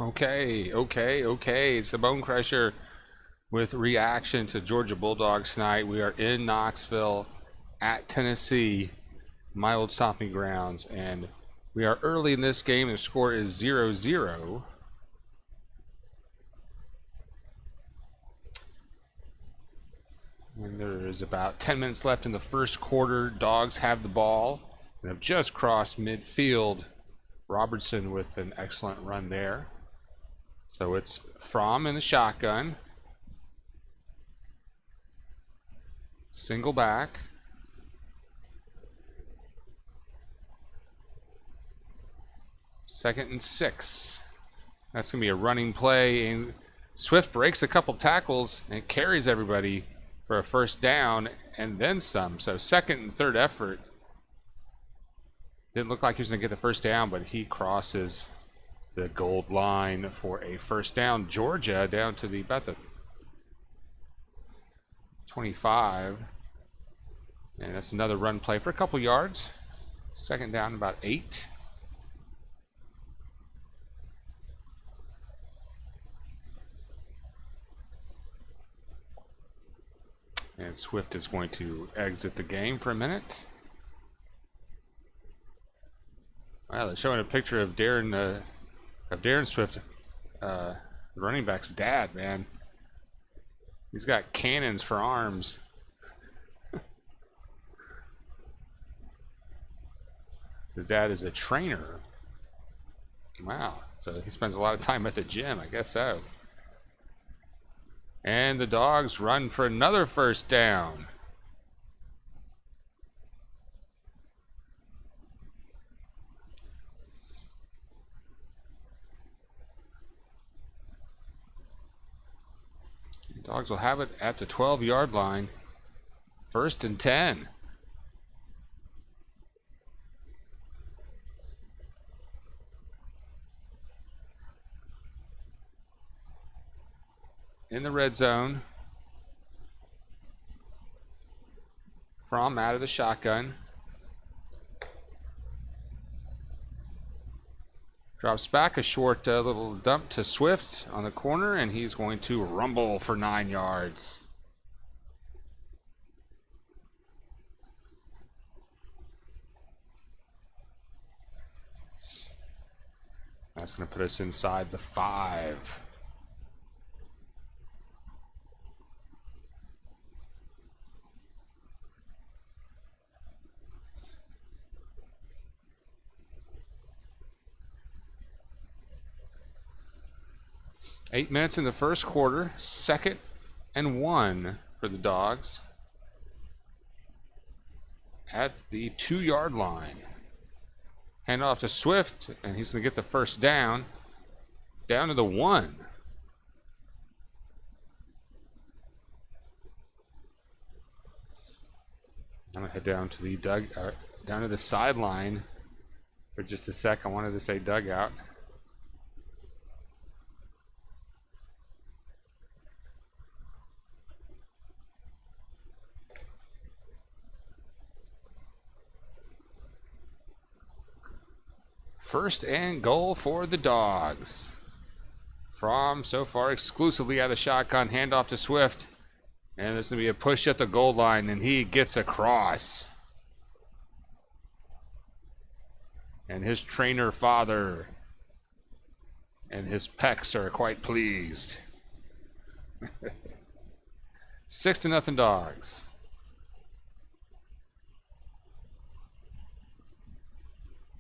Okay. It's the Bone Crusher with reaction to Georgia Bulldogs tonight. We are in Knoxville at Tennessee, my old stomping grounds, and we are early in this game. The score is 0-0. And there is about 10 minutes left in the first quarter. Dogs have the ball and have just crossed midfield. Robertson with an excellent run there. So it's Fromm in the shotgun. Single back. Second and 6. That's going to be a running play. And Swift breaks a couple tackles and carries everybody for a first down and then some. So second and third effort. Didn't look like he was going to get the first down, but he crosses the gold line for a first down. Georgia down to about the 25. And that's another run play for a couple yards. Second down, about 8. And Swift is going to exit the game for a minute. Wow, they're showing a picture of Darren Swift, the running back's dad, man. He's got cannons for arms. His dad is a trainer. Wow, so he spends a lot of time at the gym, I guess so. And the Dogs run for another first down. The Dogs will have it at the 12-yard line. First and 10. In the red zone. Fromm out of the shotgun. Drops back a short little dump to Swift on the corner, and he's going to rumble for 9 yards. That's going to put us inside the 5. Eight minutes in the first quarter. Second and 1 for the Dogs at the 2-yard line. Hand off to Swift, and he's going to get the first down. Down to the 1. I'm going to head down to the down to the sideline for just a sec. I wanted to say dugout. First and goal for the Dogs. Fromm so far exclusively out of the shotgun. Handoff to Swift. And there's going to be a push at the goal line, and he gets across. And his trainer father and his pecs are quite pleased. 6-0 Dogs.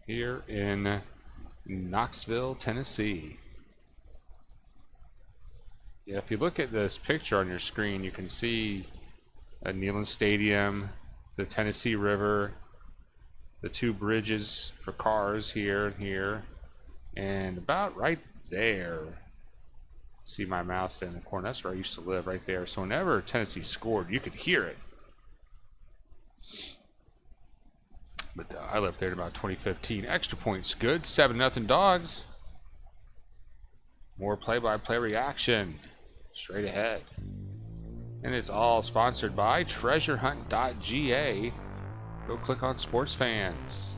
Here in Knoxville, Tennessee. Yeah, if you look at this picture on your screen, you can see a Neyland Stadium, the Tennessee River, the 2 bridges for cars here and here, and about right there, see my mouse in the corner, that's where I used to live, right there. So whenever Tennessee scored, you could hear it. But I left there in about 2015. Extra points good. 7-0 Dogs. More play-by-play reaction straight ahead. And it's all sponsored by treasurehunt.ga. Go click on Sports Fans.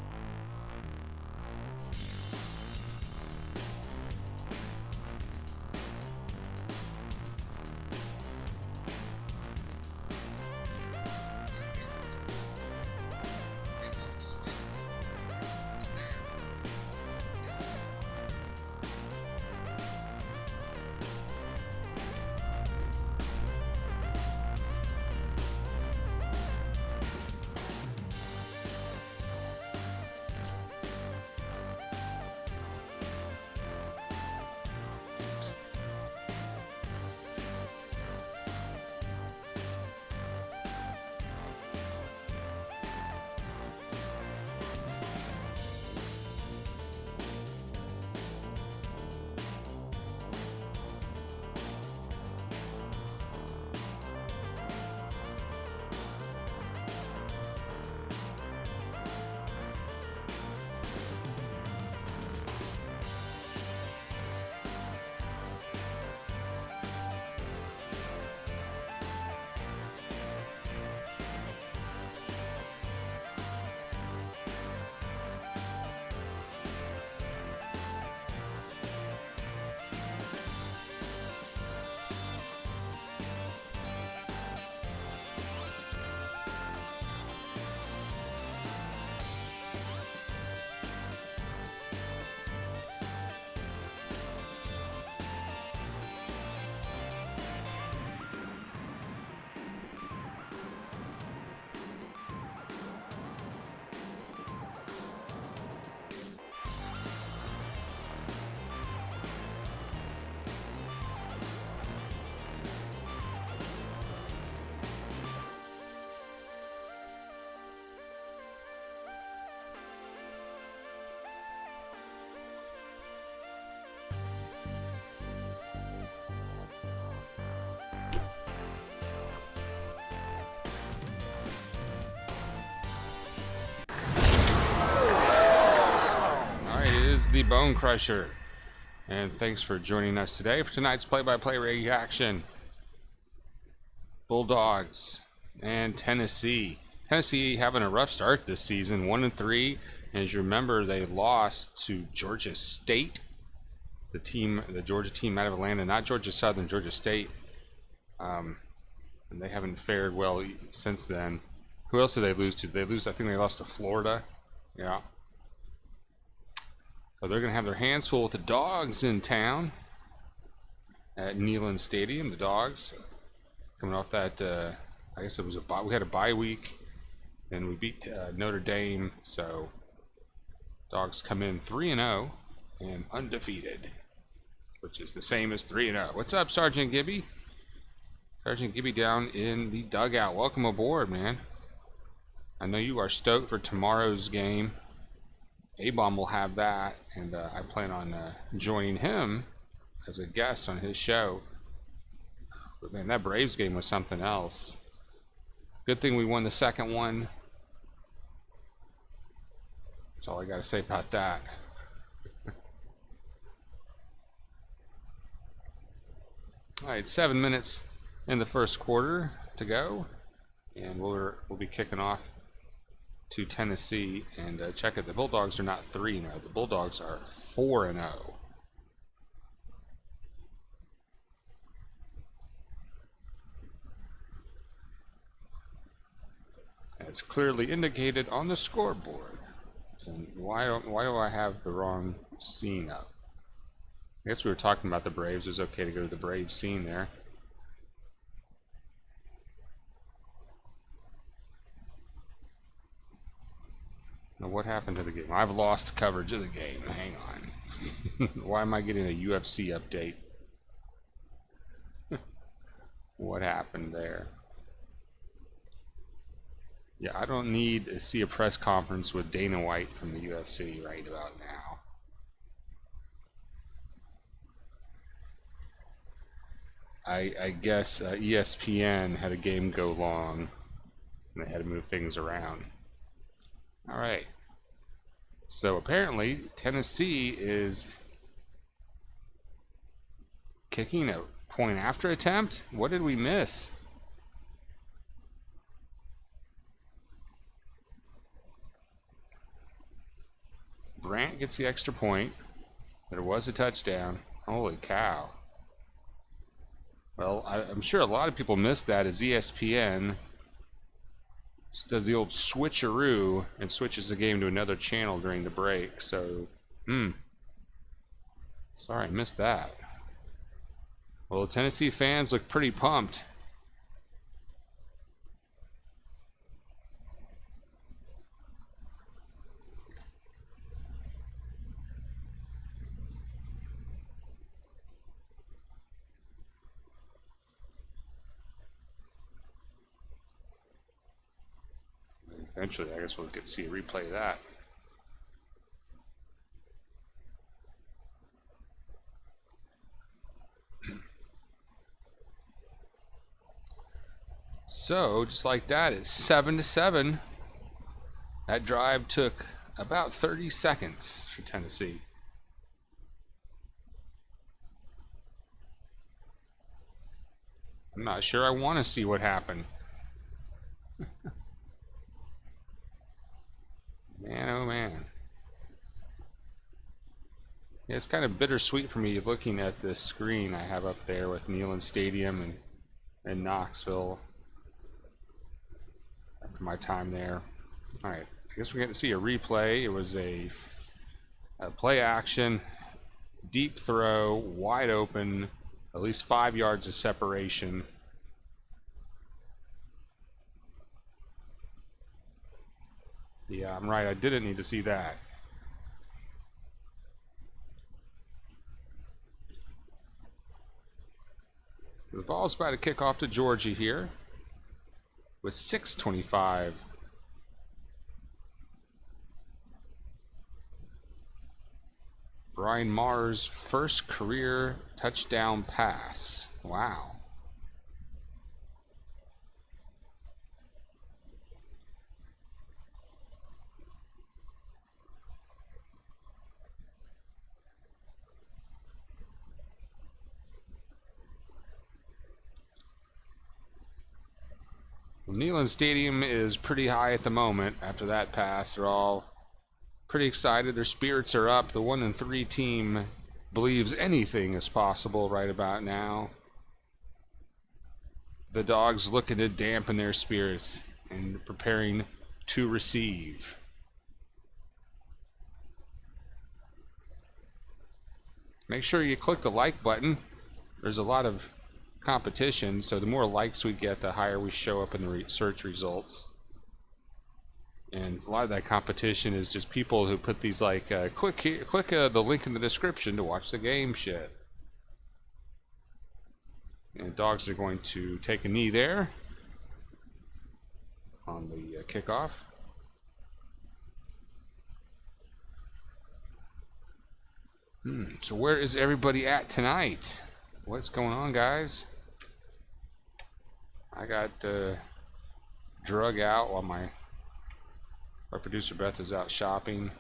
the Bone Crusher, and thanks for joining us today for tonight's play-by-play reaction. Bulldogs and Tennessee. Tennessee having a rough start this season, 1-3, and as you remember, they lost to Georgia State, the Georgia team out of Atlanta, not Georgia Southern, Georgia State, and they haven't fared well since then. Who else did they lose to? I think they lost to Florida. Yeah. So they're going to have their hands full with the Dogs in town at Neyland Stadium. The Dogs coming off that, I guess it was we had a bye week, and we beat Notre Dame. So Dogs come in 3-0 and undefeated, which is the same as 3-0. What's up, Sergeant Gibby? Sergeant Gibby down in the dugout. Welcome aboard, man. I know you are stoked for tomorrow's game. A-Bomb will have that, and I plan on joining him as a guest on his show. But man, that Braves game was something else. Good thing we won the second one. That's all I got to say about that. All right, 7 minutes in the first quarter to go, and we'll be kicking off to Tennessee. And check it, the Bulldogs are not 3-0. The Bulldogs are 4-0. As clearly indicated on the scoreboard. And why do I have the wrong scene up? I guess we were talking about the Braves. It was okay to go to the Braves scene there. Now what happened to the game? I've lost coverage of the game. Hang on. Why am I getting a UFC update? What happened there? Yeah, I don't need to see a press conference with Dana White from the UFC right about now. I guess ESPN had a game go long, and they had to move things around. All right. So apparently Tennessee is kicking a point after attempt. What did we miss? Brant gets the extra point. There was a touchdown. Holy cow. Well, I'm sure a lot of people missed that as ESPN does the old switcheroo and switches the game to another channel during the break. So, sorry, I missed that. Well, Tennessee fans look pretty pumped. Eventually, I guess we'll get to see a replay of that. So, just like that, it's 7-7. That drive took about 30 seconds for Tennessee. I'm not sure I want to see what happened. Man, oh man. Yeah, it's kind of bittersweet for me looking at this screen I have up there with Neyland Stadium and Knoxville after my time there. All right, I guess we're getting to see a replay. It was a play action, deep throw, wide open, at least 5 yards of separation. Yeah, I'm right. I didn't need to see that. The ball's about to kick off to Georgia here with 6:25. Brian Maher's first career touchdown pass. Wow. Neyland Stadium is pretty high at the moment. After that pass, they're all pretty excited. Their spirits are up. The 1-3 team believes anything is possible right about now. The Dogs looking to dampen their spirits and preparing to receive. Make sure you click the like button. There's a lot of competition, so the more likes we get, the higher we show up in the search results. And a lot of that competition is just people who put these like, click here, click the link in the description to watch the game shit. And Dogs are going to take a knee there on the kickoff. So where is everybody at tonight? What's going on, guys? I got drug out while our producer Beth is out shopping.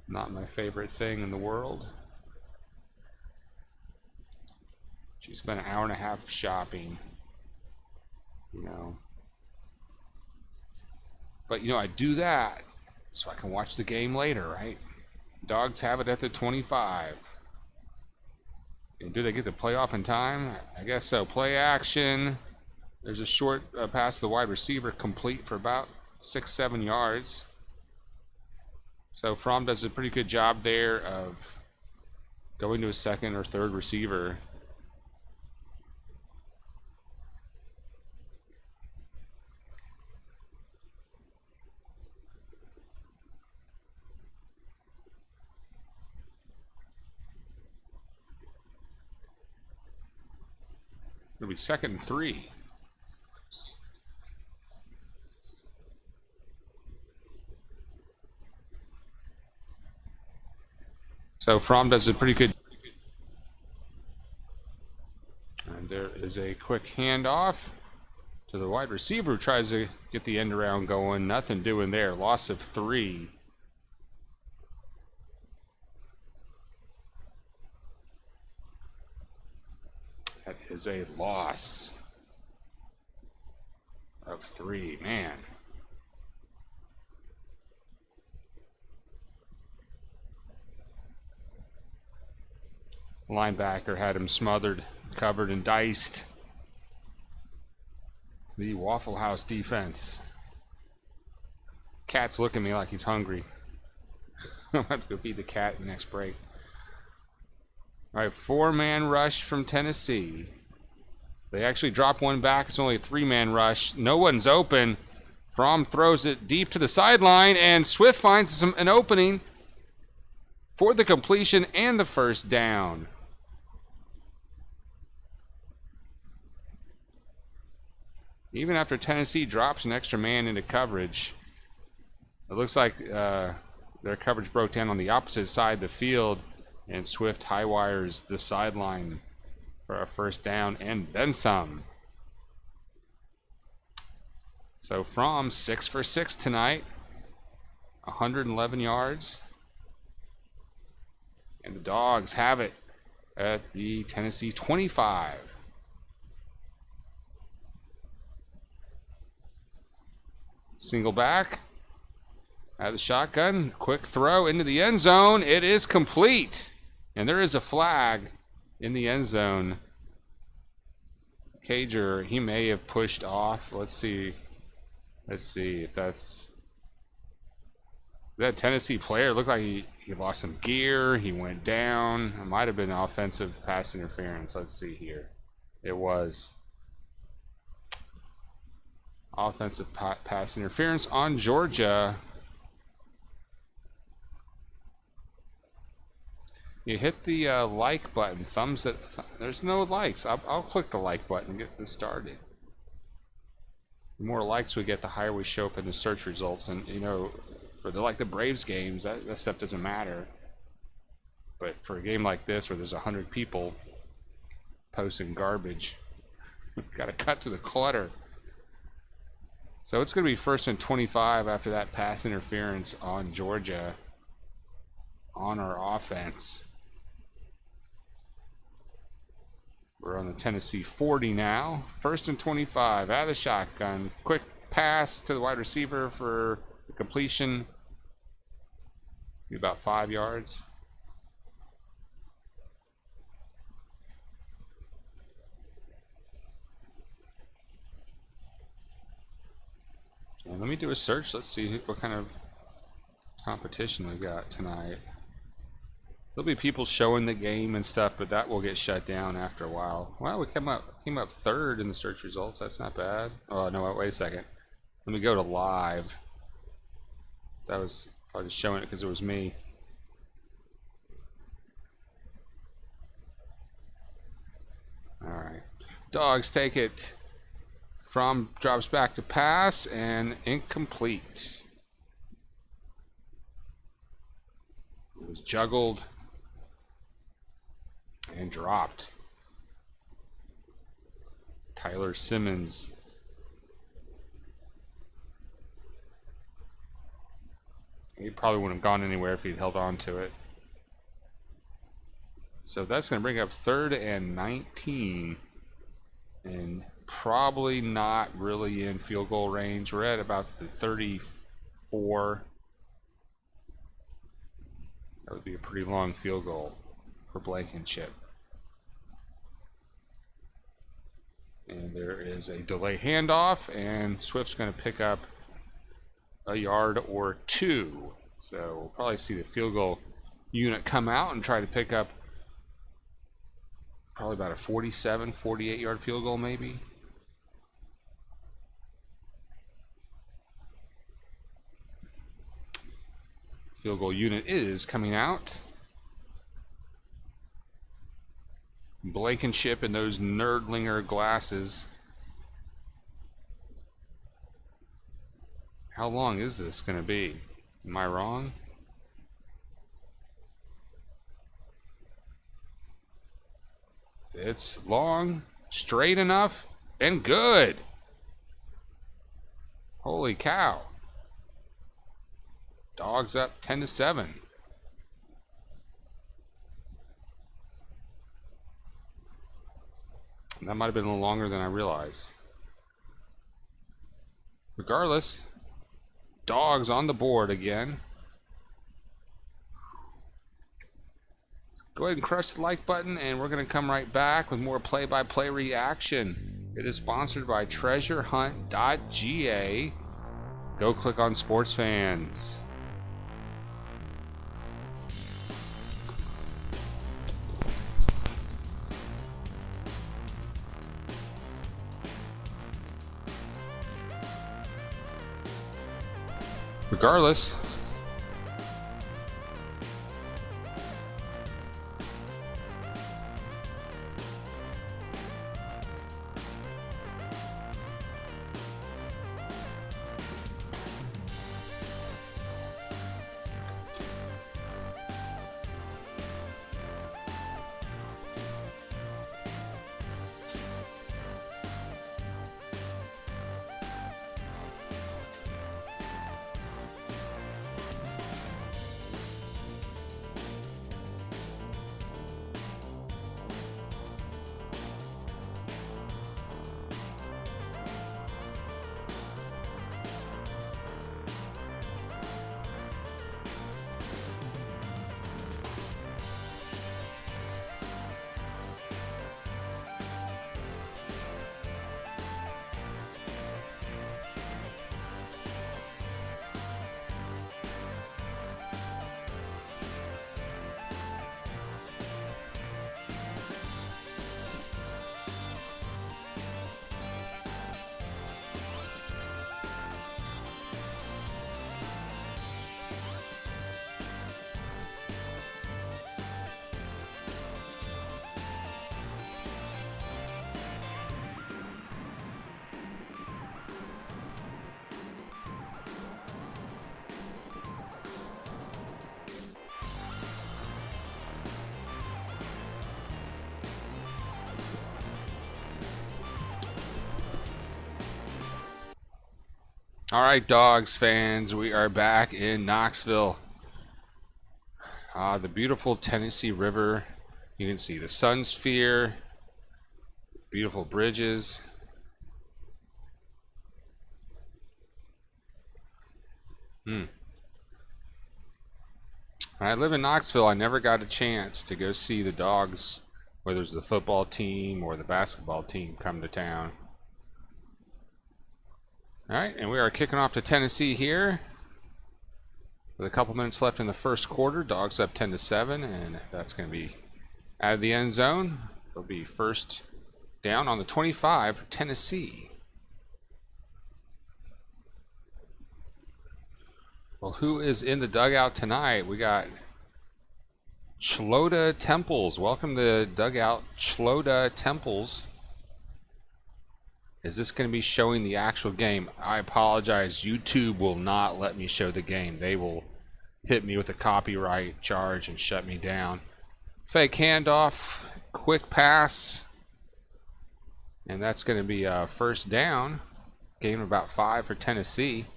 Not my favorite thing in the world. She spent an hour and a half shopping, you know. But, you know, I do that so I can watch the game later, right? Dogs have it at the 25. And do they get the playoff in time? I guess so. Play action. There's a short pass to the wide receiver, complete for about 6-7 yards. So Fromm does a pretty good job there of going to a second or third receiver. It'll be 2nd and 3. So Fromm does a pretty good. And there is a quick handoff to the wide receiver who tries to get the end around going. Nothing doing there. Loss of 3. That is a loss of 3, man. Linebacker had him smothered, covered, and diced. The Waffle House defense. Cat's looking at me like he's hungry. I'm going to go feed the cat in the next break. All right, 4-man rush from Tennessee. They actually drop one back. It's only a 3-man rush. No one's open. Fromm throws it deep to the sideline, and Swift finds an opening for the completion and the first down. Even after Tennessee drops an extra man into coverage, it looks like their coverage broke down on the opposite side of the field, and Swift high wires the sideline for a first down and then some. So Fromm 6 for 6 tonight, 111 yards. And the Dogs have it at the Tennessee 25. Single back. Out of the shotgun. Quick throw into the end zone. It is complete. And there is a flag in the end zone. Cager, he may have pushed off. Let's see. Let's see if that's... That Tennessee player looked like he lost some gear. He went down. It might have been offensive pass interference. Let's see here. It was offensive pass interference on Georgia. You hit the like button. Thumbs it. There's no likes. I'll click the like button and get this started. The more likes we get, the higher we show up in the search results. And you know, for the Braves games, that stuff doesn't matter. But for a game like this, where there's 100 people posting garbage, we've got to cut through the clutter. So it's going to be 1st and 25 after that pass interference on Georgia on our offense. We're on the Tennessee 40 now. 1st and 25 out of the shotgun. Quick pass to the wide receiver for the completion. Be about 5 yards. And let me do a search. Let's see what kind of competition we got tonight. There'll be people showing the game and stuff, but that will get shut down after a while. Well, we came up 3rd in the search results. That's not bad. Oh no, wait a second. Let me go to live. That was probably just showing it because it was me. All right, Dogs take it from drops back to pass and incomplete. It was juggled and dropped. Tyler Simmons. He probably wouldn't have gone anywhere if he'd held on to it. So that's going to bring up 3rd and 19. And probably not really in field goal range. We're at about the 34. That would be a pretty long field goal for Blankenship. And there is a delay handoff, and Swift's going to pick up a yard or 2. So we'll probably see the field goal unit come out and try to pick up probably about a 47, 48 yard field goal maybe. Field goal unit is coming out. Blankenship in those Nerdlinger glasses. How long is this going to be? Am I wrong? It's long, straight enough, and good. Holy cow. Dogs up 10-7. That might have been a little longer than I realized. Regardless, Dogs on the board again. Go ahead and crush the like button, and we're going to come right back with more play-by-play reaction. It is sponsored by treasurehunt.ga. Go click on Sports Fans. Regardless, all right, Dogs fans, we are back in Knoxville. The beautiful Tennessee River. You can see the sun sphere Beautiful bridges. When I live in Knoxville, I never got a chance to go see the Dogs, whether it's the football team or the basketball team, come to town. All right, and we are kicking off to Tennessee here. With a couple minutes left in the first quarter, Dogs up 10-7, and that's going to be out of the end zone. It'll be first down on the 25 for Tennessee. Well, who is in the dugout tonight? We got Chloda Temples. Welcome to the dugout, Chloda Temples. Is this going to be showing the actual game? I apologize. YouTube will not let me show the game. They will hit me with a copyright charge and shut me down. Fake handoff, quick pass. And that's going to be first down. Gain of about 5 for Tennessee.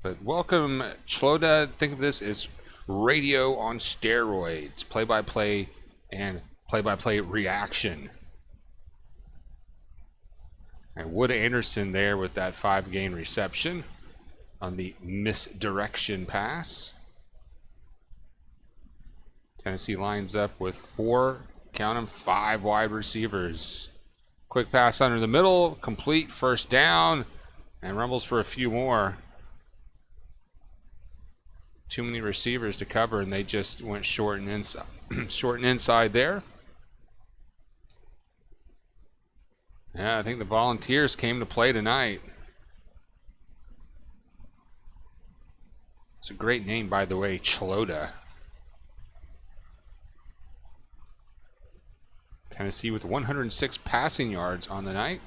But welcome, Chloda. Think of this as radio on steroids. Play-by-play and play-by-play reaction. And Wood Anderson there with that 5-gain reception on the misdirection pass. Tennessee lines up with 4, count them, 5 wide receivers. Quick pass under the middle, complete, first down, and rumbles for a few more. Too many receivers to cover, and they just went short and inside. Short and inside there. Yeah, I think the Volunteers came to play tonight. It's a great name, by the way, Chloda. Tennessee with 106 passing yards on the night.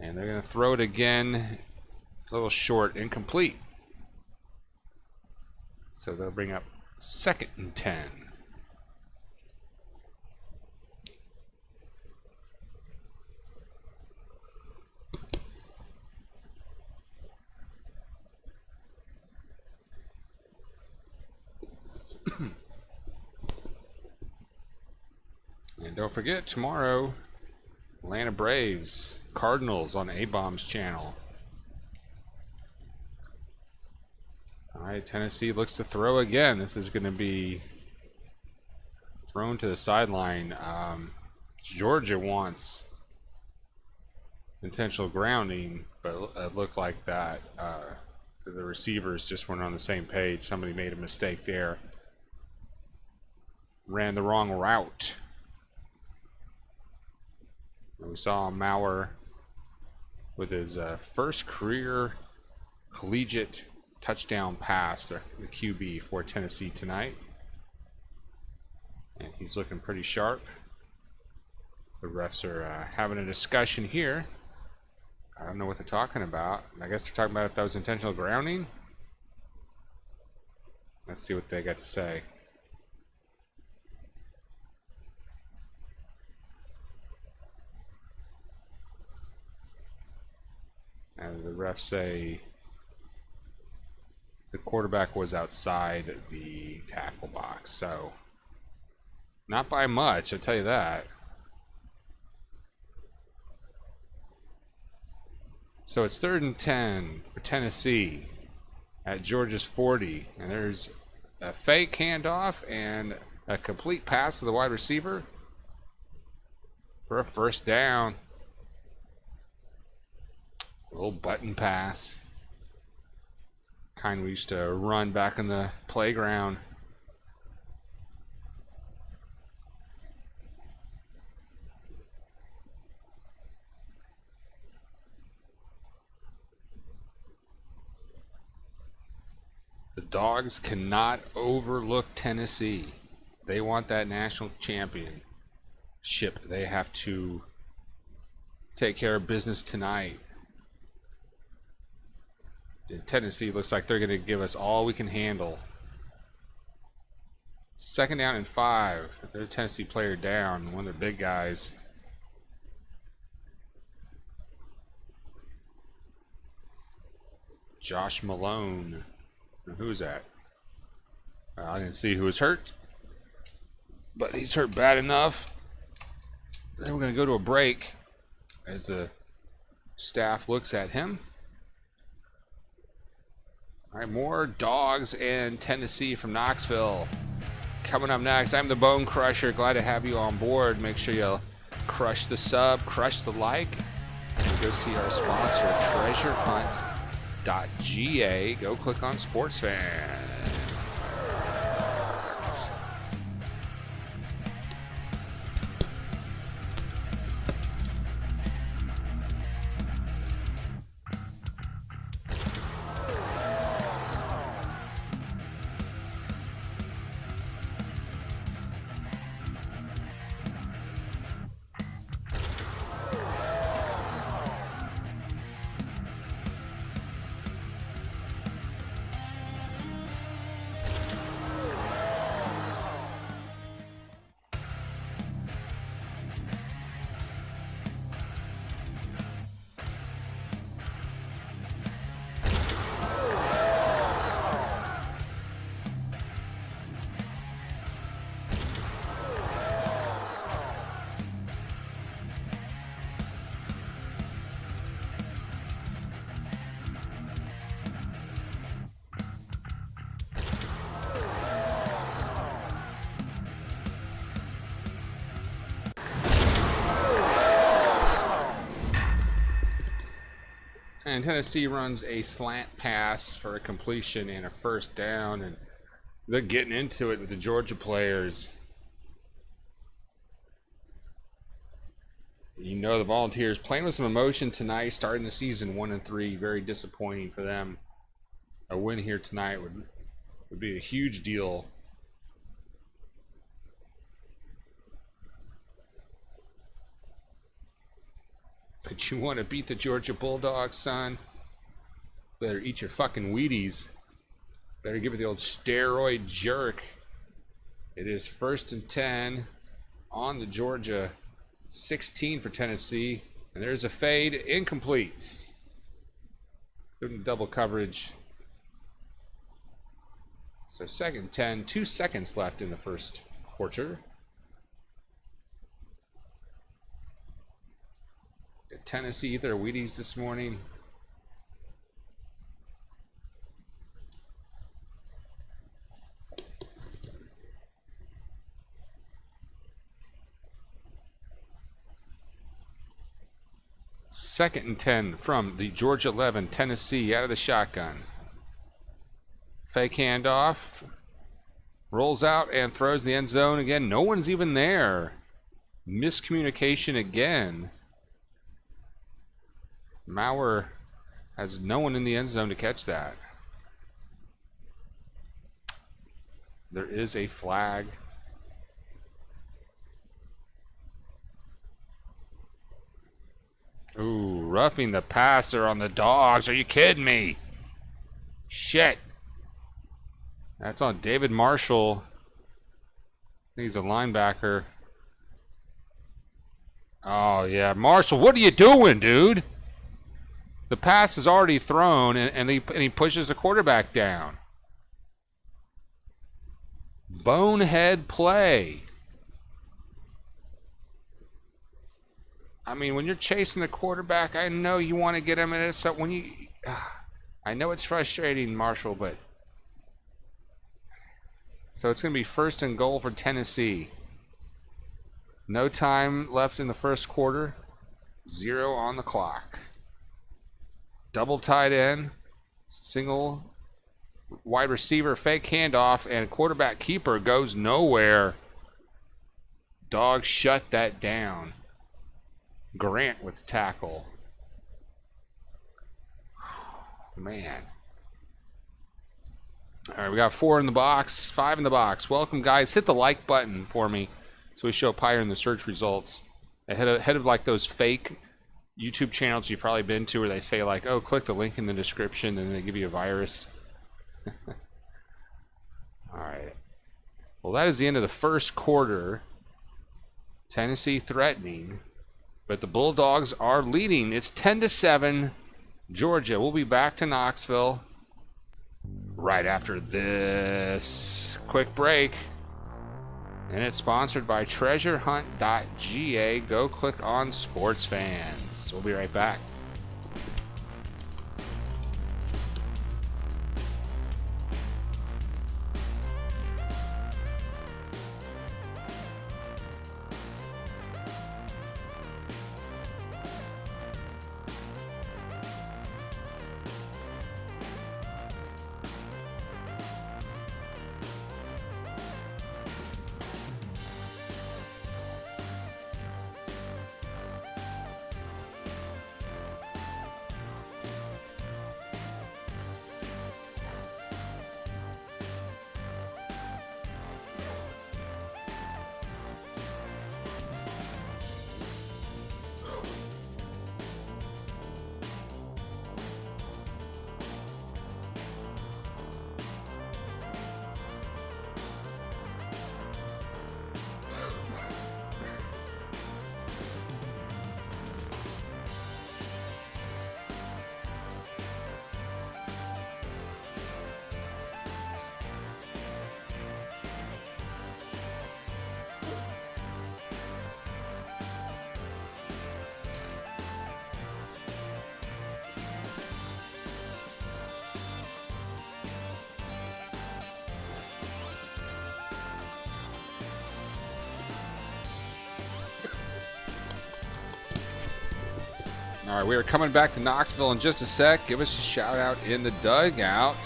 And they're going to throw it again. A little short, incomplete. So they'll bring up 2nd and 10. And don't forget, tomorrow, Atlanta Braves, Cardinals on A-Bomb's channel. All right, Tennessee looks to throw again. This is going to be thrown to the sideline. Georgia wants intentional grounding, but it looked like that the receivers just weren't on the same page. Somebody made a mistake there. Ran the wrong route. And we saw Maurer with his first career collegiate touchdown pass, the QB for Tennessee tonight. And he's looking pretty sharp. The refs are having a discussion here. I don't know what they're talking about. I guess they're talking about if that was intentional grounding. Let's see what they got to say. And the refs say the quarterback was outside the tackle box. So, not by much, I'll tell you that. So it's 3rd and 10 for Tennessee at Georgia's 40. And there's a fake handoff and a complete pass to the wide receiver for a first down. A little button pass. Kind we used to run back in the playground. The Dogs cannot overlook Tennessee. They want that national championship. They have to take care of business tonight. Tennessee looks like they're going to give us all we can handle. 2nd down and 5. Their Tennessee player down, one of their big guys. Josh Malone. Who's that? I didn't see who was hurt. but he's hurt bad enough. Then we're going to go to a break as the staff looks at him. All right, more Dogs and Tennessee from Knoxville. Coming up next, I'm the Bone Crusher. Glad to have you on board. Make sure you crush the sub, crush the like, and go see our sponsor, treasurehunt.ga. Go click on Sports Fan. And Tennessee runs a slant pass for a completion and a first down, and they're getting into it with the Georgia players. You know, the Volunteers playing with some emotion tonight, starting the season 1-3. Very disappointing for them. A win here tonight would be a huge deal. But you want to beat the Georgia Bulldogs, son? Better eat your fucking Wheaties. Better give it the old steroid jerk. It is 1st and 10 on the Georgia 16 for Tennessee. And there's a fade, incomplete. Doing double coverage. So 2nd and 10, 2 seconds left in the first quarter. Did Tennessee eat their Wheaties this morning? Second and 10 from the Georgia 11, Tennessee out of the shotgun. Fake handoff. Rolls out and throws the end zone again. No one's even there. Miscommunication again. Maurer has no one in the end zone to catch that. There is a flag. Ooh, roughing the passer on the Dogs. Are you kidding me? Shit. That's on David Marshall. He's a linebacker. Oh, yeah. Marshall, what are you doing, dude? The pass is already thrown, and he pushes the quarterback down. Bonehead play. I mean, when you're chasing the quarterback, I know you want to get him in it. So when you, I know it's frustrating, Marshall, but so it's going to be 1st and goal for Tennessee. No time left in the first quarter. 0 on the clock. Double tight end, single wide receiver, fake handoff, and quarterback keeper goes nowhere. Dogs shut that down. Grant with the tackle. Man. All right, we got 4 in the box, 5 in the box. Welcome, guys. Hit the like button for me so we show up higher in the search results. Ahead of like those fake YouTube channels you've probably been to where they say like, oh, click the link in the description and they give you a virus. All right. Well, that is the end of the first quarter. Tennessee threatening, but the Bulldogs are leading. It's 10-7, Georgia. We'll be back to Knoxville right after this quick break. And it's sponsored by treasurehunt.ga. Go click on sports fans. We'll be right back. All right, we are coming back to Knoxville in just a sec. Give us a shout out in the dugout.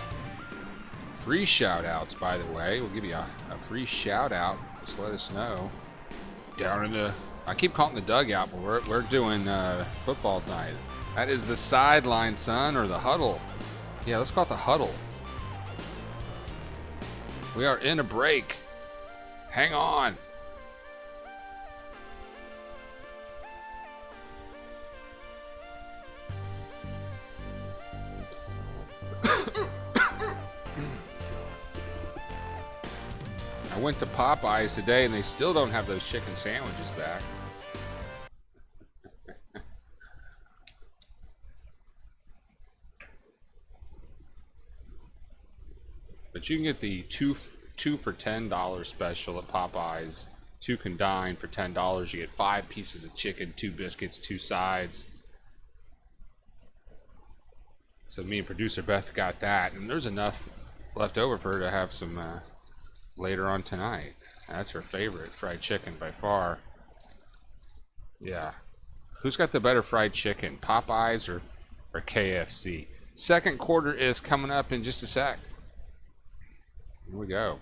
Free shout outs, by the way. We'll give you a free shout out. Just let us know. Down in the, I keep calling it the dugout, but we're doing football tonight. That is the sideline, son, or the huddle. Yeah, let's call it the huddle. We are in a break. Hang on. I went to Popeyes today and they still don't have those chicken sandwiches back. But you can get the two for $10 special at Popeyes. 2 can dine for $10. You get 5 pieces of chicken, 2 biscuits, 2 sides. So me and producer Beth got that, and there's enough left over for her to have some later on tonight. That's her favorite fried chicken by far. Yeah. Who's got the better fried chicken, Popeyes or KFC? Second quarter is coming up in just a sec. Here we go.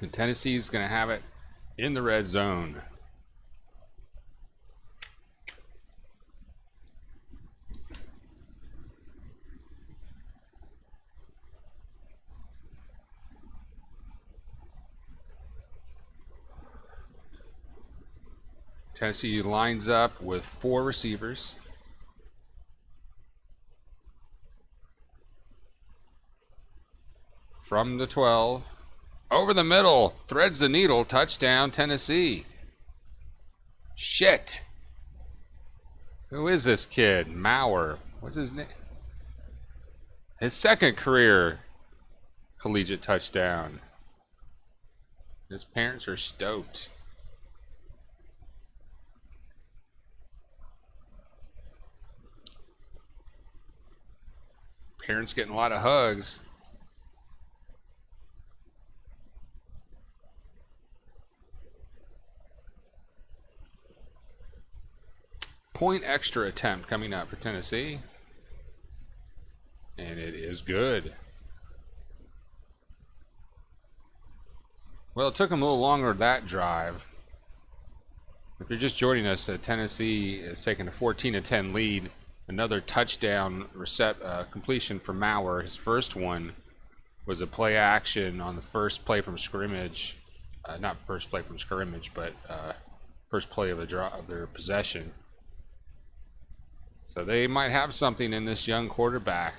And Tennessee's going to have it in the red zone. Tennessee lines up with 4 receivers. From the 12. Over the middle. Threads the needle. Touchdown, Tennessee. Shit. Who is this kid? Maurer. What's his name? His second career collegiate touchdown. His parents are stoked. Parents getting a lot of hugs. Point extra attempt coming up for Tennessee. And it is good. Well, it took them a little longer that drive. If you're just joining us, Tennessee is taking a 14-10 lead. Another touchdown completion for Maurer. His first one was a play action on the first play from scrimmage. Not first play from scrimmage, but first play of their possession. So they might have something in this young quarterback.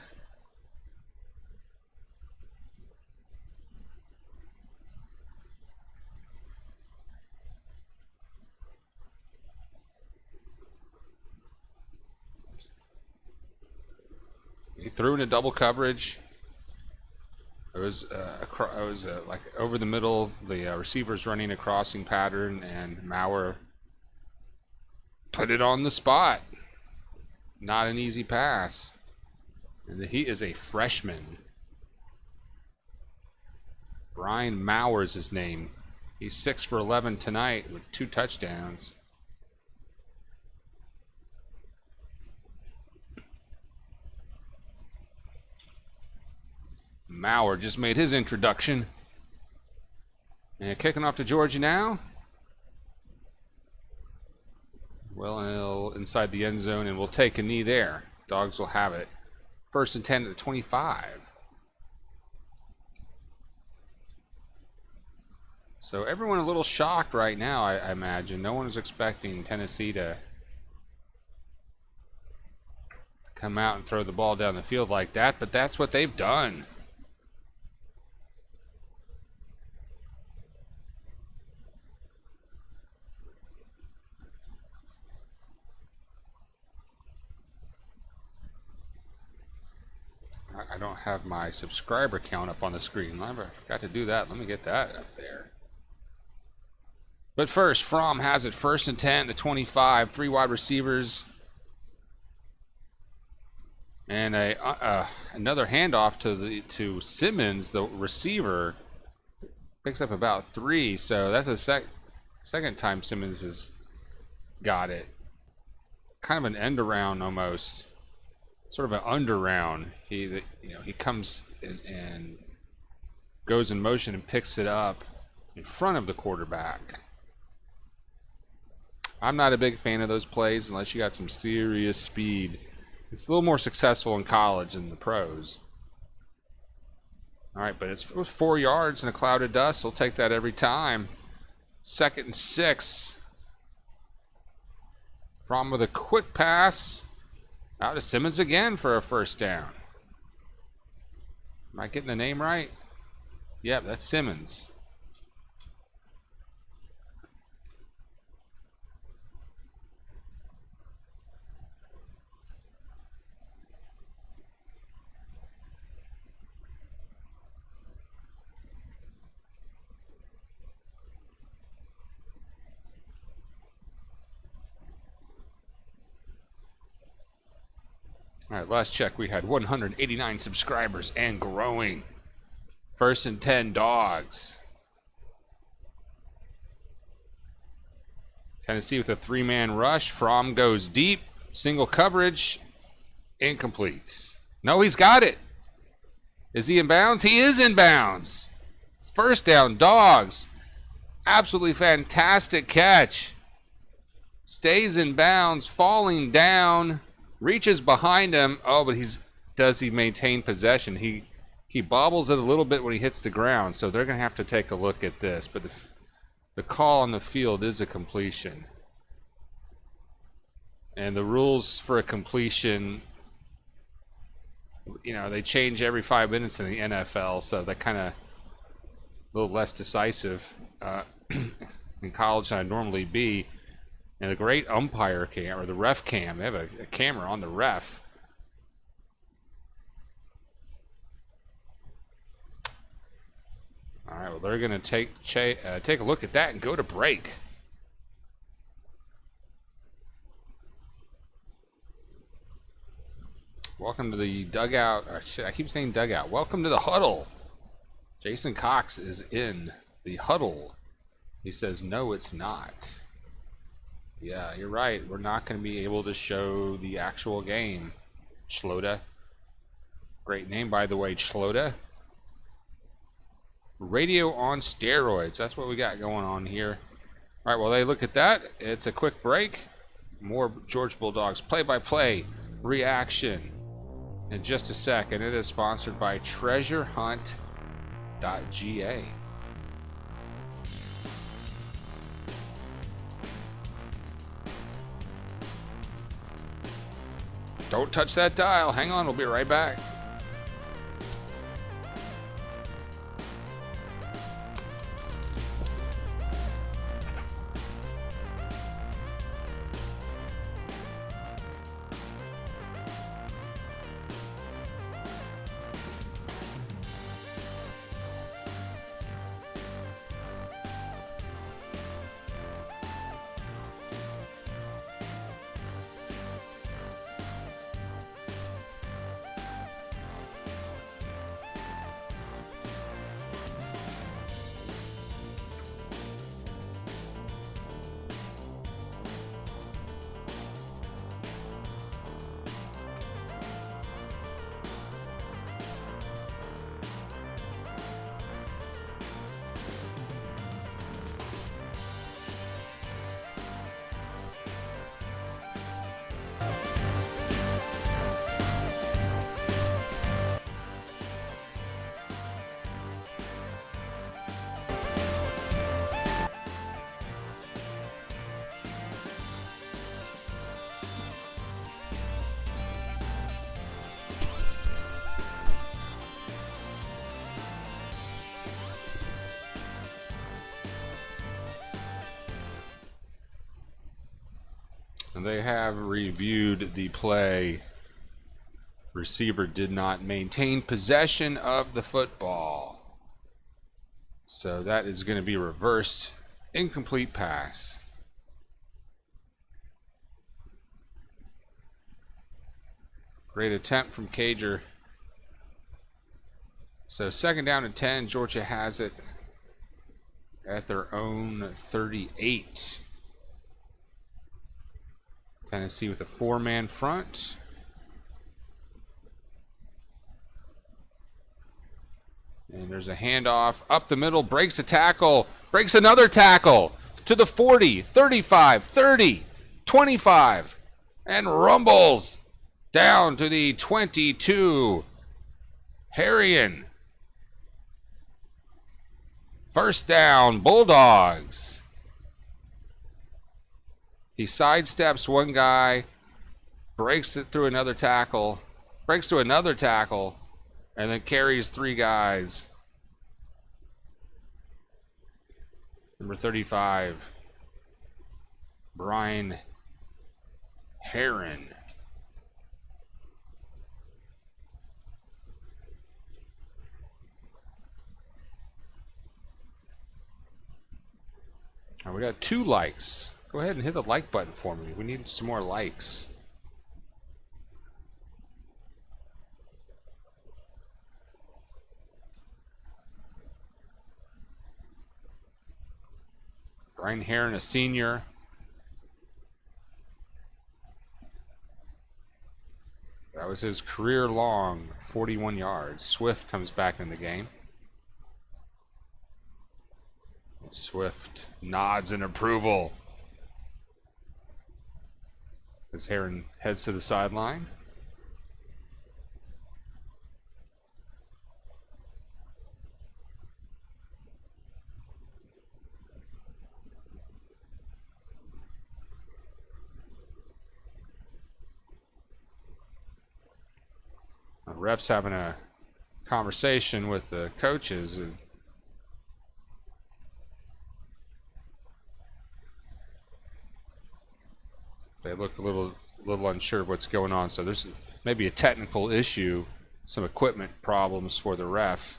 He threw into double coverage. It like over the middle. The receiver's running a crossing pattern, and Maurer put it on the spot. Not an easy pass. And he is a freshman. Brian Maurer is his name. He's 6 for 11 tonight with 2 touchdowns. Maurer just made his introduction. And kicking off to Georgia now. Well, inside the end zone, and we'll take a knee there. Dogs will have it. 1st and 10 at the 25. So everyone a little shocked right now, I imagine. No one is expecting Tennessee to come out and throw the ball down the field like that, but that's what they've done. I don't have my subscriber count up on the screen. I forgot to do that. Let me get that up there. But first, Fromm has it 1st and 10 to 25. 3 wide receivers. And another handoff to Simmons, the receiver. Picks up about 3. So that's the second time Simmons has got it. Kind of an end around almost. Sort of an under round. He comes and goes in motion and picks it up in front of the quarterback. I'm not a big fan of those plays unless you got some serious speed. It's a little more successful in college than the pros. All right, but it was 4 yards in a cloud of dust. We'll take that every time. 2nd and 6. Fromm with a quick pass. Out to Simmons again for a 1st down. Am I getting the name right? Yep, that's Simmons. All right, last check, we had 189 subscribers and growing. 1st and 10, Dogs. Tennessee with a 3-man rush. Fromm goes deep. Single coverage. Incomplete. No, he's got it. Is he in bounds? He is in bounds. 1st down, Dogs. Absolutely fantastic catch. Stays in bounds, falling down. Reaches behind him. Oh, but does he maintain possession? He bobbles it a little bit when he hits the ground, so they're going to have to take a look at this. But the call on the field is a completion. And the rules for a completion, they change every 5 minutes in the NFL, so they're kind of a little less decisive in college than I'd normally be. And the great umpire cam, or the ref cam, they have a camera on the ref. All right, well, they're going to take a look at that and go to break. Welcome to the dugout. I keep saying dugout. Welcome to the huddle. Jason Cox is in the huddle. He says, no, it's not. Yeah, you're right. We're not going to be able to show the actual game. Schloda. Great name, by the way, Schloda. Radio on steroids. That's what we got going on here. All right, well, they look at that. It's a quick break. More Georgia Bulldogs play-by-play reaction in just a second. It is sponsored by treasurehunt.ga. Don't touch that dial. Hang on, we'll be right back. And they have reviewed the play. Receiver did not maintain possession of the football. So that is going to be reversed. Incomplete pass. Great attempt from Cager. So 2nd down and 10. Georgia has it at their own 38. Tennessee with a 4-man front. And there's a handoff up the middle, breaks a tackle, breaks another tackle to the 40, 35, 30, 25, and rumbles down to the 22. Harrion. 1st down, Bulldogs. He sidesteps one guy, breaks it through another tackle, and then carries 3 guys. Number 35, Brian Heron. All right, we got 2 likes. Go ahead and hit the like button for me. We need some more likes. Brian Heron, a senior. That was his career long 41 yards. Swift comes back in the game. Swift nods in approval as Heron heads to the sideline. The ref's having a conversation with the coaches. They look a little unsure of what's going on. So there's maybe a technical issue, some equipment problems for the ref.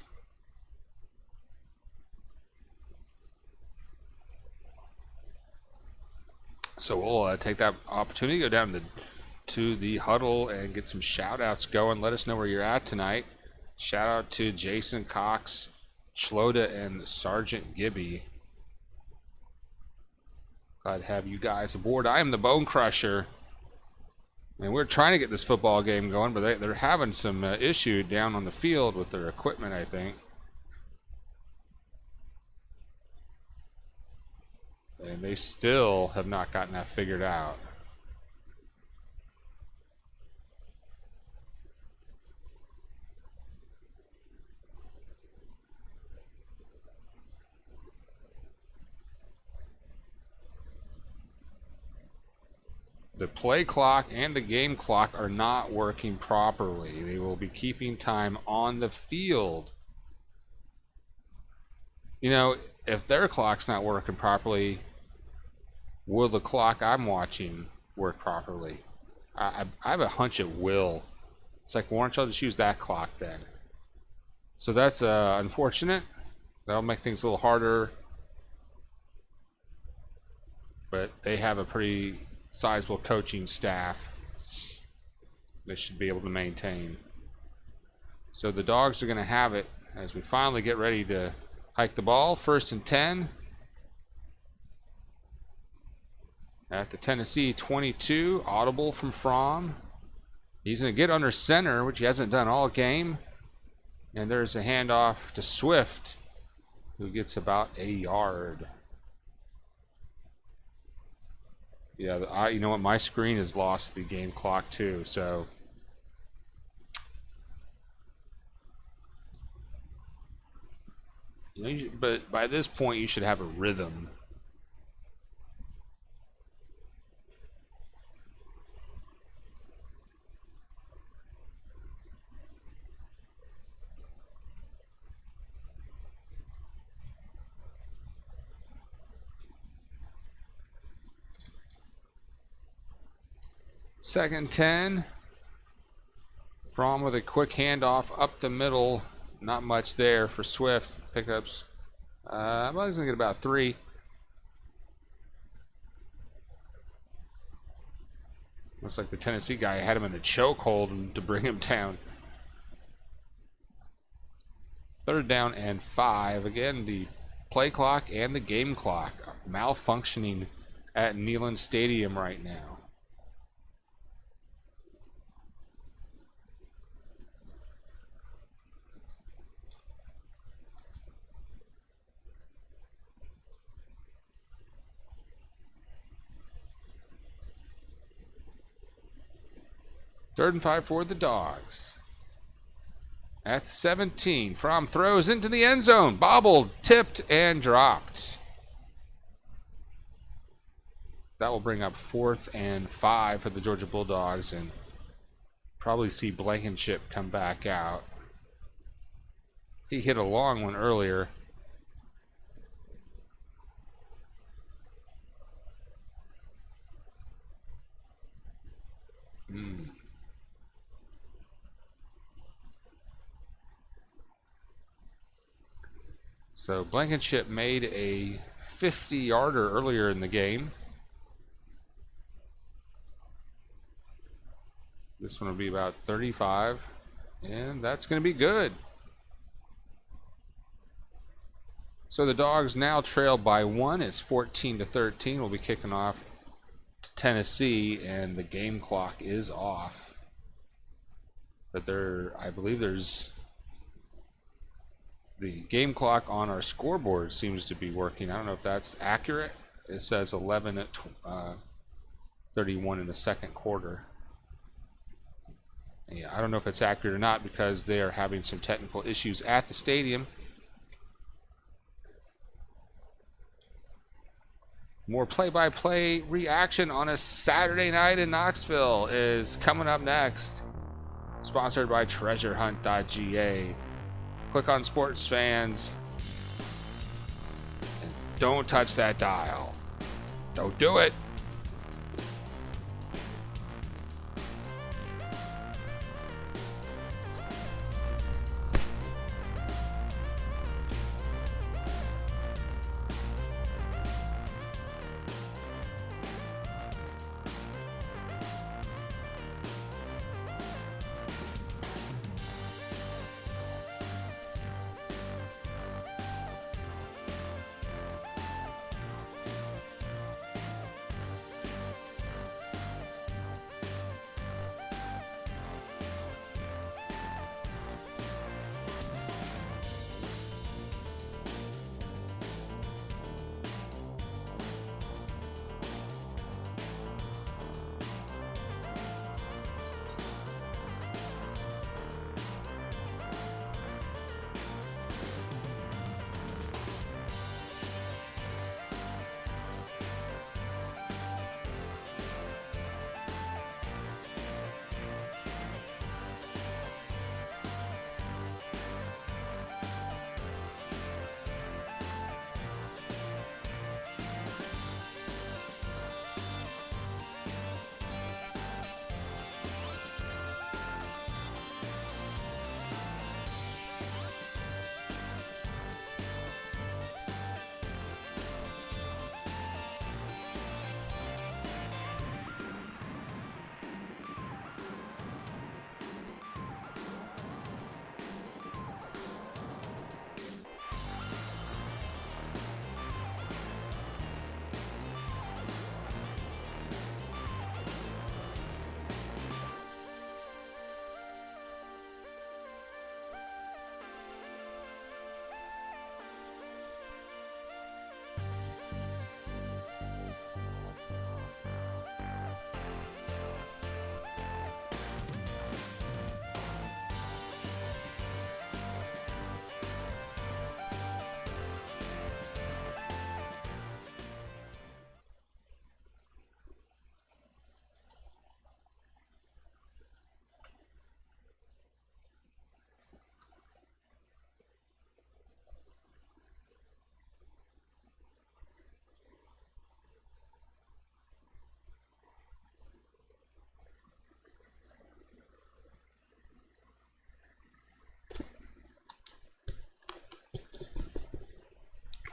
So we'll take that opportunity, go down to the huddle and get some shout outs going. Let us know where you're at tonight. Shout out to Jason Cox, Schloda, and Sergeant Gibby. Glad to have you guys aboard. I am the Bone Crusher. And we're trying to get this football game going, but they're having some issue down on the field with their equipment, I think. And they still have not gotten that figured out. The play clock and the game clock are not working properly. They will be keeping time on the field. You know, if their clock's not working properly, will the clock I'm watching work properly? I have a hunch it will. It's like, why don't y'all just use that clock then? So that's unfortunate. That'll make things a little harder. But they have a pretty sizable coaching staff they should be able to maintain. So the Dogs are going to have it as we finally get ready to hike the ball. 1st and 10 at the Tennessee 22. Audible from Fromm. He's going to get under center, which he hasn't done all game. And there's a handoff to Swift, who gets about a yard. Yeah, you know what? My screen has lost the game clock too, so. You know, but by this point, you should have a rhythm. Second 10. Fromm with a quick handoff up the middle. Not much there for Swift. Pickups. I'm going to get about 3. Looks like the Tennessee guy had him in a chokehold to bring him down. Third down and 5. Again, the play clock and the game clock are malfunctioning at Neyland Stadium right now. Third and 5 for the Dogs. At the 17, Fromm throws into the end zone. Bobbled, tipped, and dropped. That will bring up 4th and 5 for the Georgia Bulldogs, and probably see Blankenship come back out. He hit a long one earlier. So Blankenship made a 50-yarder earlier in the game. This one will be about 35, and that's going to be good. So the Dogs now trail by 1. It's 14-13. We'll be kicking off to Tennessee, and the game clock is off. But I believe there's the game clock on our scoreboard seems to be working. I don't know if that's accurate. It says 11:31 in the second quarter. Yeah, I don't know if it's accurate or not because they are having some technical issues at the stadium. More play-by-play reaction on a Saturday night in Knoxville is coming up next. Sponsored by TreasureHunt.ga. Click on Sports Fans. And don't touch that dial. Don't do it.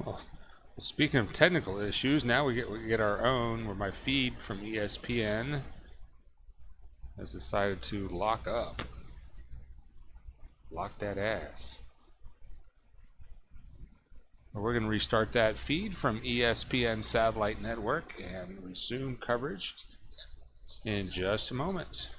Well, speaking of technical issues, now we get our own, where my feed from ESPN has decided to lock up. Lock that ass. We're going to restart that feed from ESPN Satellite Network and resume coverage in just a moment.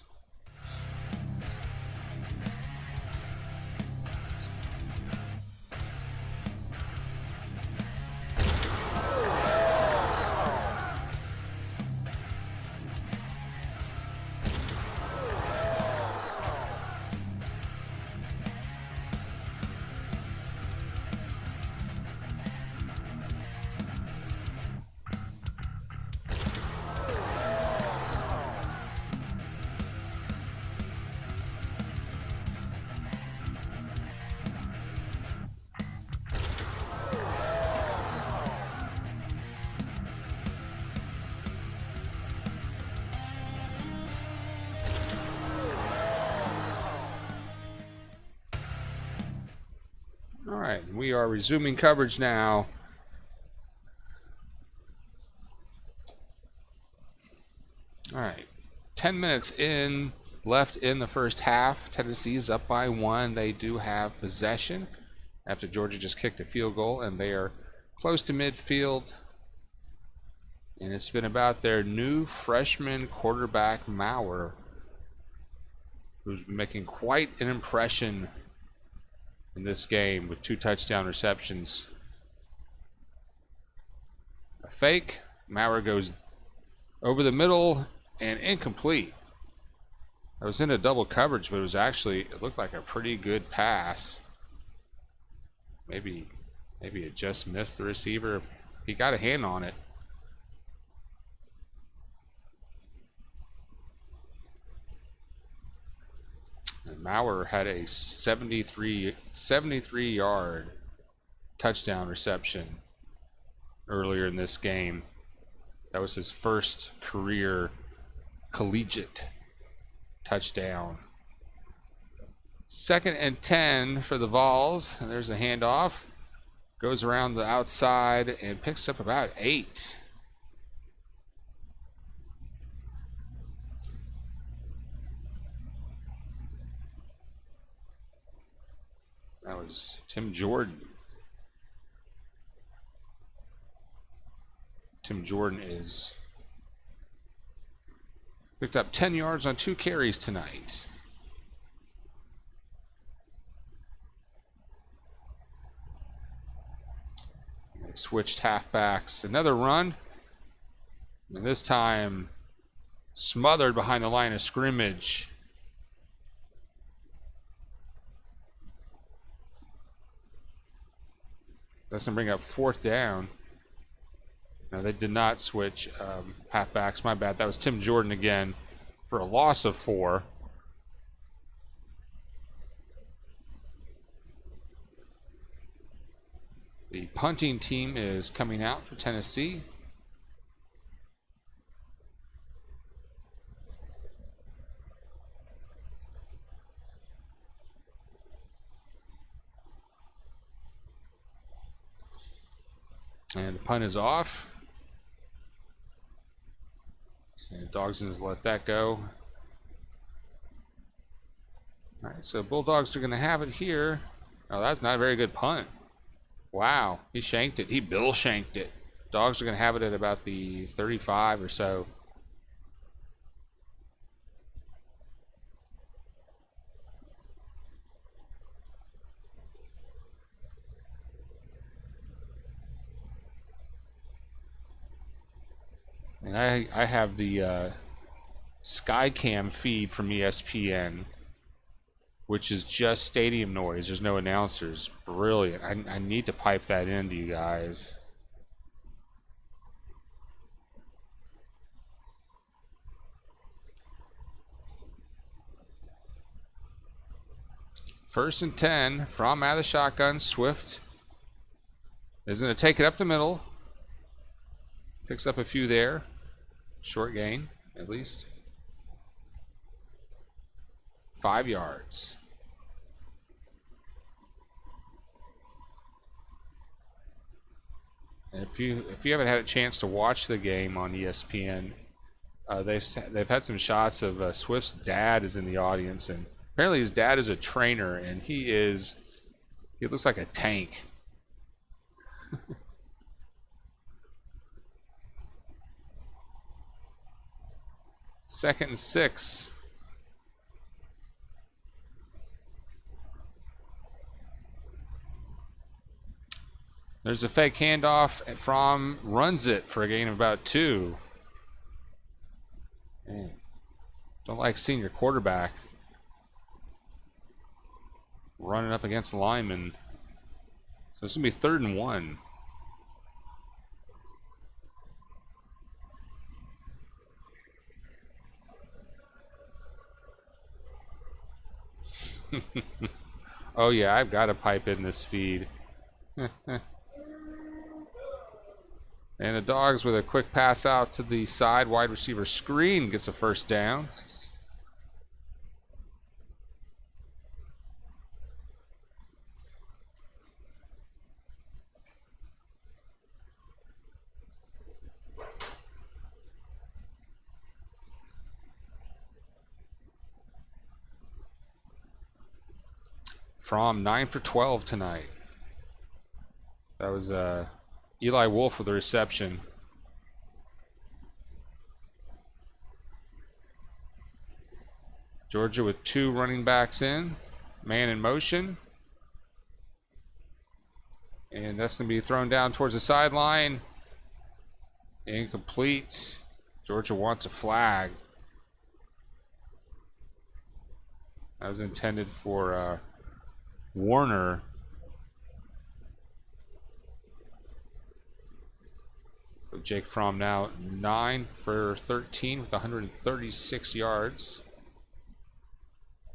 Alright, we are resuming coverage now. Alright, 10 minutes left in the first half. Tennessee's up by 1. They do have possession after Georgia just kicked a field goal, and they are close to midfield. And it's been about their new freshman quarterback, Maurer, who's been making quite an impression in this game with 2 touchdown receptions. A fake. Maurer goes over the middle and incomplete. I was in a double coverage, but it looked like a pretty good pass. Maybe it just missed the receiver. He got a hand on it. And Maurer had a 73-yard touchdown reception earlier in this game. That was his first career collegiate touchdown. 2nd and 10 for the Vols. And there's a handoff. Goes around the outside and picks up about 8. That was Tim Jordan. Tim Jordan is picked up 10 yards on 2 carries tonight. They switched halfbacks. Another run. And this time smothered behind the line of scrimmage. Doesn't bring up 4th down. No, they did not switch halfbacks. My bad. That was Tim Jordan again for a loss of 4. The punting team is coming out for Tennessee. And the punt is off. And Dogson's let that go. All right, so Bulldogs are going to have it here. Oh, that's not a very good punt. Wow, he shanked it. He Bill shanked it. Dogs are going to have it at about the 35 or so. And I have the Skycam feed from ESPN, which is just stadium noise. There's no announcers. Brilliant. I need to pipe that into you guys. First and 10 from out of the shotgun. Swift is going to take it up the middle. Picks up a few there. Short gain, at least. 5 yards. And if you haven't had a chance to watch the game on ESPN, they've had some shots of Swift's dad is in the audience, and apparently his dad is a trainer, and he looks like a tank. Second and 6. There's a fake handoff. Fromm runs it for a gain of about 2. Man, don't like seeing your quarterback running up against the lineman. So it's going to be 3rd and 1. Oh yeah, I've got to pipe in this feed. And the Dogs with a quick pass out to the side wide receiver screen gets a first down. Fromm 9 for 12 tonight. That was Eli Wolf with the reception. Georgia with 2 running backs in. Man in motion. And that's going to be thrown down towards the sideline. Incomplete. Georgia wants a flag. That was intended for Warner. So Jake Fromm now 9 for 13 with 136 yards.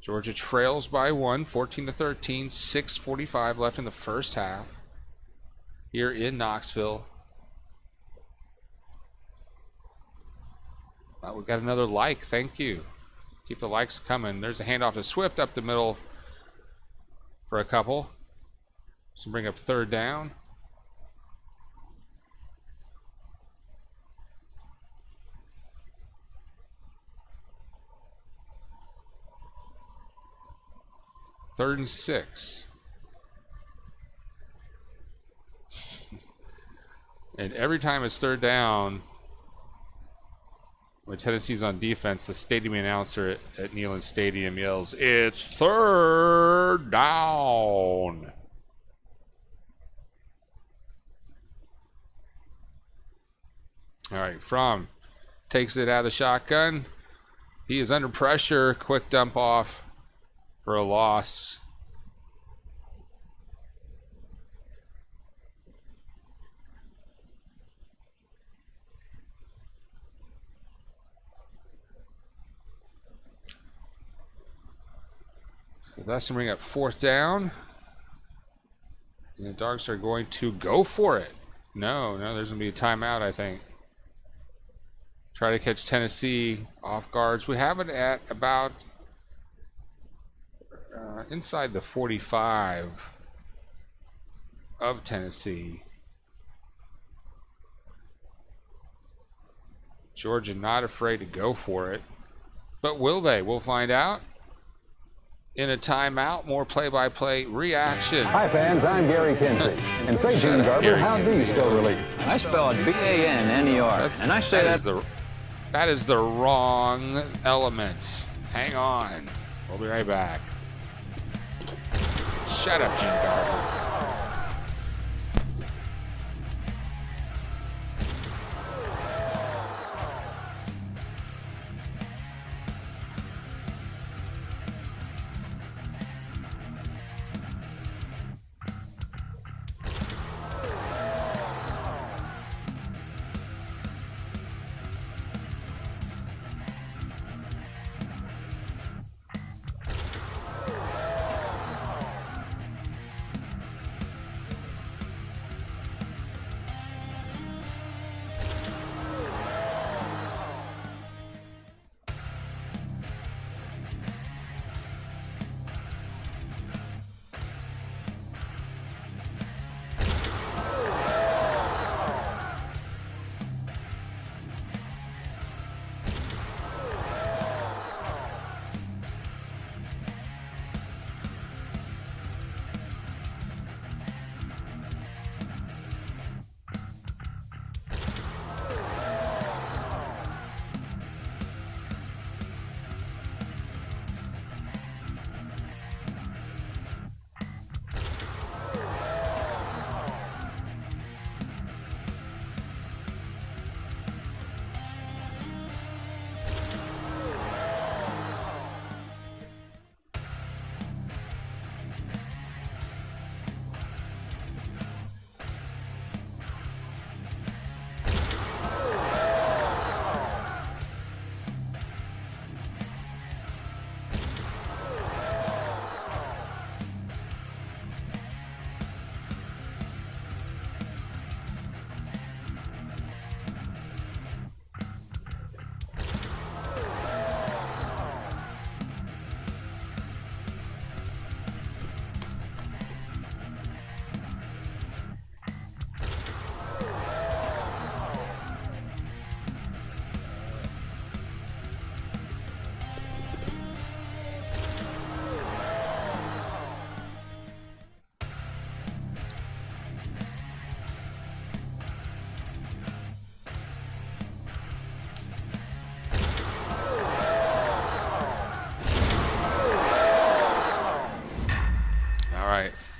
Georgia trails by 1, 14-13, 6:45 left in the first half here in Knoxville. We got another like, thank you. Keep the likes coming. There's a handoff to Swift up the middle for a couple. So bring up 3rd down. Third and 6. And every time it's 3rd down, when Tennessee's on defense, the stadium announcer at Neyland Stadium yells, "It's 3rd down." All right, Fromm takes it out of the shotgun. He is under pressure. Quick dump off for a loss. So that's going to bring up 4th down. And the Dogs are going to go for it. No, there's going to be a timeout, I think. Try to catch Tennessee off guards. We have it at about inside the 45 of Tennessee. Georgia not afraid to go for it. But will they? We'll find out. In a timeout, more play-by-play reaction. Hi, fans. I'm Gary Kinsey. And say, Gene Garber, how do you spell relief? I spell it B-A-N-N-E-R. And I say that is the wrong element. Hang on. We'll be right back. Shut up, Gene Garber.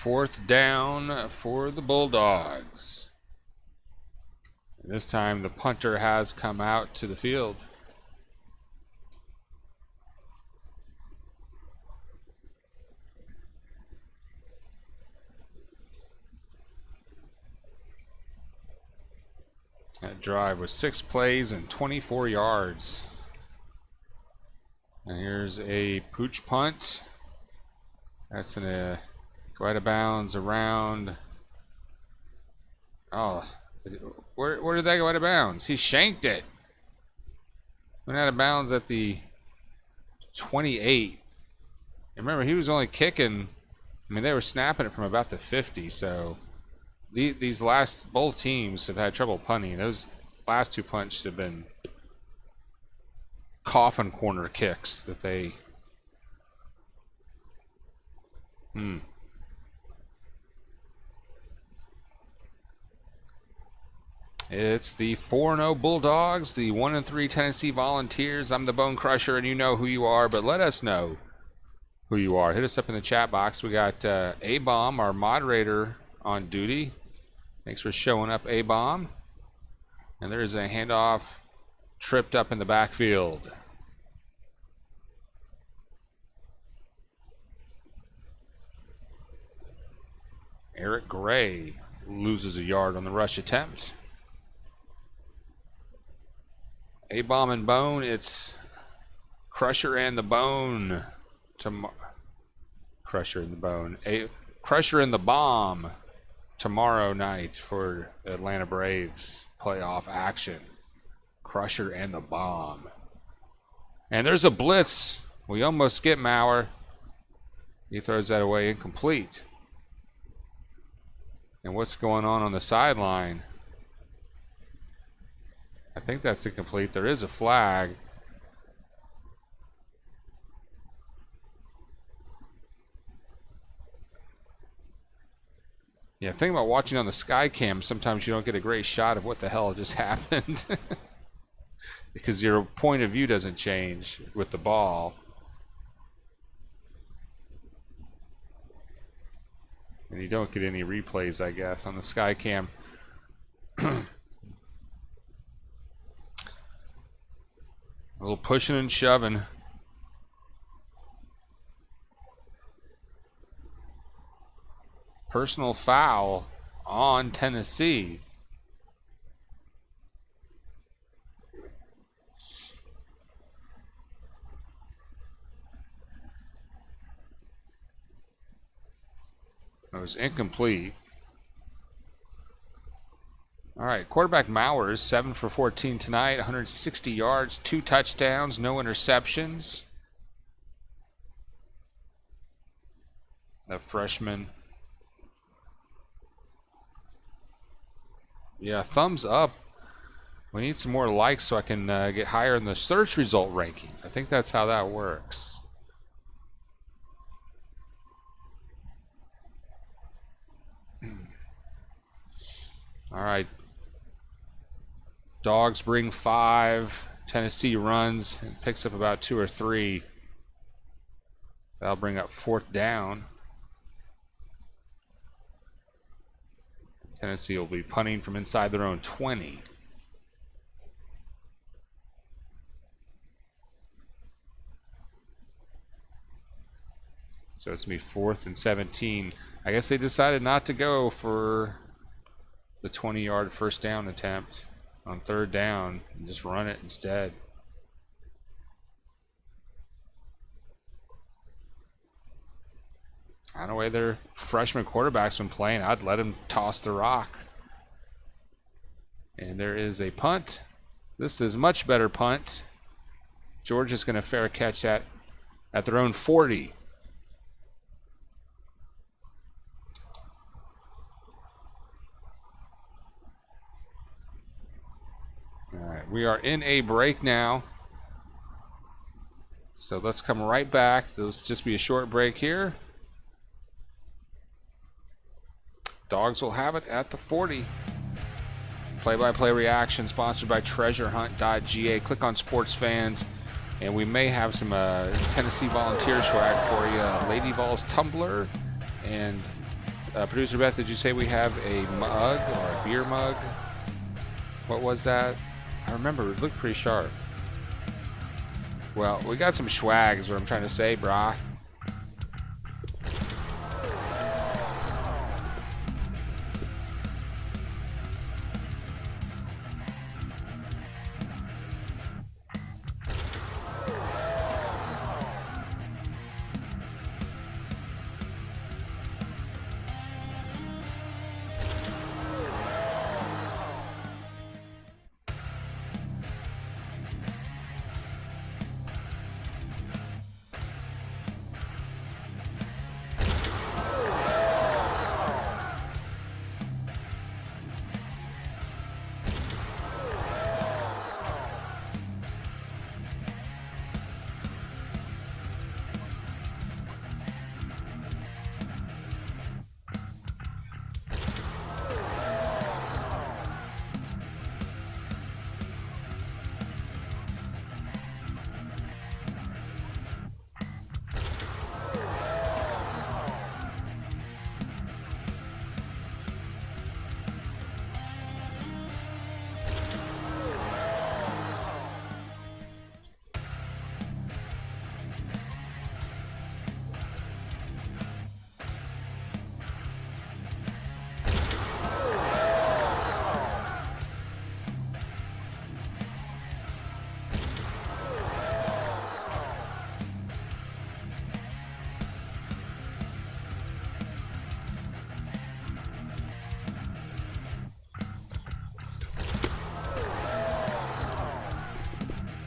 4th down for the Bulldogs. And this time the punter has come out to the field. That drive was 6 plays and 24 yards. And here's a pooch punt. That's gonna go out of bounds around. Oh, where did that go out of bounds? He shanked it. Went out of bounds at the 28. And remember, he was only kicking. I mean, they were snapping it from about the 50. So these last both teams have had trouble punting. Those last 2 punts should have been coffin corner kicks that they. It's the 4-0 Bulldogs, the 1-3 Tennessee Volunteers. I'm the Bone Crusher, and you know who you are, but let us know who you are. Hit us up in the chat box. We got A-Bomb, our moderator, on duty. Thanks for showing up, A-Bomb. And there's a handoff tripped up in the backfield. Eric Gray loses a yard on the rush attempt. A-Bomb and Bone, it's Crusher and the Bone. Crusher and the Bone. Crusher and the Bomb tomorrow night for Atlanta Braves playoff action. Crusher and the Bomb. And there's a blitz. We almost get Maurer. He throws that away incomplete. And what's going on the sideline? I think that's incomplete. There is a flag. Yeah, the thing about watching on the sky cam, sometimes you don't get a great shot of what the hell just happened. Because your point of view doesn't change with the ball. And you don't get any replays, I guess, on the sky cam. A little pushing and shoving. Personal foul on Tennessee. It was incomplete. All right, quarterback Maurer, 7 for 14 tonight, 160 yards, 2 touchdowns, no interceptions. The freshman. Yeah, thumbs up. We need some more likes so I can get higher in the search result rankings. I think that's how that works. All right. Dogs bring 5. Tennessee runs and picks up about 2 or 3. That'll bring up 4th down. Tennessee will be punting from inside their own 20. So it's going to be 4th and 17. I guess they decided not to go for the 20-yard first down attempt on 3rd down and just run it instead. I don't know the way their freshman quarterback's been playing. I'd let him toss the rock. And there is a punt. This is much better punt. Georgia's going to fair catch that at their own 40. All right, we are in a break now. So let's come right back. There'll just be a short break here. Dogs will have it at the 40. Play-by-play reaction sponsored by treasurehunt.ga. Click on sports fans, and we may have some Tennessee Volunteer swag for you. Lady Vols tumbler and Producer Beth, did you say we have a mug or a beer mug? What was that? I remember it looked pretty sharp. Well, we got some swag is what I'm trying to say, brah.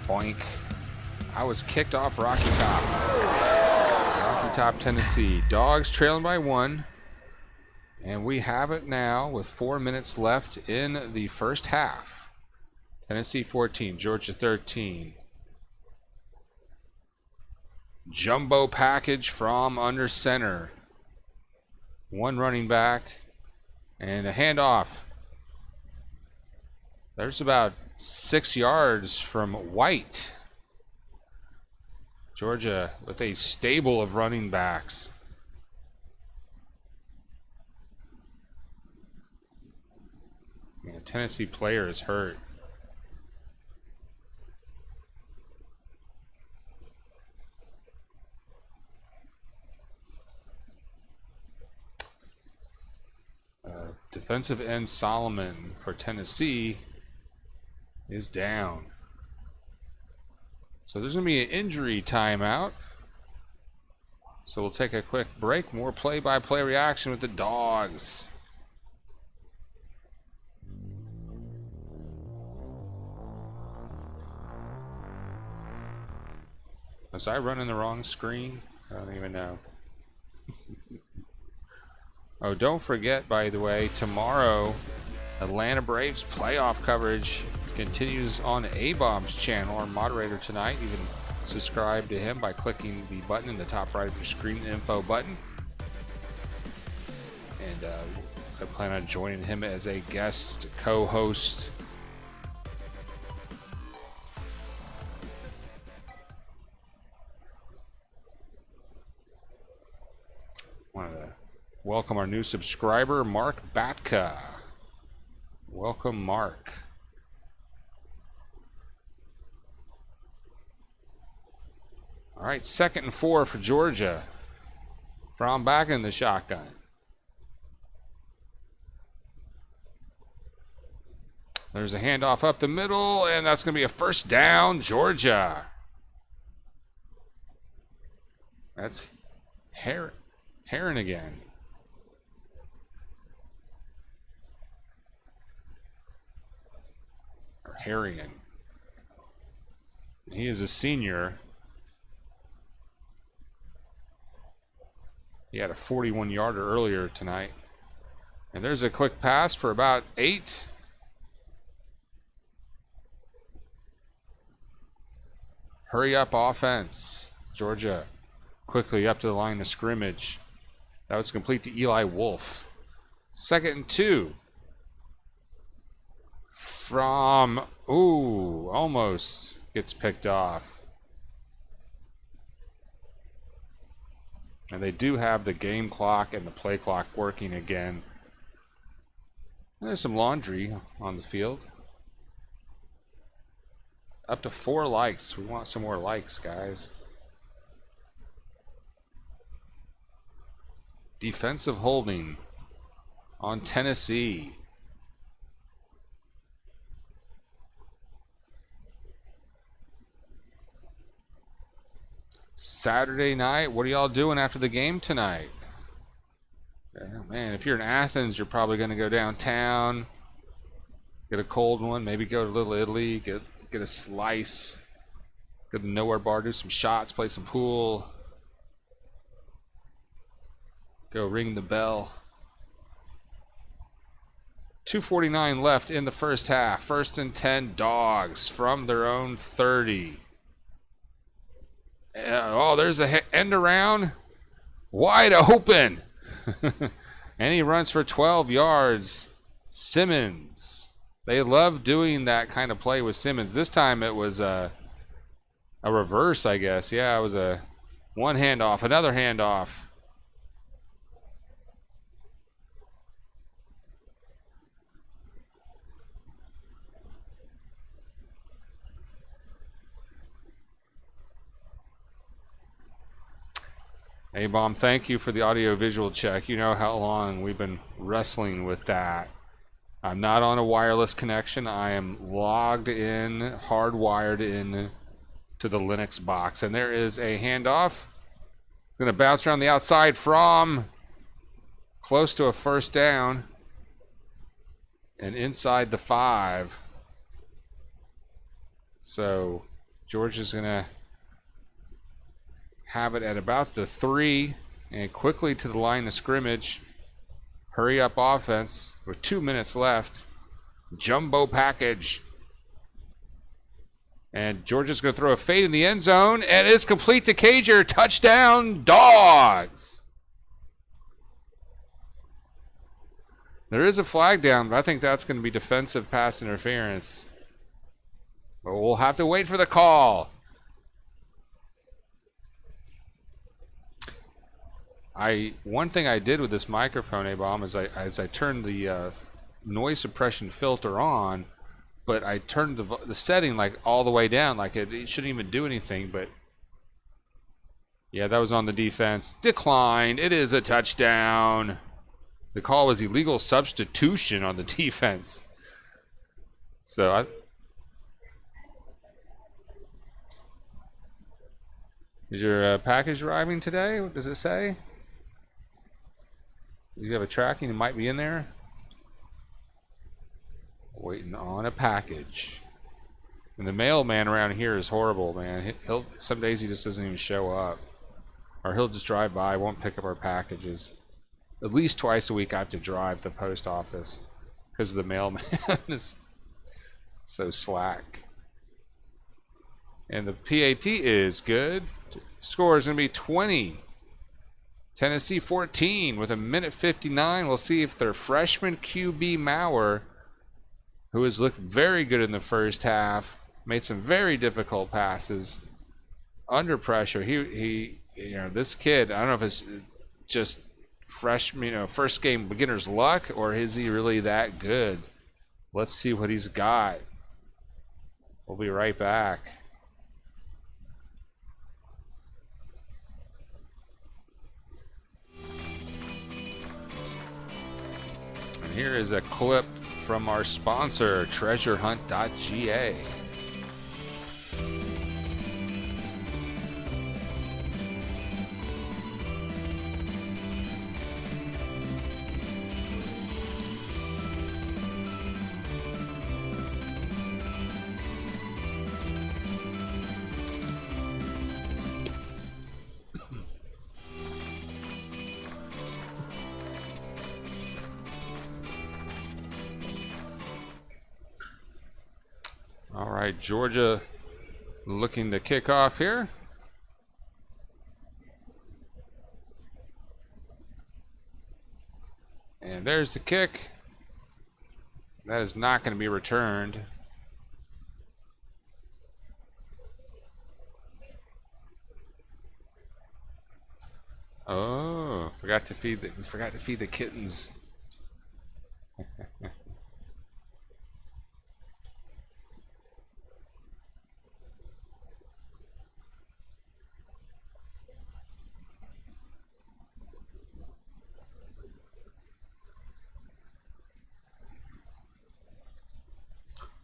Boink. I was kicked off Rocky Top. Rocky Top, Tennessee. Dogs trailing by 1. And we have it now with 4 minutes left in the first half. Tennessee 14, Georgia 13. Jumbo package from under center. 1 running back. And a handoff. There's about 6 yards from White. Georgia with a stable of running backs. Yeah, Tennessee player is hurt. Defensive end Solomon for Tennessee is down. So there's going to be an injury timeout. So we'll take a quick break. More play-by-play reaction with the Dogs. Was I running the wrong screen? I don't even know. Oh, don't forget, by the way, tomorrow, Atlanta Braves playoff coverage continues on A-Bomb's channel. Our moderator tonight, you can subscribe to him by clicking the button in the top right of your screen, info button. And I plan on joining him as a guest co-host. Want to welcome our new subscriber, Mark Batka. Welcome, Mark. All right, 2nd and 4 for Georgia. From back in the shotgun. There's a handoff up the middle, and that's going to be a first down, Georgia. That's Heron again. Or Harrigan. He is a senior. He had a 41-yarder earlier tonight. And there's a quick pass for about 8. Hurry up offense. Georgia quickly up to the line of scrimmage. That was complete to Eli Wolf. 2nd and 2. From, almost gets picked off. And they do have the game clock and the play clock working again. There's some laundry on the field. Up to 4 likes. We want some more likes, guys. Defensive holding on Tennessee. Saturday night, what are y'all doing after the game tonight? Oh, man, if you're in Athens, you're probably going to go downtown, get a cold one, maybe go to Little Italy, get a slice, go to Nowhere Bar, do some shots, play some pool, go ring the bell. 2:49 left in the first half. 1st and 10, Dogs from their own 30. Oh, there's a end around. Wide open. And he runs for 12 yards. Simmons. They love doing that kind of play with Simmons. This time it was a reverse, I guess. Yeah, it was a one handoff, another handoff. A-Bomb, thank you for the audio-visual check. You know how long we've been wrestling with that. I'm not on a wireless connection. I am logged in, hardwired in to the Linux box. And there is a handoff. Going to bounce around the outside from close to a first down. And inside the 5. So Georgia's going to have it at about the 3 and quickly to the line of scrimmage. Hurry up offense with 2 minutes left. Jumbo package. And Georgia's going to throw a fade in the end zone, and it's complete to Cager. Touchdown, Dogs. There is a flag down, but I think that's going to be defensive pass interference. But we'll have to wait for the call. One thing I did with this microphone, A-Bomb, is I turned the noise suppression filter on, but I turned the setting like all the way down, like it shouldn't even do anything. But yeah, that was on the defense. Declined. It is a touchdown. The call was illegal substitution on the defense. So is your package arriving today? What does it say? You have a tracking, it might be in there. Waiting on a package. And the mailman around here is horrible, man. Some days he just doesn't even show up. Or he'll just drive by, won't pick up our packages. At least twice a week I have to drive to the post office because the mailman is so slack. And the PAT is good. Score is going to be 20. Tennessee 14 with 1:59. We'll see if their freshman QB Maurer, who has looked very good in the first half, made some very difficult passes under pressure. He this kid, I don't know if it's just first game beginner's luck, or is he really that good? Let's see what he's got. We'll be right back. And here is a clip from our sponsor, treasurehunt.ga. All right, Georgia looking to kick off here. And there's the kick. That is not going to be returned. Oh, we forgot to feed the kittens.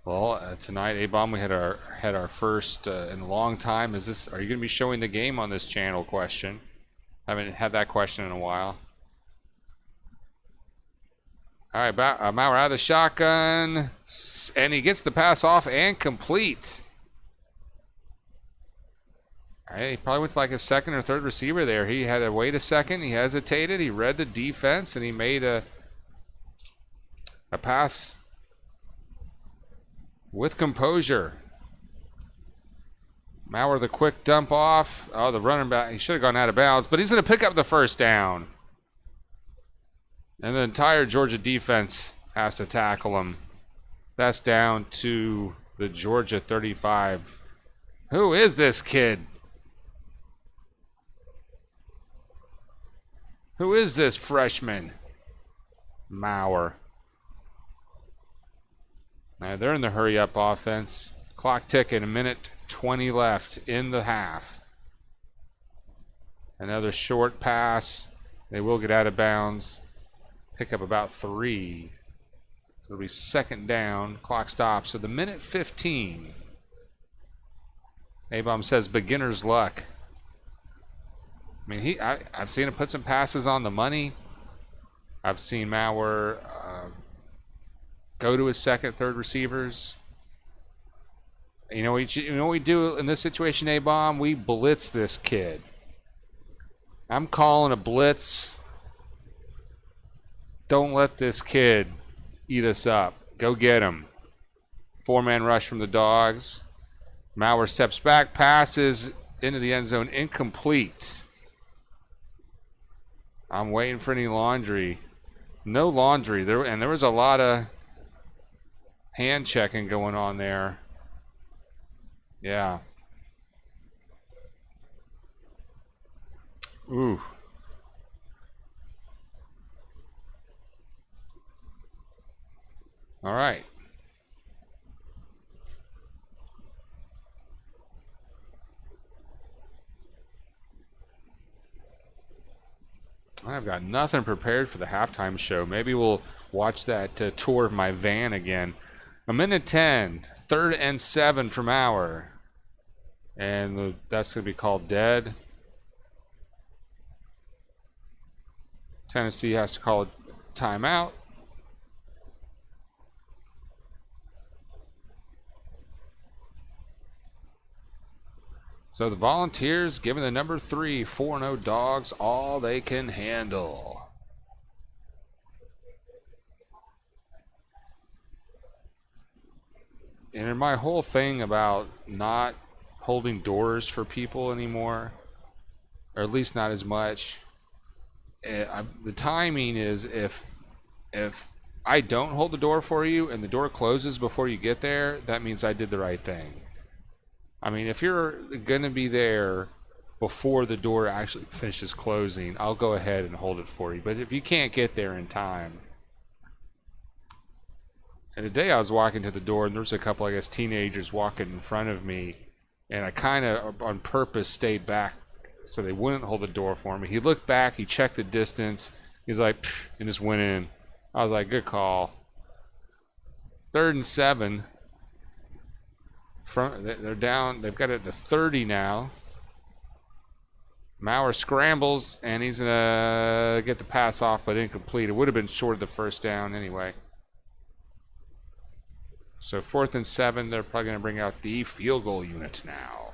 Well, tonight, A-Bomb, we had our first in a long time. Are you going to be showing the game on this channel? Question. Haven't had that question in a while. All right, Mauer out of the shotgun, and he gets the pass off and complete. All right, he probably went to like a second or third receiver there. He had to wait a second. He hesitated. He read the defense, and he made a pass with composure. Mauer, the quick dump off. Oh, the running back. He should have gone out of bounds, but he's going to pick up the first down. And the entire Georgia defense has to tackle him. That's down to the Georgia 35. Who is this kid? Who is this freshman? Mauer. Now they're in the hurry-up offense. Clock ticking, a minute 20 left in the half. Another short pass. They will get out of bounds. Pick up about 3. So it'll be second down. Clock stops. So the minute 15. A-Bomb says beginner's luck. I mean, I've seen him put some passes on the money. I've seen Mauer go to his second, third receivers. You know what we do in this situation, A-Bomb? We blitz this kid. I'm calling a blitz. Don't let this kid eat us up. Go get him. 4-man rush from the Dogs. Mauer steps back, passes into the end zone, incomplete. I'm waiting for any laundry. No laundry. There was a lot of hand checking going on there. Yeah. Ooh. All right. I've got nothing prepared for the halftime show. Maybe we'll watch that tour of my van again. A minute 10, 3rd and 7 from Mauer. And that's going to be called dead. Tennessee has to call a timeout. So the Volunteers giving the number 3 4-0 Dogs all they can handle. And in my whole thing about not holding doors for people anymore, or at least not as much, the timing is if I don't hold the door for you and the door closes before you get there, that means I did the right thing. I mean, if you're going to be there before the door actually finishes closing, I'll go ahead and hold it for you. But if you can't get there in time. And today I was walking to the door, and there was a couple, I guess, teenagers walking in front of me. And I kind of, on purpose, stayed back so they wouldn't hold the door for me. He looked back, he checked the distance. He's like, pfft, and just went in. I was like, good call. 3rd and 7. They're down. They've got it to 30 now. Mauer scrambles, and he's going to get the pass off, but incomplete. It would have been short of the first down anyway. So 4th and 7, they're probably going to bring out the field goal unit now.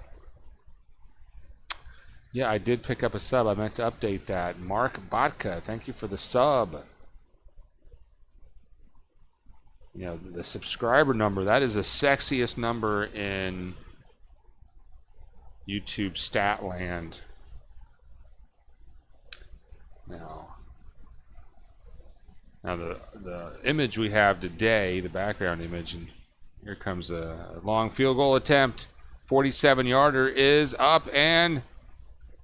Yeah, I did pick up a sub. I meant to update that. Mark Botka, thank you for the sub. You know, the subscriber number, that is the sexiest number in YouTube stat land. Now the image we have today, the background image, and here comes a long field goal attempt. 47-yarder is up and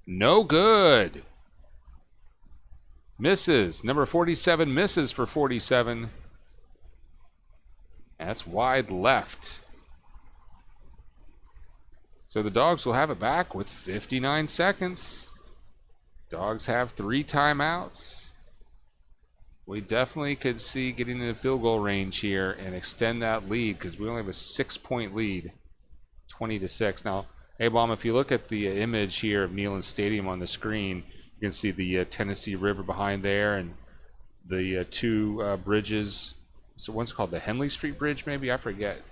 no good. Misses. Number 47 misses for 47. That's wide left. So the Dogs will have it back with 59 seconds. Dogs have 3 timeouts. We definitely could see getting in the field goal range here and extend that lead because we only have a 6-point lead, 20-6. Now, A-Bomb, if you look at the image here of Neyland Stadium on the screen, you can see the Tennessee River behind there and the 2 bridges. So one's called the Henley Street Bridge, maybe, I forget.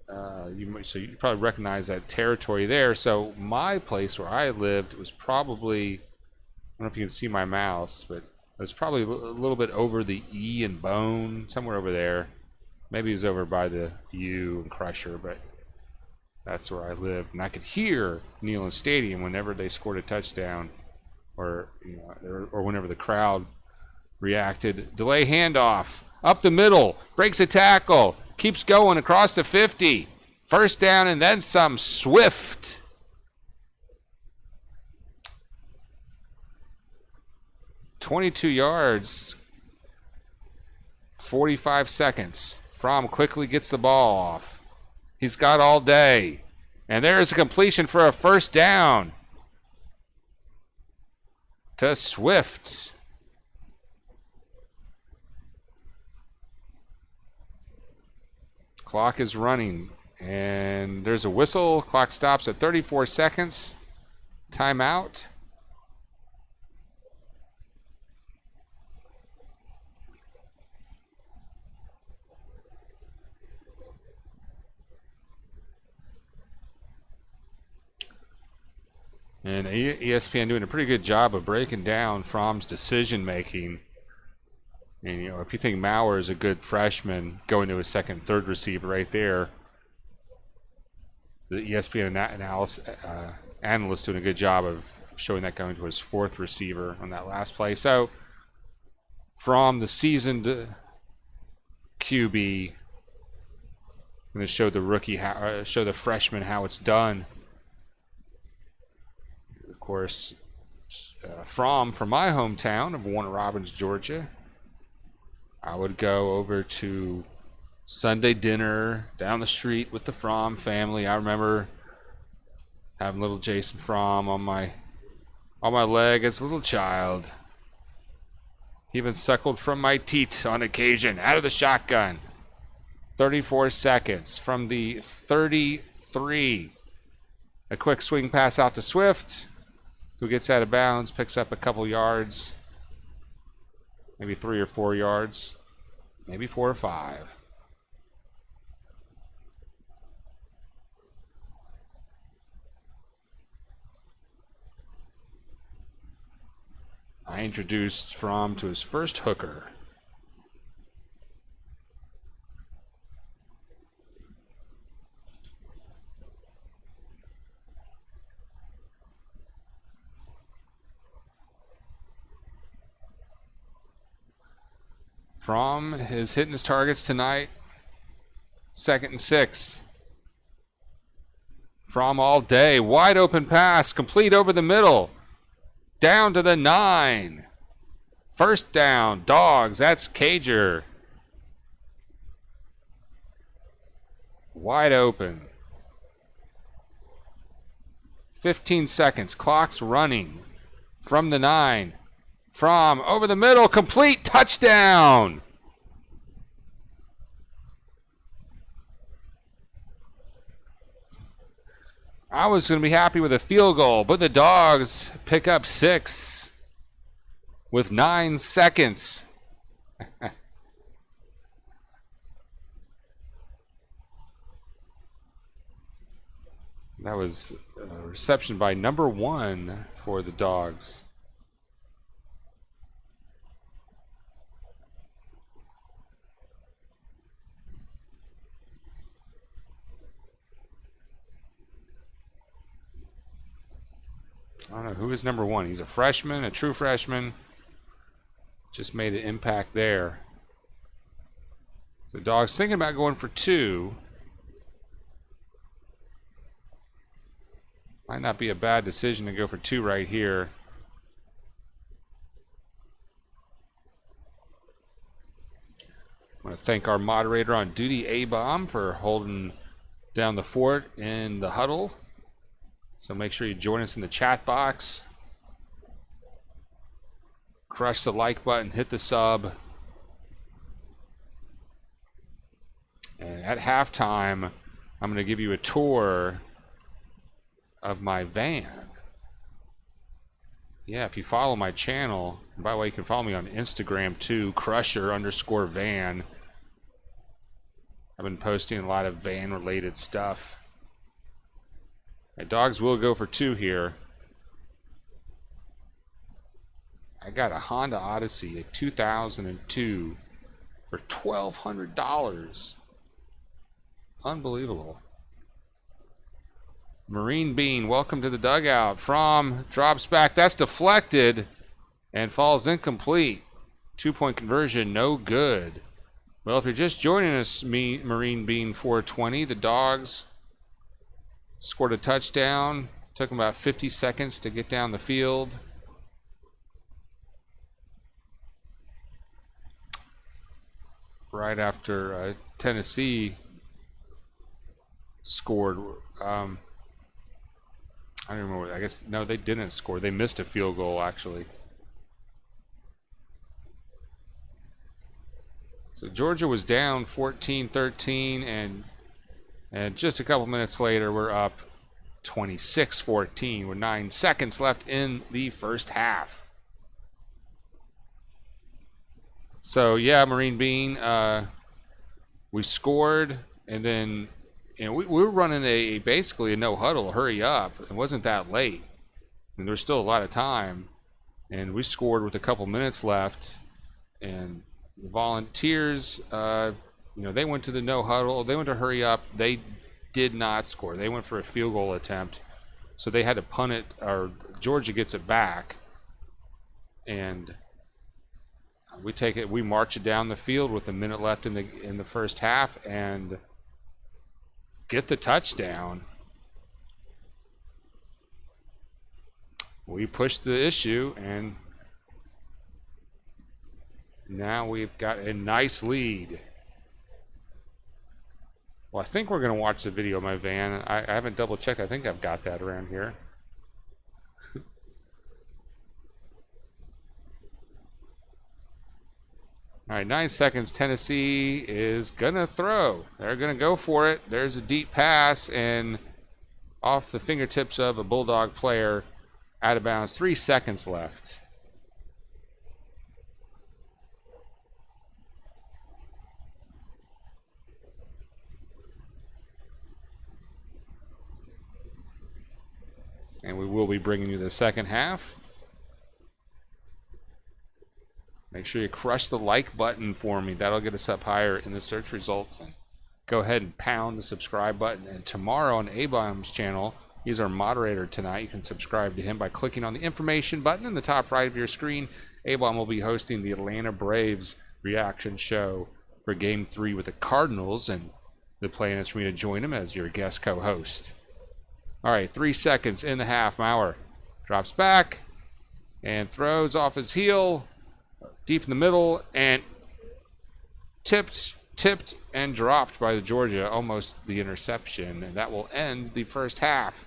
So you probably recognize that territory there. So my place where I lived was probably, I don't know if you can see my mouse, but it was probably a little bit over the E and Bone, somewhere over there. Maybe it was over by the U and Crusher, but that's where I lived. And I could hear Neyland Stadium whenever they scored a touchdown, or whenever the crowd reacted. Delay handoff up the middle, breaks a tackle, keeps going across the 50. First down and then some. Swift. $22 yards, 45 seconds. Fromm quickly gets the ball off. He's got all day. And there's a completion for a first down to Swift. Clock is running, and there's a whistle. Clock stops at 34 seconds. Timeout. And ESPN doing a pretty good job of breaking down Fromm's decision making. And if you think Maurer is a good freshman, going to his second, third receiver right there. The ESPN analyst doing a good job of showing that going to his fourth receiver on that last play. So Fromm, the seasoned QB, going to show the rookie show the freshman how it's done. Of course, Fromm from my hometown of Warner Robins, Georgia. I would go over to Sunday dinner down the street with the Fromm family. I remember having little Jason Fromm on my leg as a little child. He even suckled from my teat on occasion, out of the shotgun. 34 seconds from the 33. A quick swing pass out to Swift, who gets out of bounds, picks up a couple yards. Maybe 3 or 4 yards. Maybe 4 or 5. I introduced Fromm to his first hooker. Fromm is hitting his targets tonight. 2nd and 6. Fromm all day. Wide open pass. Complete over the middle. Down to the 9. First down. Dogs. That's Cager. Wide open. 15 seconds. Clock's running. From the 9. Fromm over the middle, complete, touchdown. I was going to be happy with a field goal, but the Dogs pick up 6 with 9 seconds. That was a reception by number 1 for the Dogs. I don't know who is number 1. He's a freshman, a true freshman. Just made an impact there. So Dogs thinking about going for 2. Might not be a bad decision to go for 2 right here. want to thank our moderator on duty, A-Bomb, for holding down the fort in the huddle. So make sure you join us in the chat box. Crush the like button, hit the sub. And at halftime, I'm going to give you a tour of my van. Yeah, if you follow my channel, and by the way, you can follow me on Instagram too, Crusher_van. I've been posting a lot of van-related stuff. My dogs will go for 2 here. I got a Honda Odyssey, a 2002, for $1,200. Unbelievable. Marine Bean, welcome to the dugout. From drops back. That's deflected and falls incomplete. 2-point conversion, no good. Well, if you're just joining us, Marine Bean 420, the Dogs scored a touchdown. Took them about 50 seconds to get down the field. Right after Tennessee scored. I don't remember. I guess, no, they didn't score. They missed a field goal, actually. So Georgia was down 14-13, and just a couple minutes later, we're up 26-14 with 9 seconds left in the first half. So, yeah, Marine Bean, we scored, and then we were running basically a no-huddle, hurry up. It wasn't that late, and there was still a lot of time, and we scored with a couple minutes left, and the Volunteers, they went to the no-huddle. They went to hurry up. They did not score. They went for a field goal attempt, so they had to punt it, or Georgia gets it back, and we march it down the field with a minute left in the first half and get the touchdown. We pushed the issue, and now we've got a nice lead. Well, I think we're going to watch the video of my van. I haven't double checked. I think I've got that around here. All right, 9 seconds. Tennessee is going to throw. They're going to go for it. There's a deep pass, and off the fingertips of a Bulldog player, out of bounds. 3 seconds left. And we will be bringing you the second half. Make sure you crush the like button for me. That'll get us up higher in the search results. And go ahead and pound the subscribe button. And tomorrow on A-Bomb's channel, he's our moderator tonight. You can subscribe to him by clicking on the information button in the top right of your screen. A-Bomb will be hosting the Atlanta Braves reaction show for Game 3 with the Cardinals. And the plan is for me to join him as your guest co-host. All right, 3 seconds in the half. Maurer drops back and throws off his heel. Deep in the middle, and tipped, and dropped by the Georgia, almost the interception, and that will end the first half.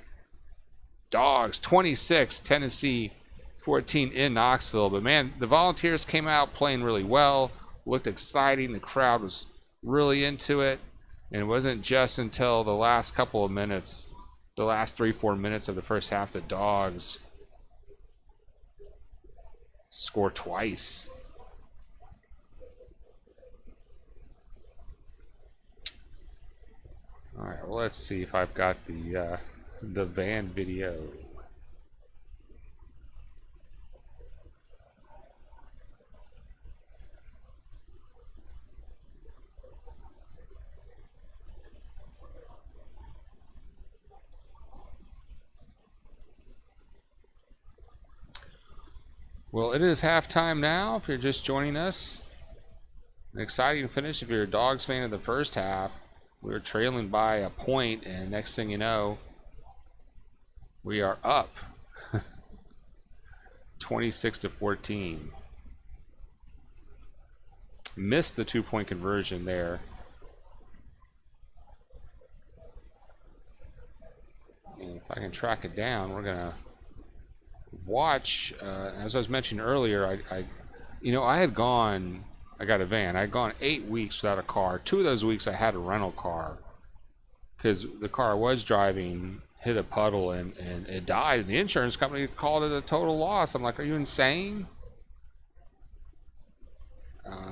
Dogs 26, Tennessee 14 in Knoxville. But man, the Volunteers came out playing really well, looked exciting. The crowd was really into it, and it wasn't just until the last couple of minutes, the last 3-4 minutes of the first half, the Dogs score twice. All right, well, let's see if I've got the van video. Well, it is halftime now if you're just joining us. An exciting finish if you're a Dogs fan of the first half. We were trailing by a point, and next thing you know, we are up 26-14. missed the 2-point conversion there. And if I can track it down, we're gonna watch. As I was mentioning earlier, I got a van. I had gone 8 weeks without a car. 2 of those weeks I had a rental car because the car I was driving hit a puddle and it died. And the insurance company called it a total loss. I'm like, are you insane?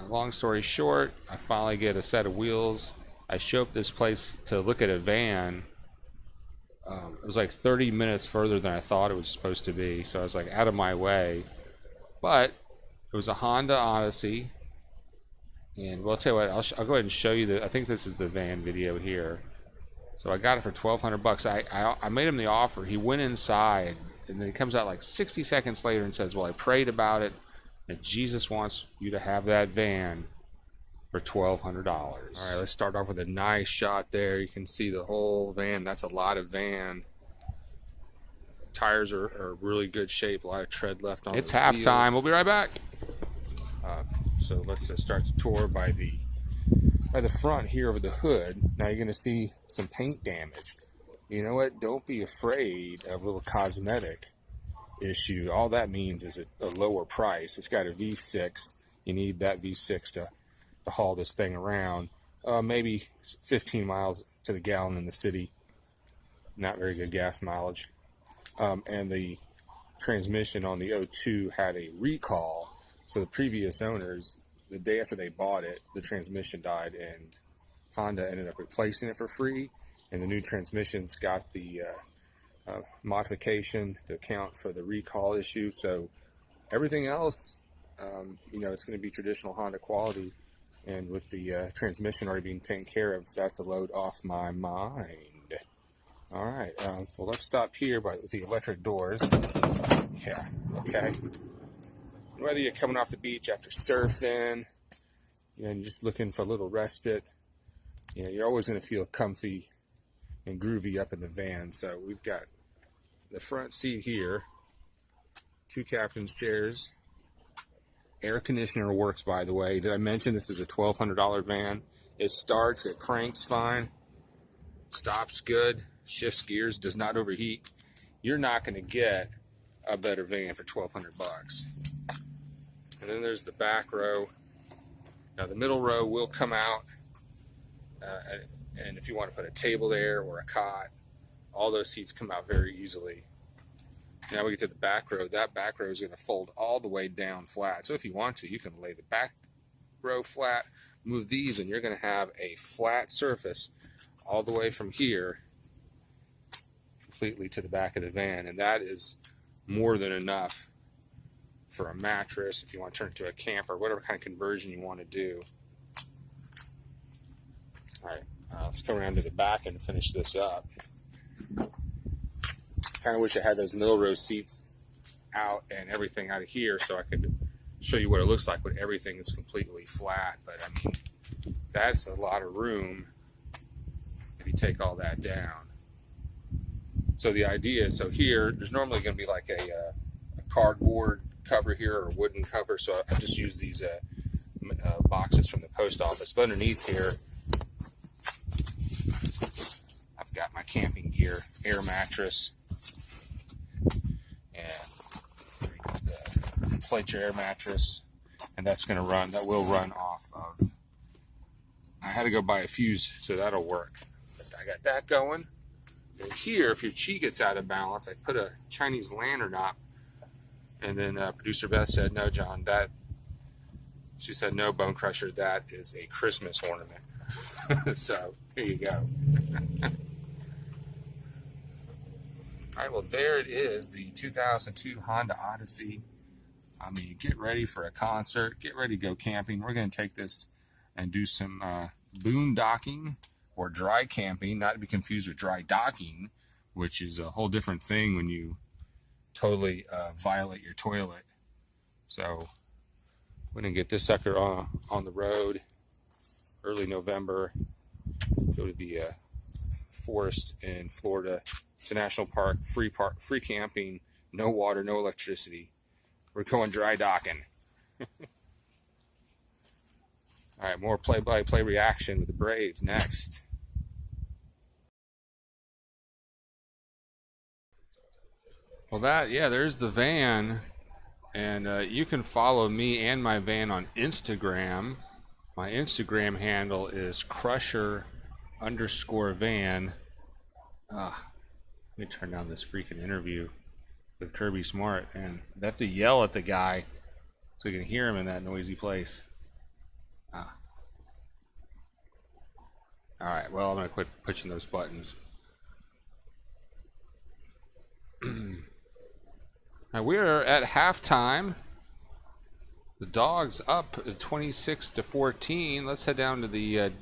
Long story short, I finally get a set of wheels. I show up this place to look at a van. It was like 30 minutes further than I thought it was supposed to be, so I was like out of my way. But it was a Honda Odyssey, and well, I'll tell you what, I'll go ahead and show you I think this is the van video here. So I got it for $1,200. I made him the offer. He went inside, and then he comes out like 60 seconds later and says, "Well, I prayed about it, and Jesus wants you to have that van for $1,200. All right, let's start off with a nice shot there. You can see the whole van. That's a lot of van. Tires are really good shape. A lot of tread left on. It's halftime. We'll be right back. So let's start the tour by the front here over the hood. Now you're going to see some paint damage. You know what? Don't be afraid of a little cosmetic issue. All that means is a lower price. It's got a V6. You need that V6 to haul this thing around. Maybe 15 miles to the gallon in the city. Not very good gas mileage. And the transmission on the 02 had a recall. So the previous owners, the day after they bought it, the transmission died, and Honda ended up replacing it for free. And the new transmission's got the modification to account for the recall issue. So everything else, it's going to be traditional Honda quality. And with the transmission already being taken care of, that's a load off my mind. All right, well, let's stop here with the electric doors. Yeah, okay. Whether you're coming off the beach after surfing, and you're just looking for a little respite, you're always going to feel comfy and groovy up in the van. So we've got the front seat here, 2 captain's chairs. Air conditioner works, by the way. Did I mention this is a $1,200 van? It starts, it cranks fine, stops good, shifts gears, does not overheat. You're not going to get a better van for $1,200. And then there's the back row. Now the middle row will come out, and if you want to put a table there or a cot, all those seats come out very easily. Now we get to the back row. That back row is going to fold all the way down flat. So if you want to, you can lay the back row flat, move these, and you're going to have a flat surface all the way from here completely to the back of the van. And that is more than enough for a mattress if you want to turn it into a camper, whatever kind of conversion you want to do. All right, let's come around to the back and finish this up. Kind of wish I had those middle row seats out and everything out of here so I could show you what it looks like when everything is completely flat. But I mean, that's a lot of room if you take all that down. So the idea is, so here, there's normally going to be like a cardboard cover here or a wooden cover. So I just use these boxes from the post office. But underneath here, I've got my camping gear, air mattress, and the inflate your air mattress, and that will run off of, I had to go buy a fuse, so that'll work. But I got that going. And here, if your chi gets out of balance, I put a Chinese lantern up, and then producer Beth said, "No, John, she said, no, Bone Crusher, that is a Christmas ornament." So, here you go. All right, well, there it is, the 2002 Honda Odyssey. I mean, get ready for a concert. Get ready to go camping. We're going to take this and do some boondocking or dry camping, not to be confused with dry docking, which is a whole different thing when you totally violate your toilet. So we're going to get this sucker on the road early November. Go to the forest in Florida. It's a national park, free camping, no water, no electricity. We're going dry docking. All right, more play-by-play reaction with the Braves next. Well, there's the van, and you can follow me and my van on Instagram. My Instagram handle is crusher_van. Let me turn down this freaking interview with Kirby Smart, and they have to yell at the guy so you can hear him in that noisy place. All right, well, I'm going to quit pushing those buttons. Now we are at halftime. The Dogs up 26-14. Let's head down to the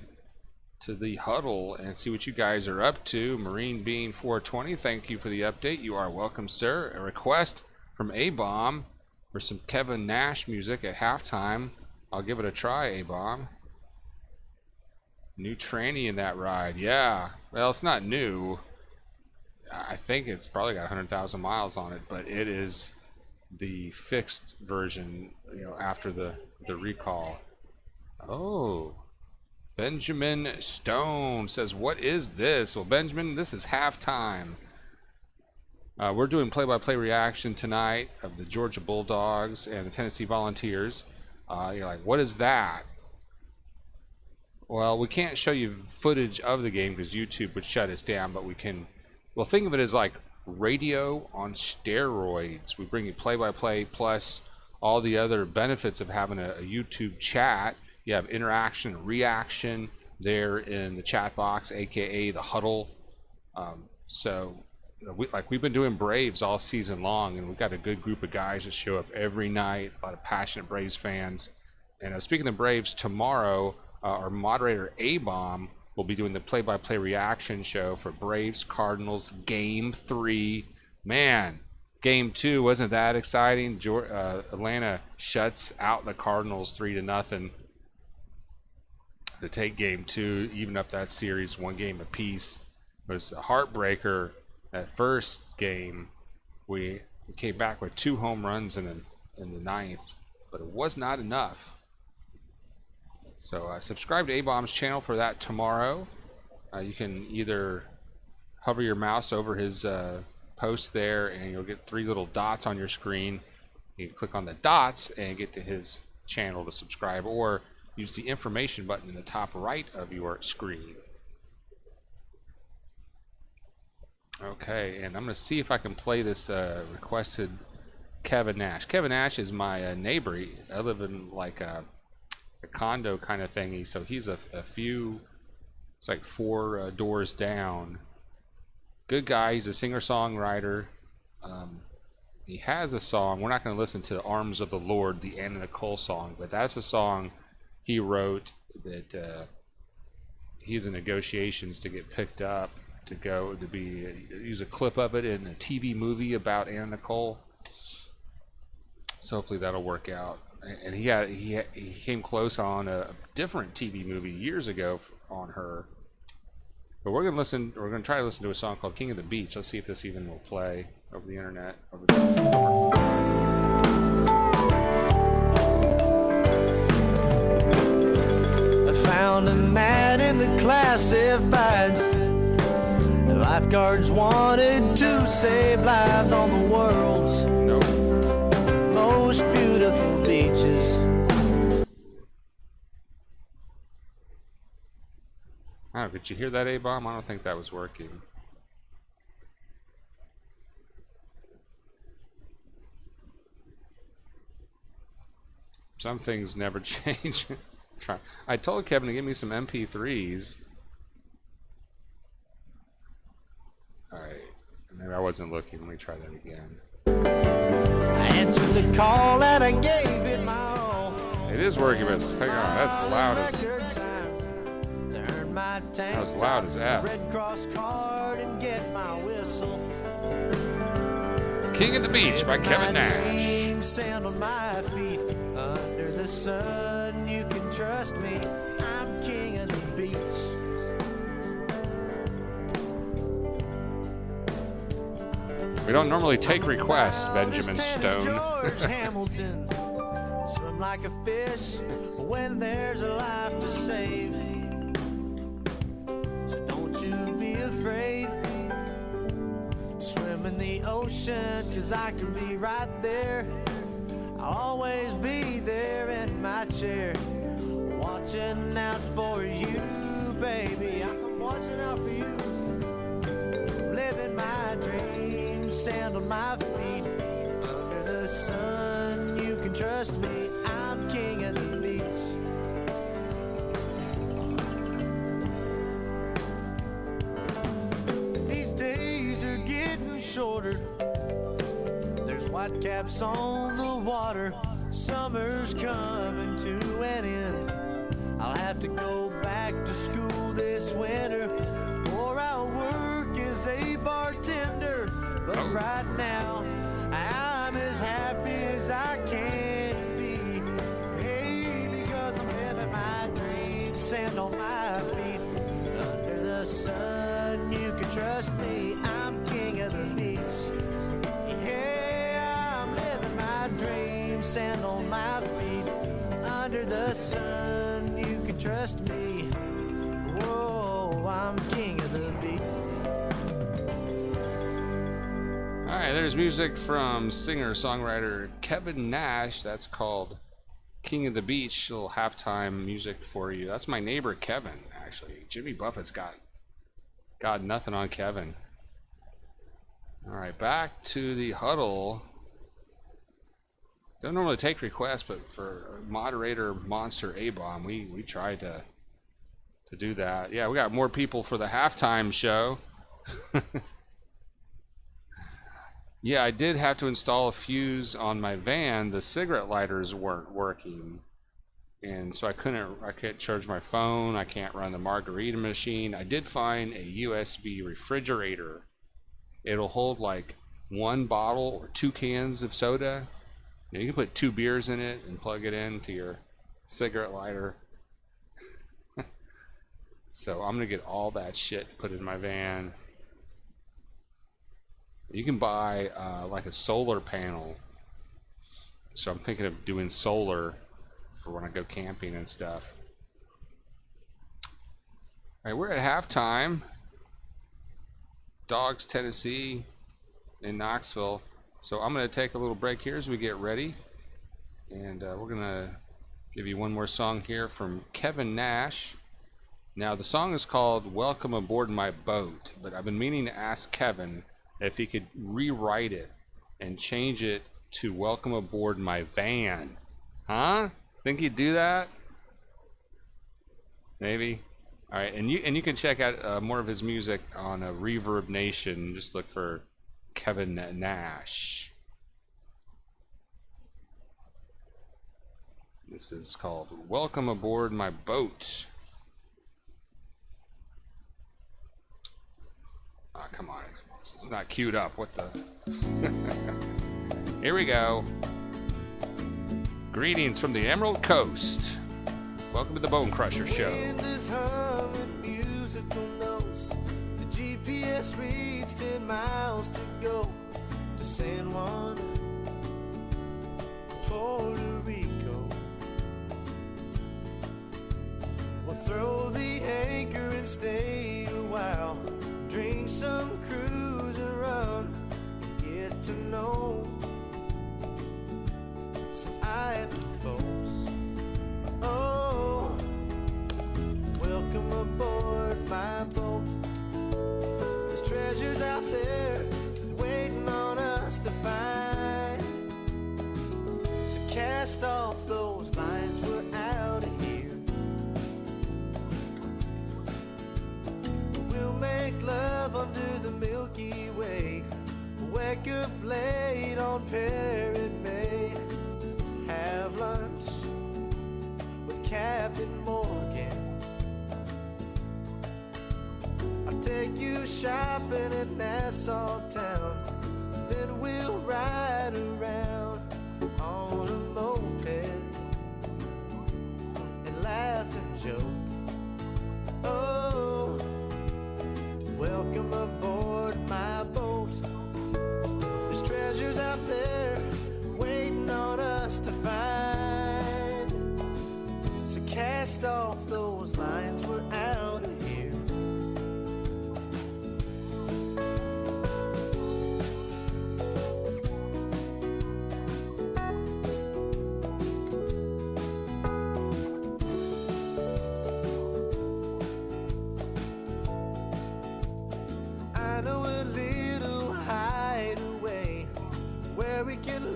huddle and see what you guys are up to. Marine Bean 420, thank you for the update. You are welcome, sir. A request from A-Bomb for some Kevin Nash music at halftime. I'll give it a try, A-Bomb. New tranny in that ride, yeah. Well, it's not new. I think it's probably got 100,000 miles on it, but it is the fixed version, after the recall. Oh, Benjamin Stone says, what is this? Well, Benjamin, this is halftime. We're doing play-by-play reaction tonight of the Georgia Bulldogs and the Tennessee Volunteers. You're like, what is that? Well, we can't show you footage of the game because YouTube would shut us down, but we can, well, think of it as like radio on steroids. We bring you play-by-play plus all the other benefits of having a YouTube chat. You have interaction and reaction there in the chat box, aka the huddle. We've been doing Braves all season long, and we've got a good group of guys that show up every night, a lot of passionate Braves fans. And speaking of Braves, tomorrow our moderator A-Bomb will be doing the play-by-play reaction show for Braves Cardinals Game 3. Man, Game 2 wasn't that exciting. Atlanta shuts out the Cardinals 3-0 to take Game 2, even up that series 1 game apiece. It was a heartbreaker. That first game, we came back with 2 home runs in the 9th, but it was not enough. So subscribe to A-Bomb's channel for that tomorrow. You can either hover your mouse over his post there, and you'll get 3 little dots on your screen. You can click on the dots and get to his channel to subscribe, or use the information button in the top right of your screen. Okay, and I'm going to see if I can play this requested Kevin Nash. Kevin Nash is my neighbor. I live in like a condo kind of thingy, so he's a few, it's like 4 doors down. Good guy. He's a singer-songwriter. He has a song. We're not going to listen to Arms of the Lord, the Anna Nicole song, but that's a song he wrote that he's in negotiations to get picked up to go to be use a clip of it in a TV movie about Anna Nicole. So hopefully that'll work out. And he came close on a different TV movie years ago on her. But we're gonna try to listen to a song called King of the Beach. Let's see if this even will play over the internet. I found an ad in the classifieds. The lifeguards wanted to save lives on the world's most beautiful beaches. Oh, did you hear that, A-Bomb? I don't think that was working. Some things never change. I told Kevin to give me some MP3s. Alright, maybe I wasn't looking. Let me try that again. I answered the call and I gave it my all. It is working, but hang on, that's loud as loud as F. Red Cross card and get my whistle. King of the Beach by Kevin Nash. Sand on my feet under the sun. You can trust me. I'm king of the beach. We don't normally take requests, Benjamin This tennis Stone. George Hamilton. Swim like a fish when there's a life to save. So don't you be afraid. Swim in the ocean, 'cause I can be right there. I'll always be there in my chair, watching out for you, baby. I'm watching out for you. Living my dreams, sand on my feet. Under the sun, you can trust me. I'm king of the beach. These days are getting shorter. There's white caps on the water. Summer's coming to an end. I'll have to go back to school this winter, or I'll work as a bartender. But right now, I'm as happy as I can be. Hey, because I'm living my dreams, sand on my feet. Under the sun, you can trust me. I'm king of the beach. Yeah, I'm living my dreams, sand on my feet. Under the sun, you can trust me. Whoa, I'm king of the beach. Alright, there's music from singer-songwriter Kevin Nash. That's called King of the Beach. A little halftime music for you. That's my neighbor Kevin, actually. Jimmy Buffett's got nothing on Kevin. Alright, back to the huddle. Don't normally take requests, but for moderator Monster A-Bomb, we tried to do that. Yeah, we got more people for the halftime show. Yeah, I did have to install a fuse on my van. The cigarette lighters weren't working, and so I can't charge my phone. I can't run the margarita machine. I did find a USB refrigerator. It'll hold like 1 bottle or 2 cans of soda. You can put 2 beers in it and plug it into your cigarette lighter. So I'm gonna get all that shit put in my van. You can buy like a solar panel. So I'm thinking of doing solar for when I go camping and stuff. Alright, we're at halftime. Dogs, Tennessee in Knoxville. So I'm going to take a little break here as we get ready. And we're going to give you one more song here from Kevin Nash. Now the song is called Welcome Aboard My Boat. But I've been meaning to ask Kevin if he could rewrite it and change it to Welcome Aboard My Van. Huh? Think he'd do that? Maybe. All right, and you can check out more of his music on Reverb Nation. Just look for Kevin Nash. This is called Welcome Aboard My Boat. Oh, come on. It's not queued up. What the? Here we go. Greetings from the Emerald Coast. Welcome to the Bone Crusher Show. Wind is humming musical notes. The GPS reads 10 miles to go to San Juan, Puerto Rico. We'll throw the anchor and stay a while. Drink some, cruise and run, and get to know some island folks. Oh, welcome aboard my boat. There's treasures out there waiting on us to find. So cast off those lines, we're out of here. We'll make love under the Milky Way. Wake up late on Parrot Bay. Have lunch with Captain Morgan. I'll take you shopping in Nassau town. Then we'll ride around on a moped and laugh and joke. Oh, welcome aboard my boat. There's treasures out there waiting on us to find.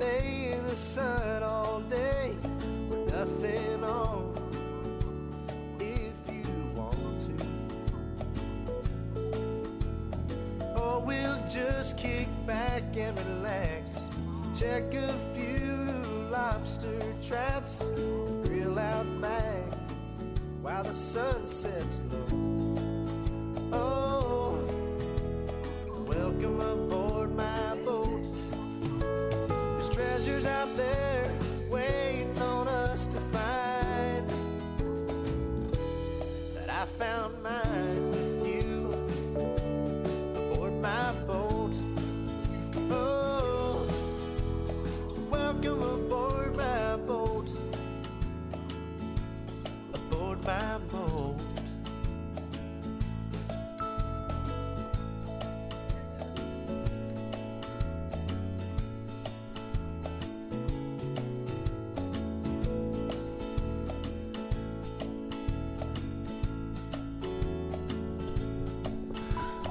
lay in the sun all day with nothing on if you want to. Or we'll just kick back and relax, check a few lobster traps, grill out back while the sun sets low. Oh, welcome aboard my boat. There's treasures out there waiting on us to find, but I found mine with you aboard my boat. Oh, welcome aboard my boat, aboard my boat.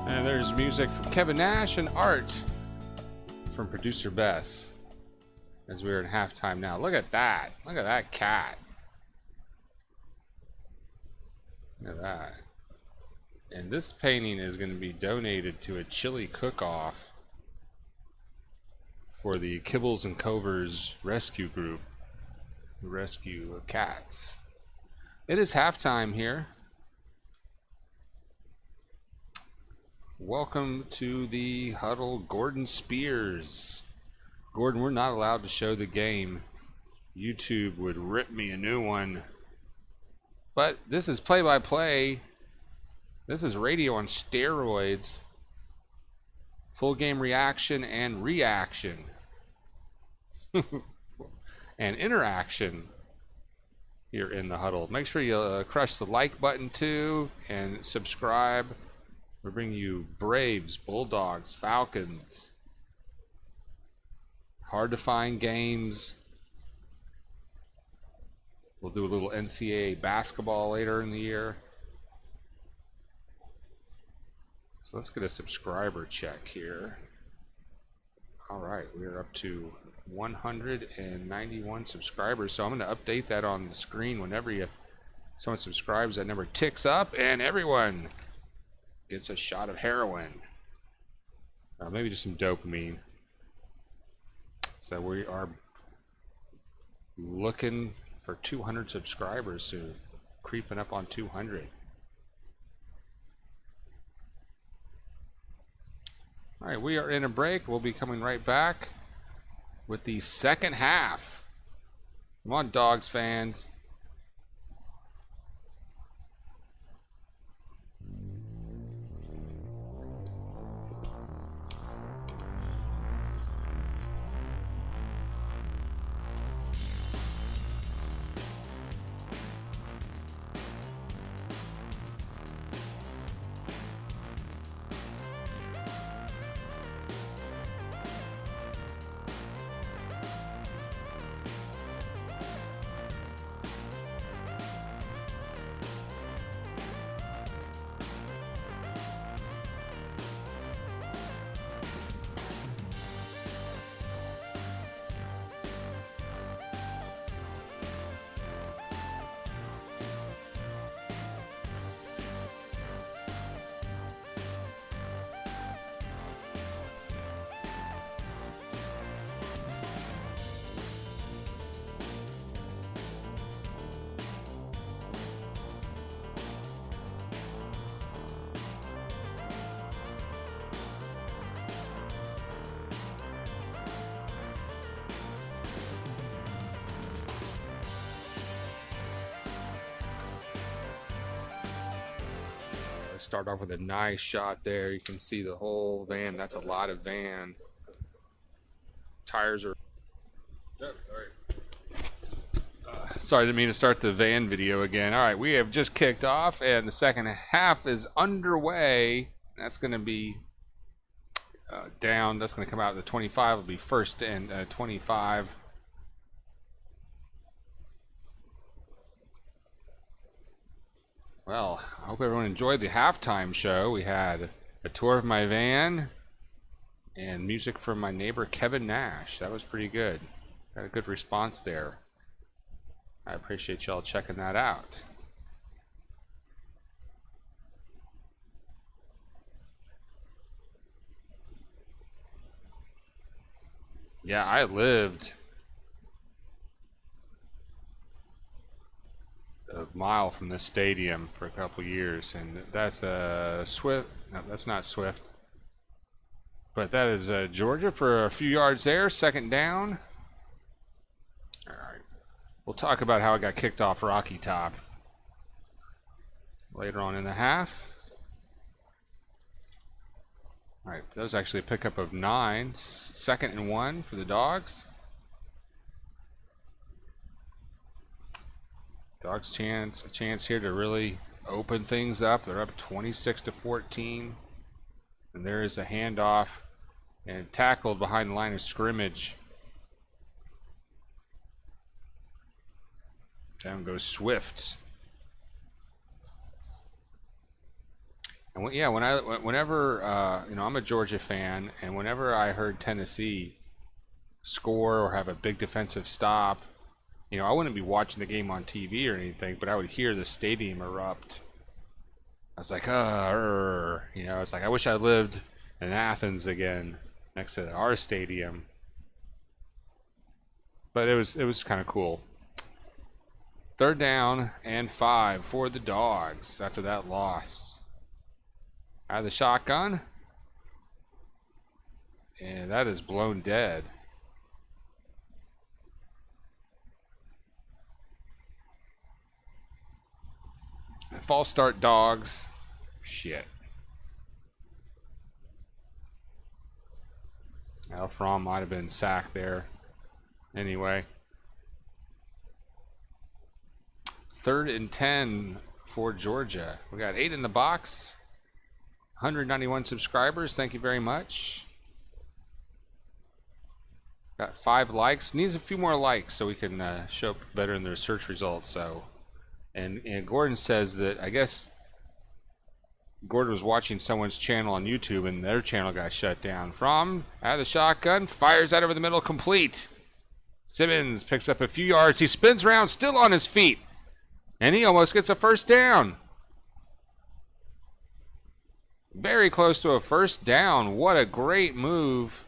And there's music from Kevin Nash and art from producer Beth as we're in halftime now. Look at that. Look at that cat. Look at that. And this painting is going to be donated to a chili cook-off for the Kibbles and Covers rescue group who rescue cats. It is halftime here. Welcome to the huddle, Gordon Spears. Gordon, we're not allowed to show the game. YouTube would rip me a new one. But this is play-by-play. This is radio on steroids. Full game reaction and reaction. And interaction here in the huddle. Make sure you crush the like button too and subscribe. We're bringing you Braves, Bulldogs, Falcons. Hard to find games. We'll do a little NCAA basketball later in the year. So let's get a subscriber check here. All right, we're up to 191 subscribers. So I'm going to update that on the screen whenever someone subscribes. That number ticks up, and everyone gets a shot of heroin. Maybe just some dopamine. So we are looking for 200 subscribers soon. Creeping up on 200. All right, we are in a break. We'll be coming right back with the second half. Come on, Dogs fans. Start off with a nice shot there. You can see the whole van. That's a lot of van. Tires are... sorry, I didn't mean to start the van video again. All right, we have just kicked off, and the second half is underway. That's going to be down. That's going to come out. The 25 will be first and 25. Well, I hope everyone enjoyed the halftime show. We had a tour of my van, And music from my neighbor Kevin Nash. That was pretty good. Got a good response there. I appreciate y'all checking that out. Yeah, I lived a mile from this stadium for a couple years, and that's Swift. No, that's not Swift. But that is Georgia for a few yards there. Second down. All right. We'll talk about how I got kicked off Rocky Top later on in the half. All right, that was actually a pickup of 9. 2nd and 1 for the Dogs. Dogs a chance here to really open things up. They're up 26-14. And there is a handoff and tackled behind the line of scrimmage. Down goes Swift. And whenever you know, I'm a Georgia fan, and whenever I heard Tennessee score or have a big defensive stop, you know, I wouldn't be watching the game on TV or anything, but I would hear the stadium erupt. I was like, you know, it's like I wish I lived in Athens again, next to our stadium. But it was kind of cool. 3rd down and 5 for the Dogs after that loss. Out of the shotgun. And that is blown dead. False start Dogs. Shit. Al Fromm might have been sacked there. Anyway. 3rd and 10 for Georgia. We got 8 in the box. 191 subscribers. Thank you very much. Got 5 likes. Needs a few more likes so we can show up better in the search results. So, and Gordon says that I guess Gordon was watching someone's channel on YouTube and their channel got shut down. From out of the shotgun, fires out over the middle, complete. Simmons picks up a few yards. He spins around, still on his feet, and he almost gets a first down. Very close to a first down. What a great move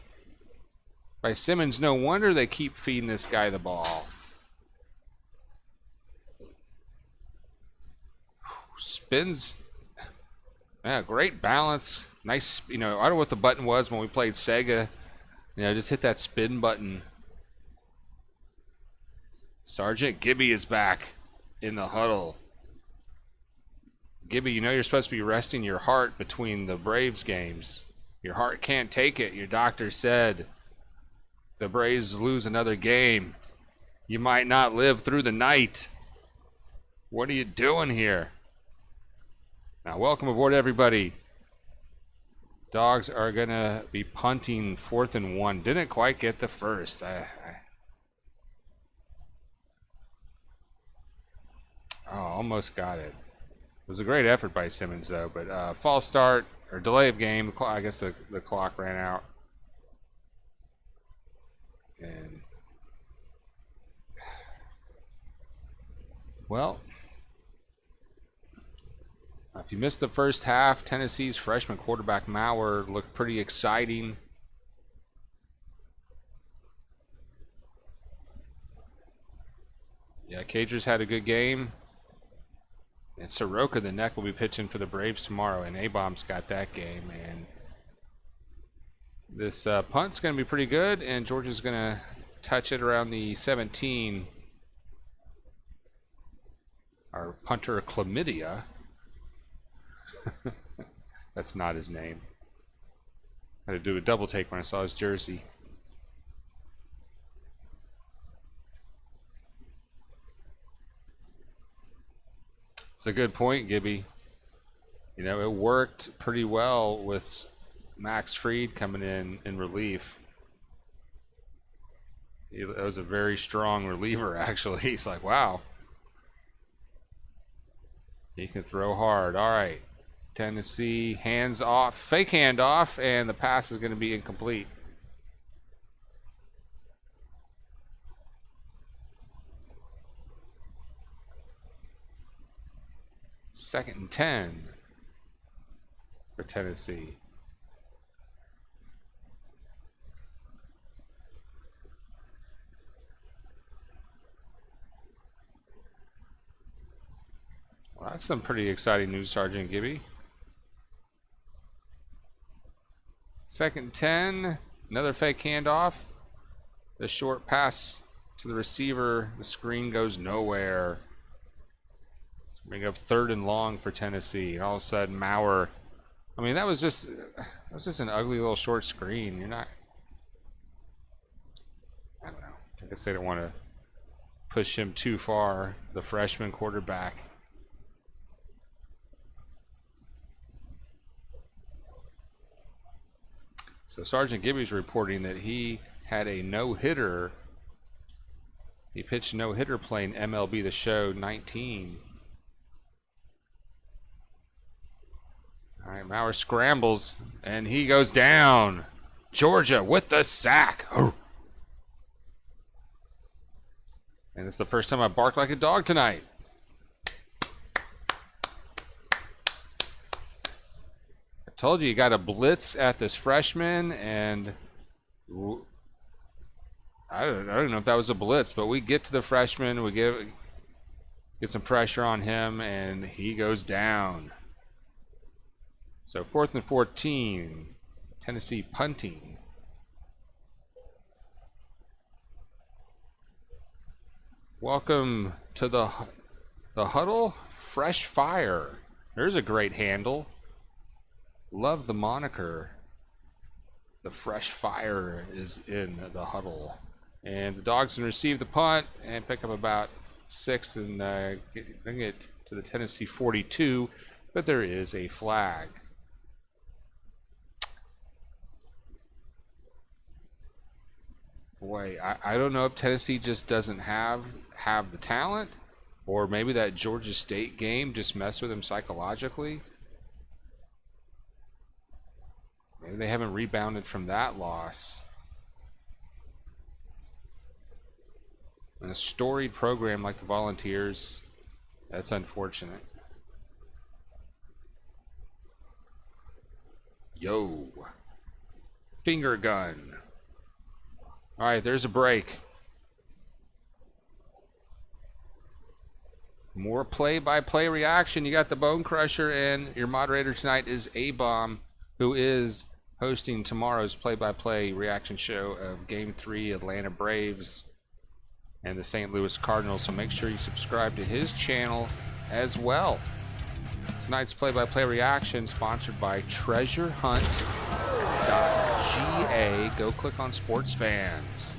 by Simmons. No wonder they keep feeding this guy the ball. Spins. Yeah, great balance. Nice, you know, I don't know what the button was when we played Sega. You know, just hit that spin button. Sergeant Gibby is back in the huddle. Gibby, you know you're supposed to be resting your heart between the Braves games. Your heart can't take it. Your doctor said if the Braves lose another game, you might not live through the night. What are you doing here? Now, welcome aboard, everybody. Dogs are going to be punting 4th and 1. Didn't quite get the first. Almost got it. It was a great effort by Simmons, though. But false start, or delay of game. I guess the clock ran out. And, well, if you missed the first half, Tennessee's freshman quarterback Maurer looked pretty exciting. Yeah, Cagers had a good game. And Soroka, the neck, will be pitching for the Braves tomorrow, and A-Bomb's got that game. And this punt's going to be pretty good, and Georgia's going to touch it around the 17. Our punter, Chlamydia. That's not his name. I had to do a double take when I saw his jersey. It's a good point, Gibby. You know, it worked pretty well with Max Fried coming in relief. It was a very strong reliever, actually. He's like, wow. He can throw hard. All right. Tennessee hands off, fake handoff, and the pass is going to be incomplete. Second and 10 for Tennessee. Well, that's some pretty exciting news, Sergeant Gibby. Second and 10, another fake handoff. The short pass to the receiver, the screen goes nowhere. Let's bring up third and long for Tennessee. And all of a sudden, Maurer. I mean, that was just an ugly little short screen. You're not. I don't know. I guess they don't want to push him too far, the freshman quarterback. So Sergeant Gibby's reporting that he had a no-hitter. He pitched a no-hitter playing MLB The Show 19. All right, Maurer scrambles, and he goes down. Georgia with the sack. Oh. And it's the first time I barked like a dog tonight. Told you got a blitz at this freshman, and I don't know if that was a blitz, but we get to the freshman, we get some pressure on him, and he goes down. So 4th and 14, Tennessee punting. Welcome to the huddle, fresh fire. There's a great handle. Love the moniker. The fresh fire is in the huddle. And the Dogs can receive the punt and pick up about 6 and bring it to the Tennessee 42, but there is a flag. Boy, I don't know if Tennessee just doesn't have the talent, or maybe that Georgia State game just messed with them psychologically. Maybe they haven't rebounded from that loss. In a storied program like the Volunteers, that's unfortunate. Yo. Finger gun. All right, there's a break. More play-by-play reaction. You got the Bone Crusher, and your moderator tonight is A-Bomb, who is hosting tomorrow's play-by-play reaction show of Game 3, Atlanta Braves and the St. Louis Cardinals. So make sure you subscribe to his channel as well. Tonight's play-by-play reaction sponsored by TreasureHunt.ga. Go click on Sports Fans.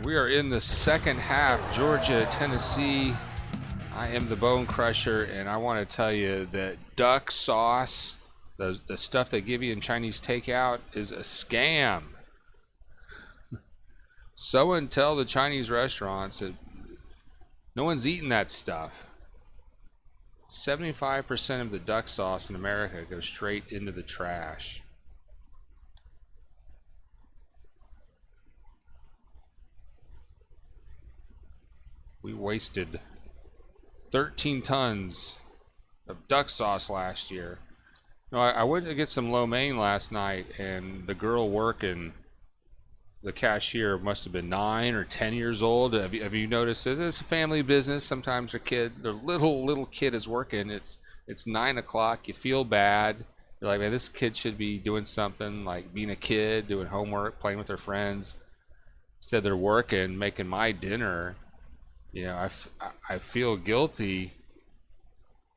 We are in the second half, Georgia, Tennessee. I am the Bone Crusher, and I want to tell you that duck sauce, the stuff they give you in Chinese takeout, is a scam. So and tell the Chinese restaurants that no one's eating that stuff. 75% of the duck sauce in America goes straight into the trash. We wasted 13 tons of duck sauce last year. No, I went to get some lo mein last night, and the girl working, the cashier, must have been 9 or 10 years old. Have you noticed this? It's a family business. Sometimes their little kid is working. It's 9 o'clock. You feel bad. You're like, man, this kid should be doing something, like being a kid, doing homework, playing with their friends. Instead, they're working, making my dinner. You know, I feel guilty,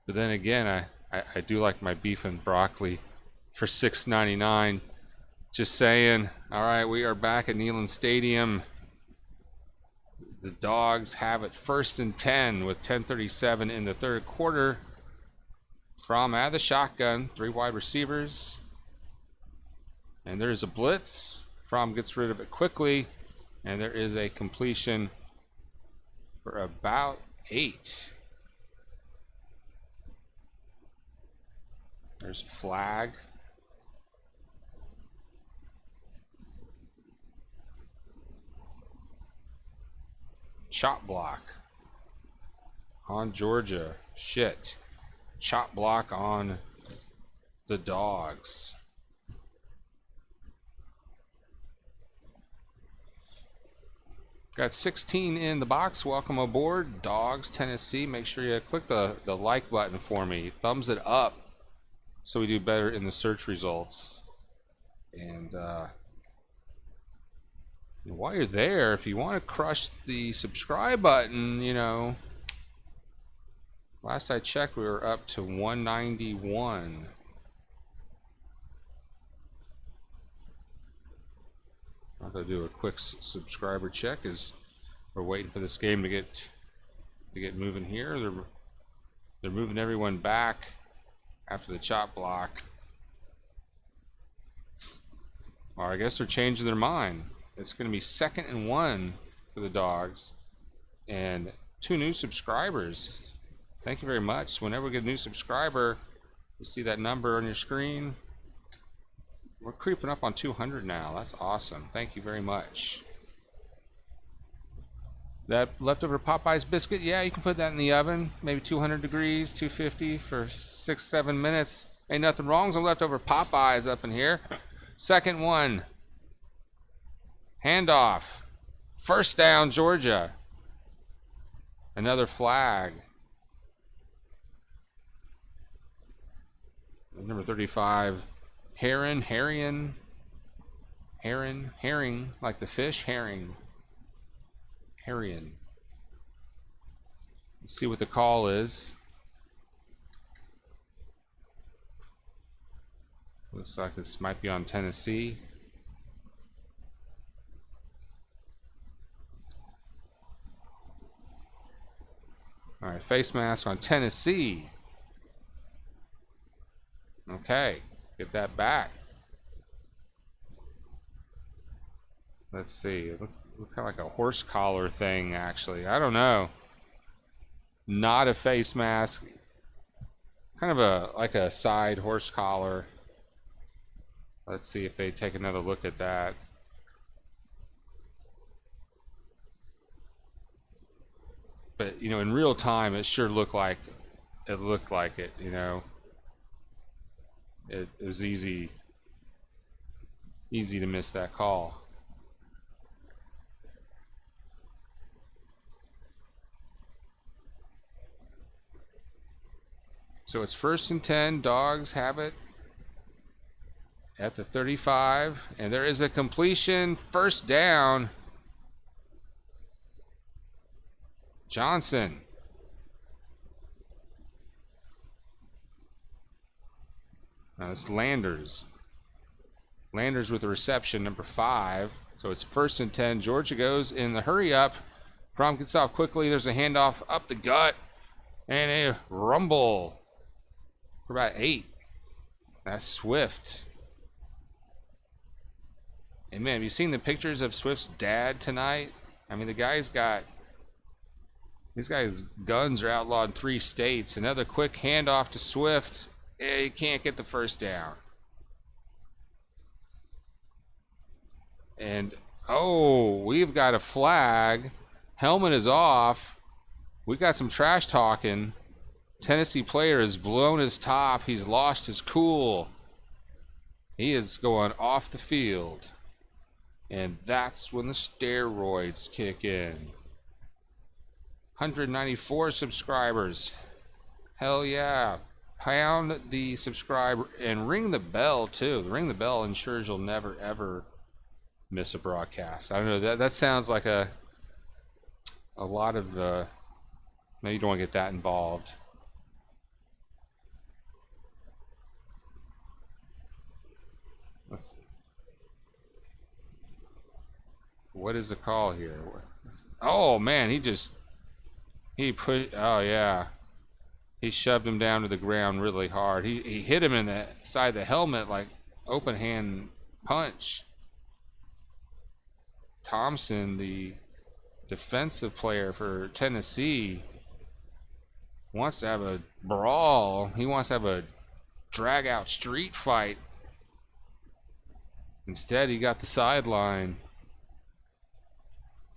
but then again, I do like my beef and broccoli for $6.99. Just saying. All right, we are back at Neyland Stadium. The Dogs have it 1st and 10 with 10:37 in the third quarter. Fromm out of the shotgun, 3 wide receivers. And there's a blitz. Fromm gets rid of it quickly. And there is a completion for about 8. There's a flag. Chop block on Georgia. Shit. Chop block on the Dogs. Got 16 in the box. Welcome aboard, Dogs, Tennessee. Make sure you click the like button for me. Thumbs it up so we do better in the search results. And while you're there, if you want to crush the subscribe button, you know, last I checked, we were up to 191. I'm going to do a quick subscriber check as we're waiting for this game to get moving here. They're moving everyone back after the chop block. Or I guess they're changing their mind. It's going to be 2nd and 1 for the Dogs. And 2 new subscribers. Thank you very much. Whenever we get a new subscriber, you see that number on your screen. We're creeping up on 200 now. That's awesome. Thank you very much. That leftover Popeyes biscuit, yeah, you can put that in the oven. Maybe 200 degrees, 250 for 6-7 minutes. Ain't nothing wrong with some leftover Popeyes up in here. 2nd one. Handoff. 1st down, Georgia. Another flag. Number 35. Herring, like the fish, herring. Let's see what the call is. Looks like this might be on Tennessee. All right, face mask on Tennessee. Okay. Get that back. Let's see. Look kind of like a horse collar thing, actually. I don't know. Not a face mask. Kind of like a side horse collar. Let's see if they take another look at that. But you know, in real time, it sure looked like it. You know. It was easy to miss that call. So it's 1st and 10. Dogs have it at the 35, and there is a completion. 1st down. Johnson. Now it's Landers. Landers with the reception, number 5. So it's 1st and 10. Georgia goes in the hurry up. Fromm gets off quickly. There's a handoff up the gut. And a rumble for about 8. That's Swift. And man, have you seen the pictures of Swift's dad tonight? I mean, these guys' guns are outlawed in 3 states. Another quick handoff to Swift. Yeah, you can't get the 1st down. And, oh, we've got a flag. Helmet is off. We got some trash talking. Tennessee player has blown his top. He's lost his cool. He is going off the field. And that's when the steroids kick in. 194 subscribers. Hell yeah. Pound the subscribe and ring the bell too. Ring the bell ensures you'll never ever miss a broadcast. I don't know, that sounds like a lot of no, you don't want to get that involved. What is the call here? Oh man, he put, oh yeah, he shoved him down to the ground really hard. He hit him in the side of the helmet like open hand punch. Thompson, the defensive player for Tennessee, wants to have a brawl. He wants to have a drag out street fight. Instead, he got the sideline.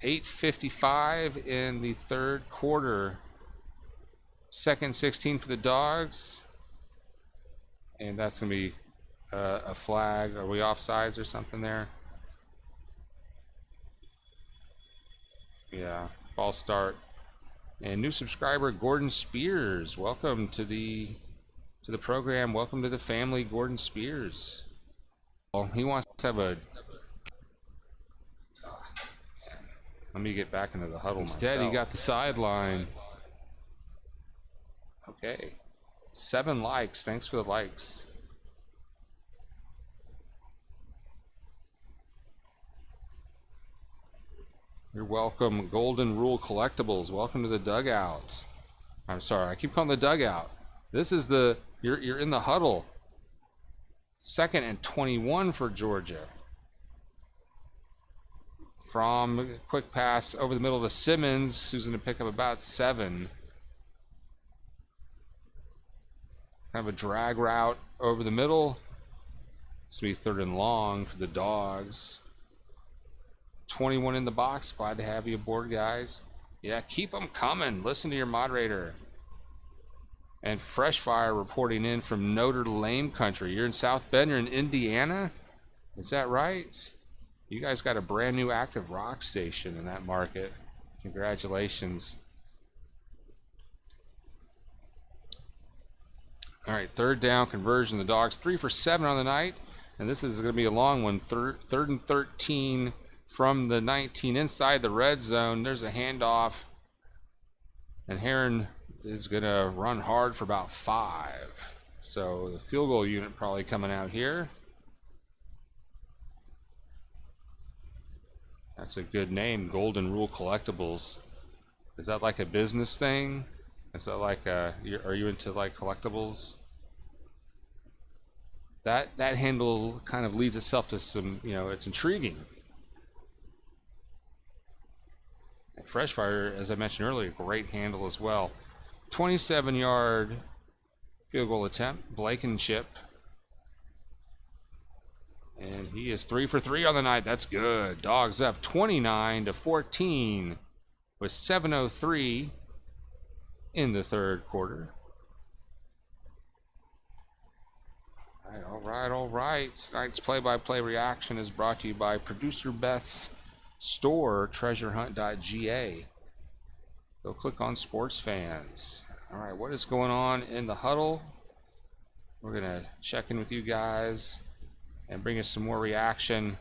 8:55 in the third quarter. Second 16 for the Dogs. And that's going to be a flag. Are we offsides or something there? Yeah, false start. And new subscriber Gordon Spears. Welcome to the program. Welcome to the family, Gordon Spears. Well, he wants to have a... Let me get back into the huddle Instead, myself. He got the sideline. Okay. 7 likes. Thanks for the likes. You're welcome, Golden Rule Collectibles. Welcome to the dugout. I'm sorry, I keep calling the dugout. This is the... You're in the huddle. 2nd and 21 for Georgia. From quick pass over the middle to Simmons, who's going to pick up about 7. Kind of a drag route over the middle. It's going to be 3rd and long for the Dogs. 21 in the box. Glad to have you aboard, guys. Yeah, keep them coming. Listen to your moderator. And Fresh Fire reporting in from Notre Dame country. You're in South Bend. You're in Indiana? Is that right? You guys got a brand new active rock station in that market. Congratulations. All right, 3rd down conversion. The Dogs 3 for 7 on the night. And this is going to be a long one. 3rd and 13 from the 19 inside the red zone. There's a handoff. And Heron is going to run hard for about 5. So the field goal unit probably coming out here. That's a good name, Golden Rule Collectibles. Is that like a business thing? Is that like are you into like collectibles? That handle kind of leads itself to some, you know, it's intriguing. And Fresh Fire, as I mentioned earlier, great handle as well. 27-yard field goal attempt, Blankenship. And he is 3 for 3 on the night. That's good. Dogs up 29-14 with 7:03 in the 3rd quarter. All right. Tonight's play-by-play reaction is brought to you by Producer Beth's store, treasurehunt.ga. Go click on Sports Fans. All right, what is going on in the huddle? We're going to check in with you guys and bring us some more reaction.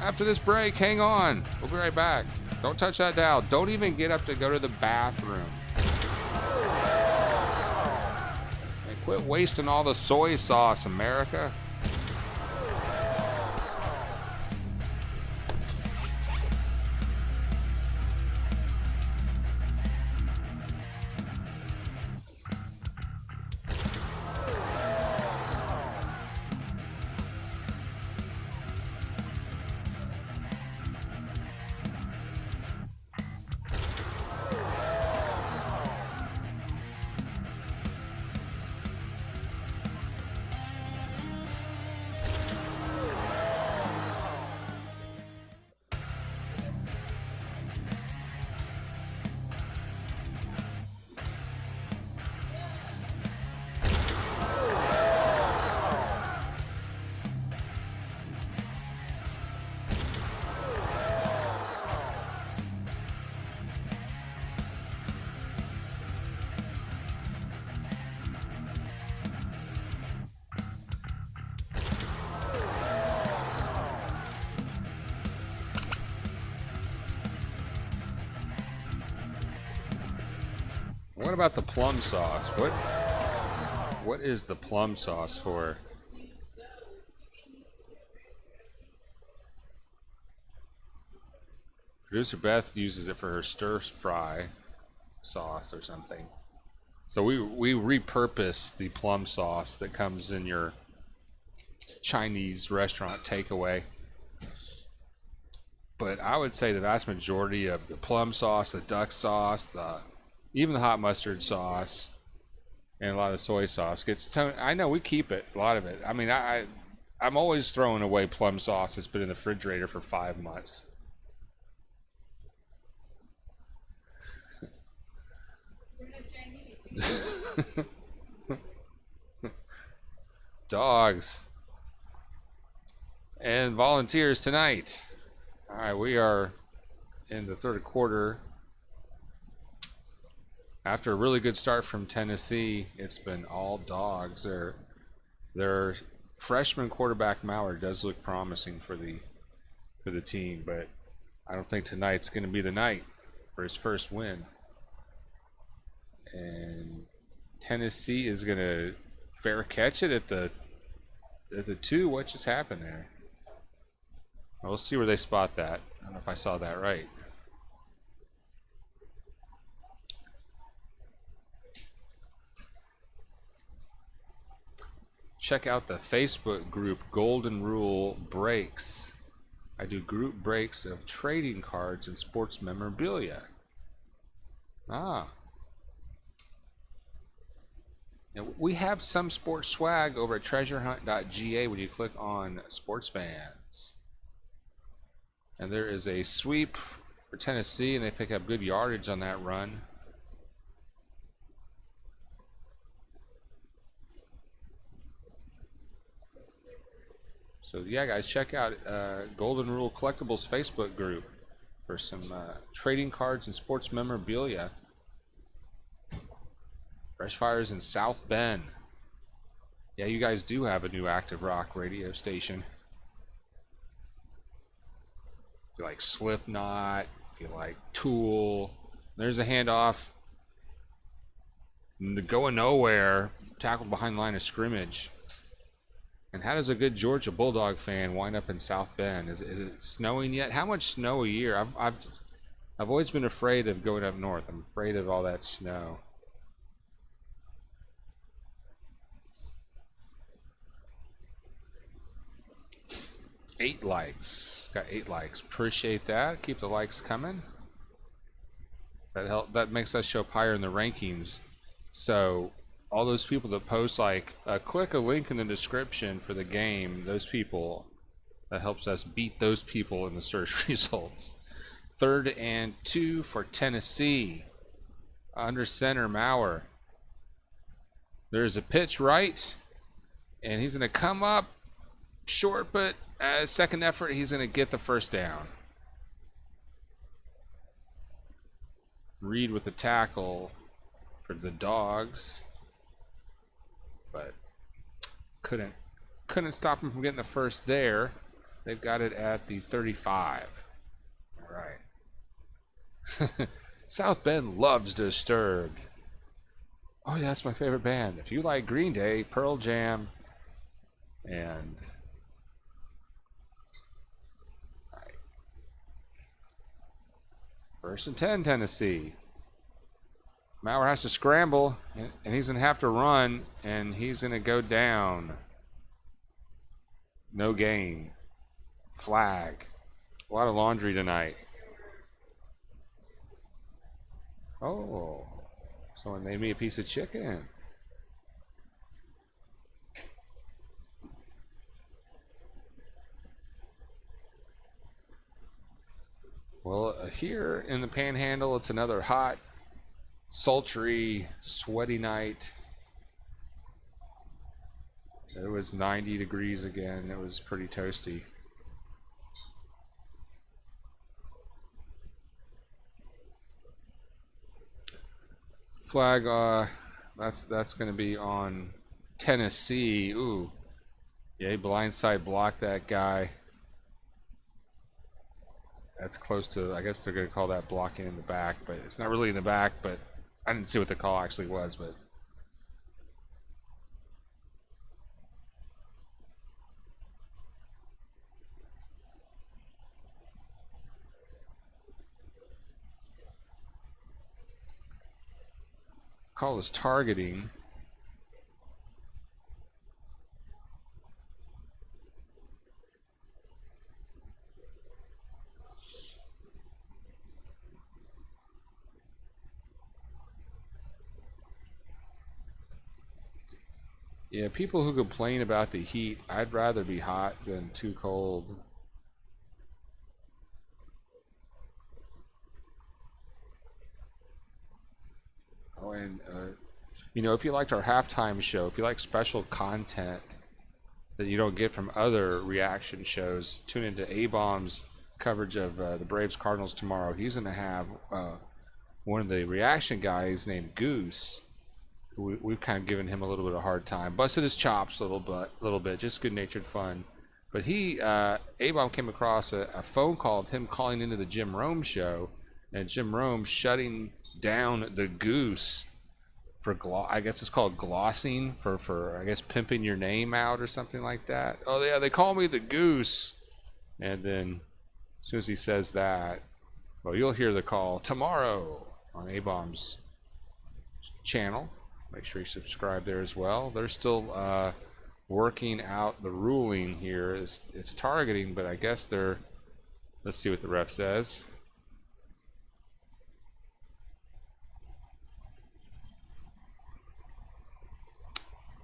After this break, hang on. We'll be right back. Don't touch that dial. Don't even get up to go to the bathroom. And quit wasting all the soy sauce, America. What about the plum sauce? What is the plum sauce for? Producer Beth uses it for her stir fry sauce or something. So we repurpose the plum sauce that comes in your Chinese restaurant takeaway. But I would say the vast majority of the plum sauce, the duck sauce, even the hot mustard sauce, and a lot of soy sauce gets. I know we keep it, a lot of it. I mean, I'm always throwing away plum sauce that's been in the refrigerator for 5 months. Dogs and volunteers tonight. All right, we are in the third quarter. After a really good start from Tennessee, it's been all dogs. Their freshman quarterback Maurer does look promising for the team, but I don't think tonight's going to be the night for his first win. And Tennessee is going to fair catch it at the 2. What just happened there? We'll see where they spot that. I don't know if I saw that right. Check out the Facebook group Golden Rule Breaks. I do group breaks of trading cards and sports memorabilia. Ah. Now, we have some sports swag over at treasurehunt.ga when you click on sports fans. And there is a sweep for Tennessee, and they pick up good yardage on that run. So yeah, guys, check out Golden Rule Collectibles Facebook group for some trading cards and sports memorabilia. Fresh Fires in South Bend. Yeah, you guys do have a new active rock radio station. If you like Slipknot, if you like Tool, there's a handoff. Going nowhere, tackled behind the line of scrimmage. And how does a good Georgia Bulldog fan wind up in South Bend? Is it snowing yet? How much snow a year? I've always been afraid of going up north. I'm afraid of all that snow. Eight likes. Got 8 likes. Appreciate that. Keep the likes coming. That makes us show up higher in the rankings. So all those people that post like click a link in the description for the game, those people, that helps us beat those people in the search results. 3rd and 2 for Tennessee. Under center, Maurer. There's a pitch right, and he's going to come up short, but second effort, he's going to get the first down. Reed with the tackle for the Dogs, but couldn't stop him from getting the first there. They've got it at the 35. All right. South Bend loves Disturbed. Oh yeah, that's my favorite band. If you like Green Day, Pearl Jam, and right. 1st and 10, Tennessee. Maurer has to scramble, and he's going to have to run, and he's going to go down. No gain. Flag. A lot of laundry tonight. Oh, someone made me a piece of chicken. Well, here in the Panhandle, it's another hot, sultry, sweaty night. It was 90 degrees again. It was pretty toasty. Flag, that's going to be on Tennessee. Ooh, yeah, he blindside blocked that guy. That's close to, I guess they're going to call that blocking in the back, but it's not really in the back, but I didn't see what the call actually was, but call is targeting. Yeah, people who complain about the heat, I'd rather be hot than too cold. Oh, and you know, if you liked our halftime show, if you like special content that you don't get from other reaction shows, tune into A-Bomb's coverage of the Braves Cardinals tomorrow. He's going to have one of the reaction guys named Goose. We've kind of given him a little bit of a hard time, busted his chops a little bit, just good-natured fun. But A-Bomb came across a phone call of him calling into the Jim Rome show, and Jim Rome shutting down the Goose for I guess it's called glossing for I guess pimping your name out or something like that. Oh yeah, they call me the Goose, and then as soon as he says that, well, you'll hear the call tomorrow on A-Bomb's channel. Make sure you subscribe there as well. They're still working out the ruling here. It's targeting, but I guess they're. Let's see what the ref says.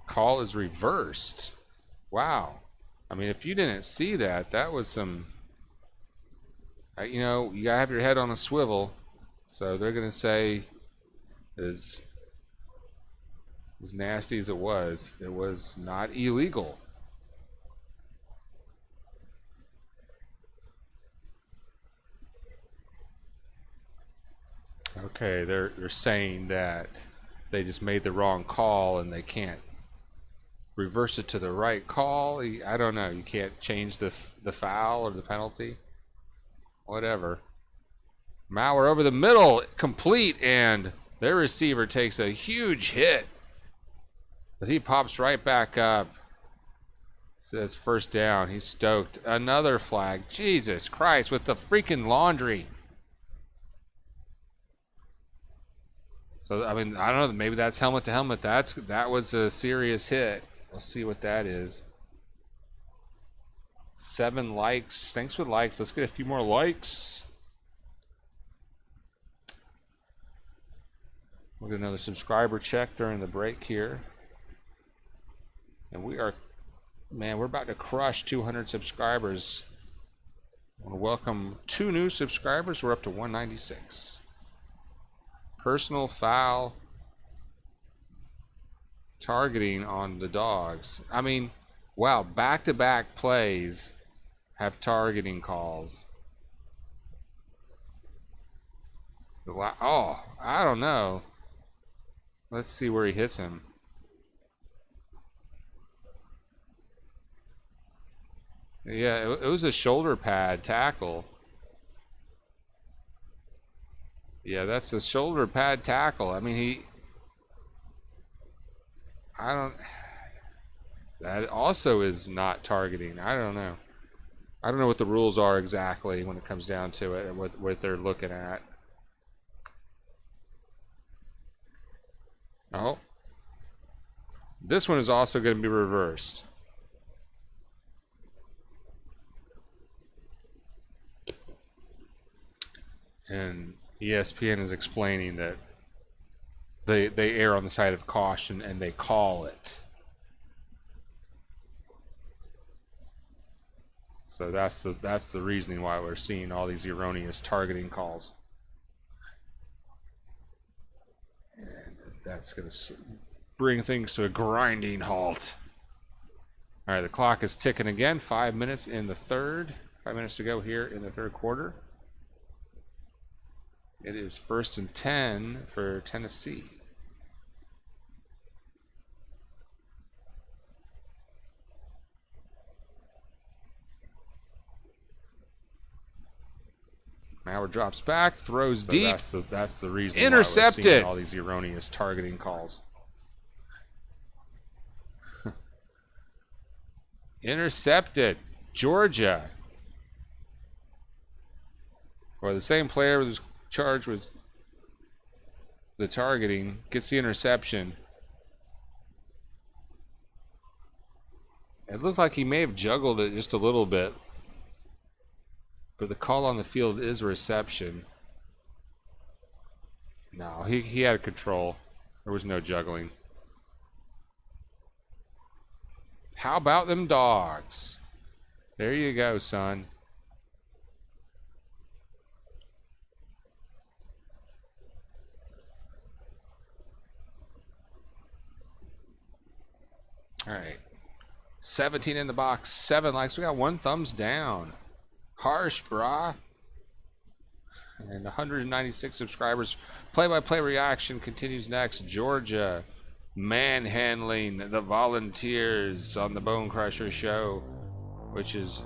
Call is reversed. Wow. I mean, if you didn't see that, that was some. You know, you gotta have your head on a swivel. So they're gonna say, as nasty as it was not illegal. Okay, they're saying that they just made the wrong call and they can't reverse it to the right call. I don't know. You can't change the foul or the penalty. Whatever. Mauer over the middle, complete, and their receiver takes a huge hit. But he pops right back up. Says first down. He's stoked. Another flag. Jesus Christ, with the freaking laundry. So, I mean, I don't know. Maybe that's helmet to helmet. That was a serious hit. We'll see what that is. 7 likes. Thanks for the likes. Let's get a few more likes. We'll get another subscriber check during the break here. And we are, man, we're about to crush 200 subscribers. I want to welcome 2 new subscribers. We're up to 196. Personal foul targeting on the Dogs. I mean, wow, back-to-back plays have targeting calls. Oh, I don't know. Let's see where he hits him. Yeah, it was a shoulder pad tackle. Yeah, that's a shoulder pad tackle. I mean, that also is not targeting. I don't know. I don't know what the rules are exactly when it comes down to it and what they're looking at. Oh. This one is also going to be reversed. And ESPN is explaining that they err on the side of caution and they call it. So that's the reasoning why we're seeing all these erroneous targeting calls. And that's going to bring things to a grinding halt. All right, the clock is ticking again. 5 minutes in the third. 5 minutes to go here in the third quarter. It is 1st and 10 for Tennessee. Howard drops back, throws deep. That's the reason Intercepted. why we're seeing all these erroneous targeting calls. Intercepted. Georgia. Or the same player who's charged with the targeting gets the interception. It looked like he may have juggled it just a little bit. But the call on the field is reception. No, he had control. There was no juggling. How about them dogs? There you go, son. All right. 17 in the box, 7 likes. We got 1 thumbs down. Harsh, brah. And 196 subscribers. Play-by-play reaction continues next. Georgia manhandling the Volunteers on the Bone Crusher Show, which is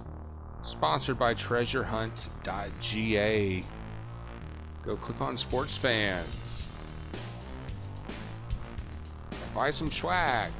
sponsored by treasurehunt.ga. Go click on sports fans. Buy some swag.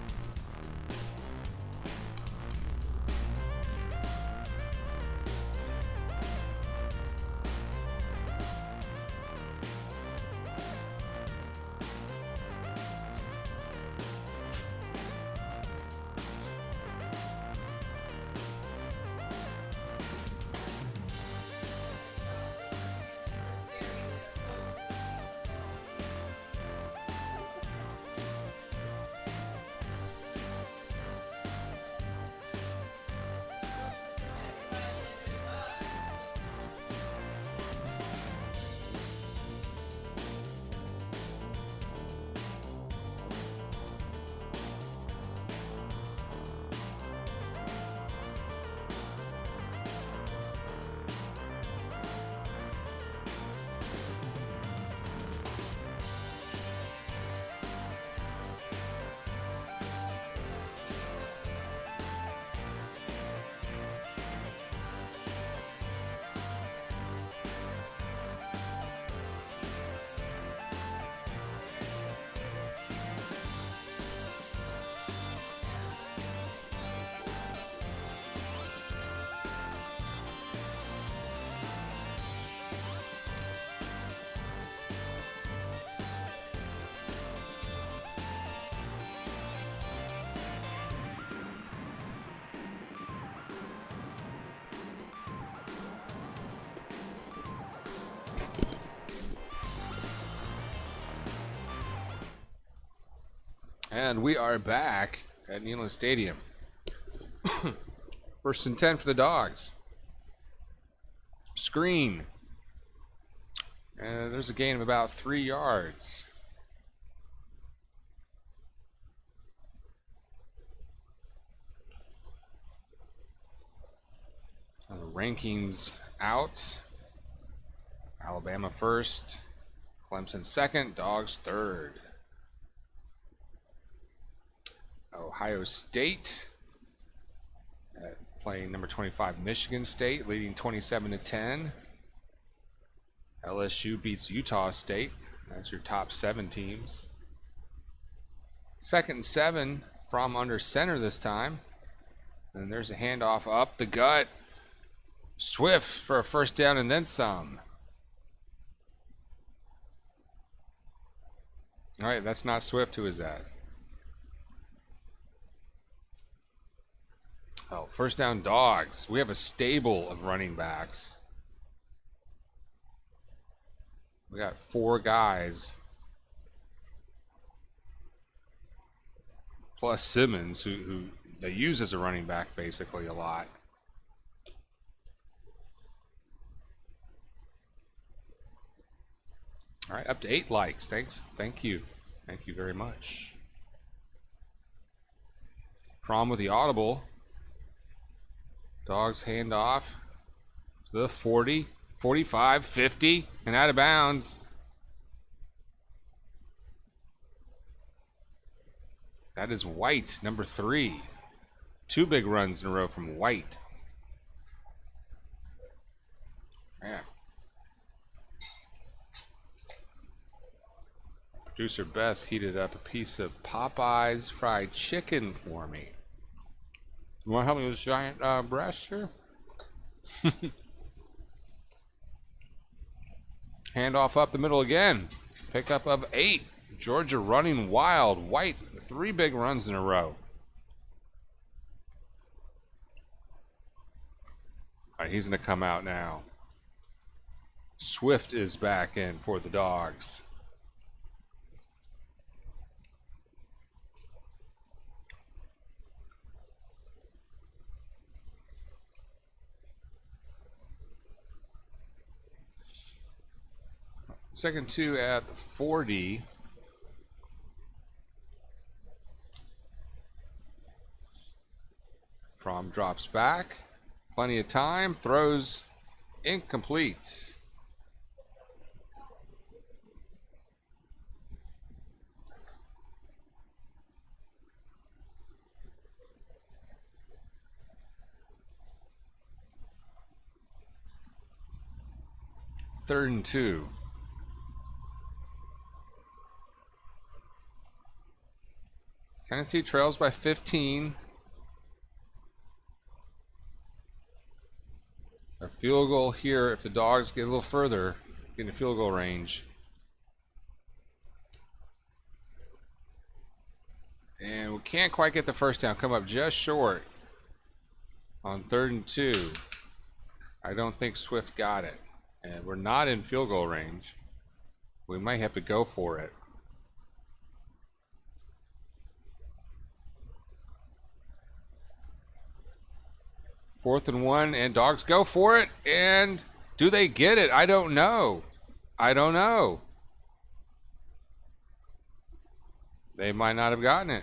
And we are back at Neyland Stadium. 1st and 10 for the Dogs. Screen. And there's a gain of about 3 yards. Rankings out. Alabama first. Clemson second. Dogs third. Ohio State playing number 25 Michigan State, leading 27-10. LSU beats Utah State. That's your top 7 teams. 2nd and 7 from under center this time. And there's a handoff up the gut. Swift for a first down and then some. All right, that's not Swift. Who is that? Oh, first down Dogs. We have a stable of running backs. We got 4 guys. Plus Simmons, who they use as a running back basically a lot. All right, up to 8 likes. Thanks. Thank you. Thank you very much. Prom with the audible. Dogs hand off to the 40, 45, 50, and out of bounds. That is White, number 3. 2 big runs in a row from White. Man. Producer Beth heated up a piece of Popeye's fried chicken for me. You want to help me with this giant breast here? Handoff up the middle again. Pickup of 8. Georgia running wild. White, 3 big runs in a row. All right, he's going to come out now. Swift is back in for the Dogs. Second 2 at the 40. Fromm drops back. Plenty of time. Throws incomplete. Third and 2. Tennessee trails by 15. A field goal here if the Dogs get a little further, get in the field goal range. And we can't quite get the first down, come up just short on 3rd and 2. I don't think Swift got it. And we're not in field goal range. We might have to go for it. Fourth and 1, and Dogs go for it. And do they get it? I don't know. I don't know. They might not have gotten it.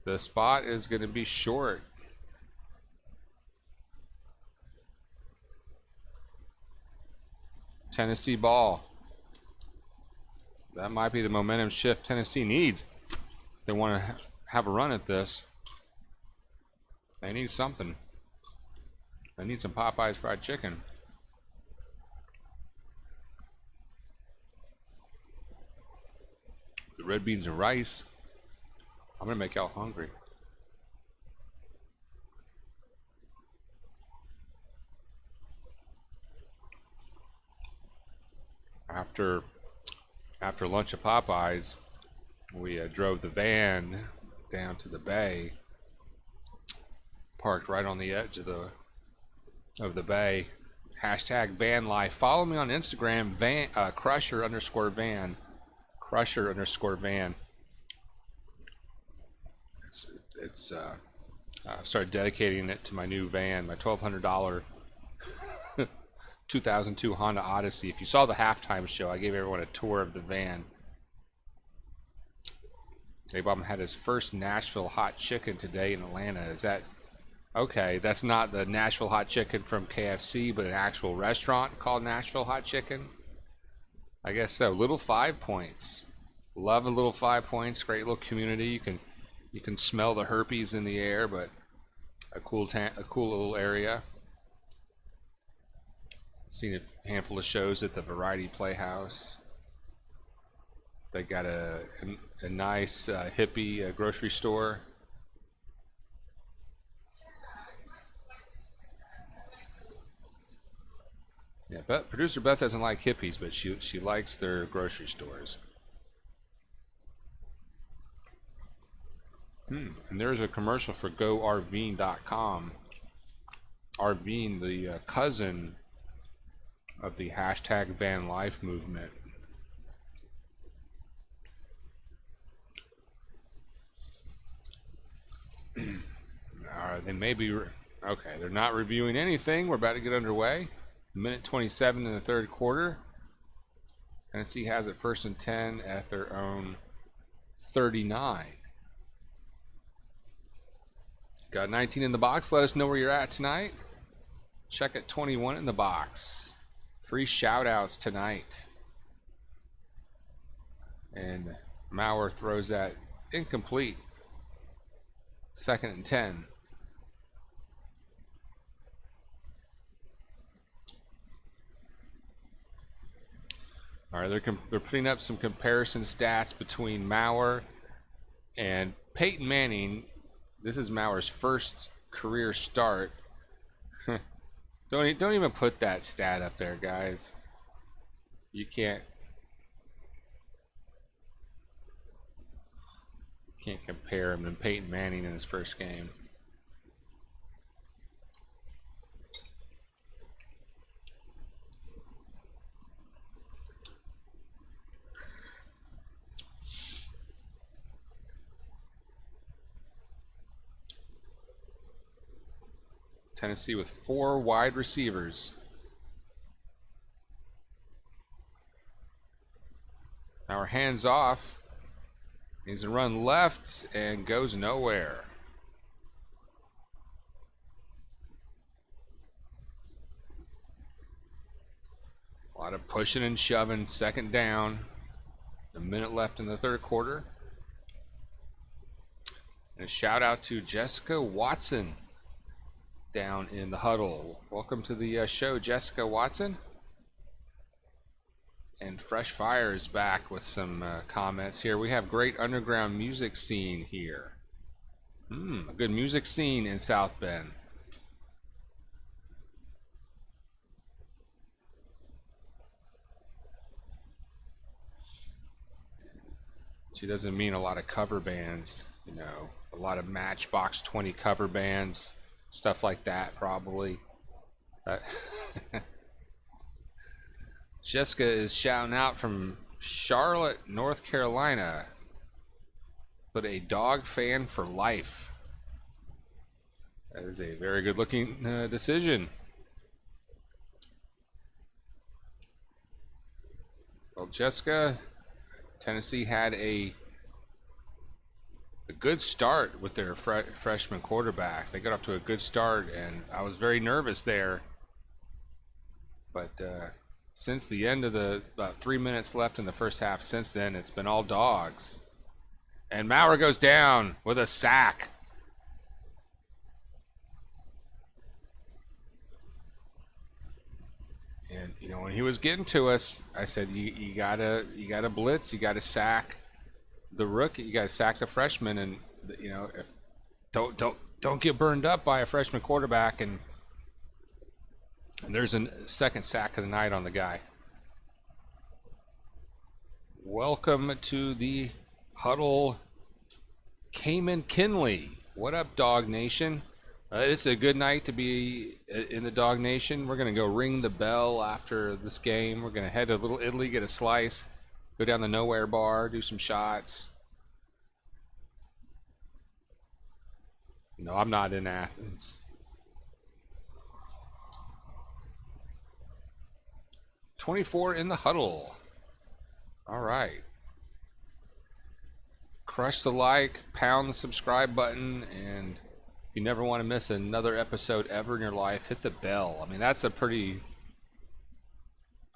The spot is going to be short. Tennessee ball. That might be the momentum shift Tennessee needs. They want to have a run at this. They need something. They need some Popeye's fried chicken. The red beans and rice. I'm gonna make y'all hungry. After lunch at Popeyes, we drove the van down to the bay. Parked right on the edge of the bay. Hashtag van life. Follow me on Instagram, Crusher_van. Crusher_van. I've started dedicating it to my new van, my $1,200 2002 Honda Odyssey. If you saw the halftime show, I gave everyone a tour of the van. A-Bomb had his first Nashville hot chicken today in Atlanta. Is that okay? That's not the Nashville hot chicken from KFC, but an actual restaurant called Nashville Hot Chicken. I guess so. Little 5 Points. Love a little 5 Points. Great little community. You can smell the herpes in the air, but a cool little area. Seen a handful of shows at the Variety Playhouse. They got a nice hippie grocery store. Yeah, but producer Beth doesn't like hippies, but she likes their grocery stores. And there's a commercial for GoRVing.com. RVing, the cousin of the hashtag van life movement. They may be okay. They're not reviewing anything. We're about to get underway. Minute 27 in the third quarter. Tennessee has it 1st and 10 at their own 39. Got 19 in the box. Let us know where you're at tonight. Check at 21 in the box. Free shout outs tonight. And Maurer throws that incomplete. 2nd and 10. All right, they're putting up some comparison stats between Maurer and Peyton Manning. This is Maurer's first career start. Don't even put that stat up there, guys. You can't compare him to Peyton Manning in his first game. Tennessee with 4 wide receivers. Now our hands off. Needs to run left and goes nowhere. A lot of pushing and shoving. Second down. A minute left in the third quarter. And a shout out to Jessica Watson down in the huddle. Welcome to the show, Jessica Watson. And Fresh Fire is back with some comments here. We have great underground music scene here. A good music scene in South Bend. She doesn't mean a lot of cover bands, you know, a lot of Matchbox 20 cover bands, stuff like that probably. Jessica is shouting out from Charlotte, North Carolina. But a dog fan for life. That is a very good looking decision. Well, Jessica, Tennessee had a good start with their freshman quarterback. They got off to a good start, and I was very nervous there. But since the end of about 3 minutes left in the first half, since then, it's been all dogs. And Maurer goes down with a sack. And you know, when he was getting to us, I said, you gotta blitz, you gotta sack the rookie, you gotta sack the freshman, and you know, don't get burned up by a freshman quarterback. And there's a second sack of the night on the guy. Welcome to the huddle, Cayman Kinley. What up, Dog Nation? It's a good night to be in the Dog Nation. We're going to go ring the bell after this game. We're going to head to Little Italy, get a slice, go down the Nowhere Bar, do some shots. No, I'm not in Athens. 24 in the huddle. All right. Crush the like, pound the subscribe button, and if you never want to miss another episode ever in your life, hit the bell. I mean, that's a pretty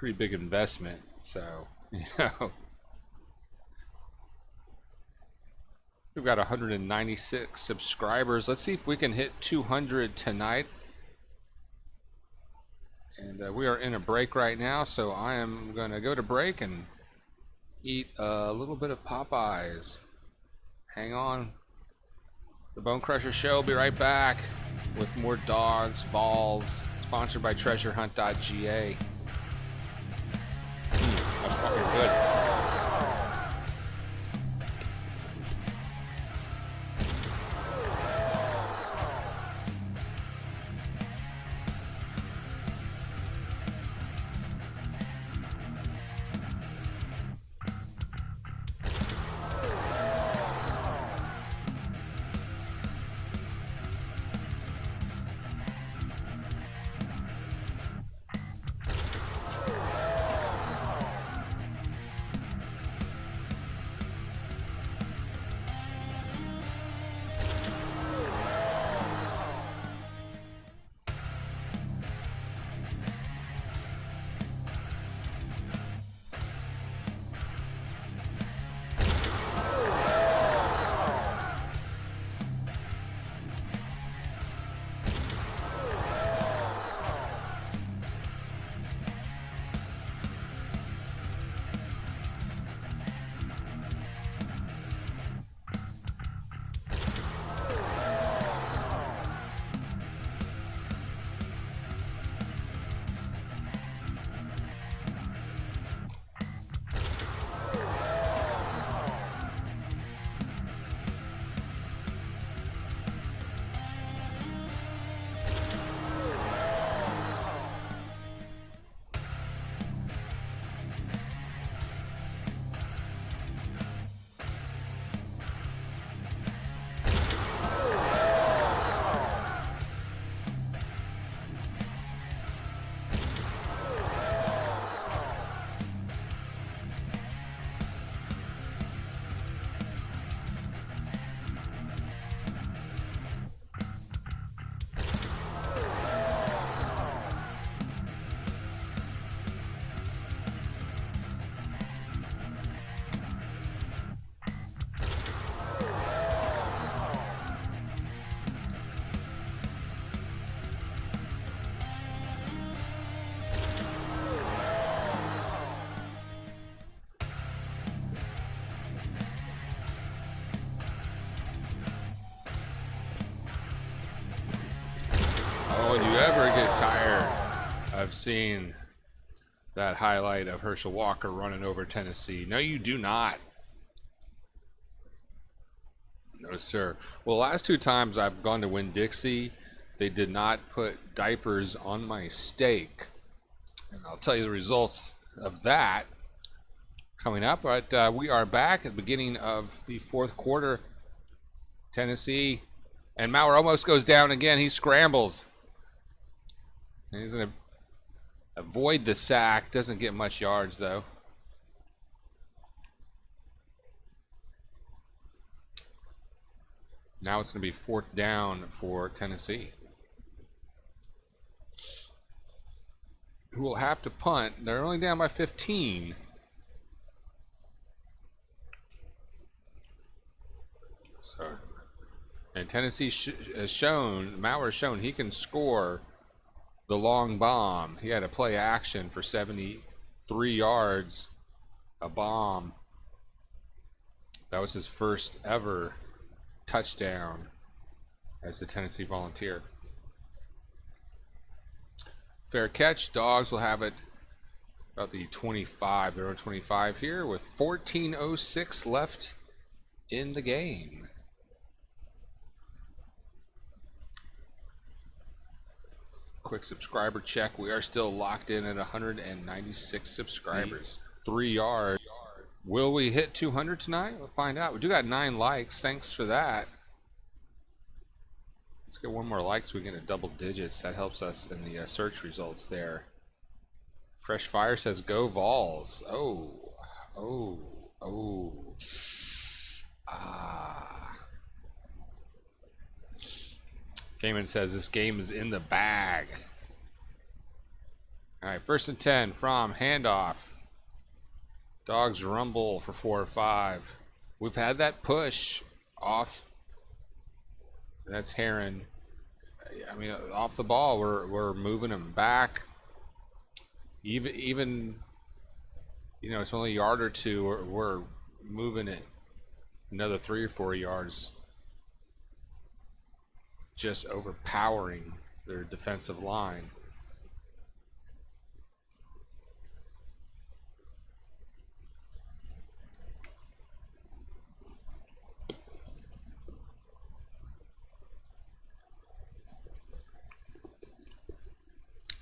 big investment. So, you know, we've got 196 subscribers. Let's see if we can hit 200 tonight. And we are in a break right now, so I am going to go to break and eat a little bit of Popeyes. Hang on. The Bone Crusher Show will be right back with more dogs, balls, sponsored by treasurehunt.ga. That's fucking good. ever get tired of seeing that highlight of Herschel Walker running over Tennessee? No, you do not. No, sir. Well, the last 2 times I've gone to Winn-Dixie, they did not put diapers on my steak. And I'll tell you the results of that coming up. But we are back at the beginning of the 4th quarter. Tennessee. And Maurer almost goes down again. He scrambles. And he's going to avoid the sack. Doesn't get much yards, though. Now it's going to be 4th down for Tennessee, who will have to punt. They're only down by 15. So, and Tennessee has shown, Maurer has shown he can score the long bomb. He had a play action for 73 yards, a bomb. That was his first ever touchdown as a Tennessee Volunteer. Fair catch. Dogs will have it about the 25. They're on 25 here with 14:06 left in the game. Quick subscriber check. We are still locked in at 196 subscribers. 3 yards. Will we hit 200 tonight? We'll find out. We do got 9 likes. Thanks for that. Let's get 1 more like so we get into double digits. That helps us in the search results there. Fresh Fire says, go Vols. Oh. Cayman says this game is in the bag. All right, 1st and 10 from handoff. Dogs rumble for 4 or 5. We've had that push off. That's Heron. I mean, off the ball, we're moving them back. Even you know, it's only a yard or 2. We're moving it another 3 or 4 yards. Just overpowering their defensive line.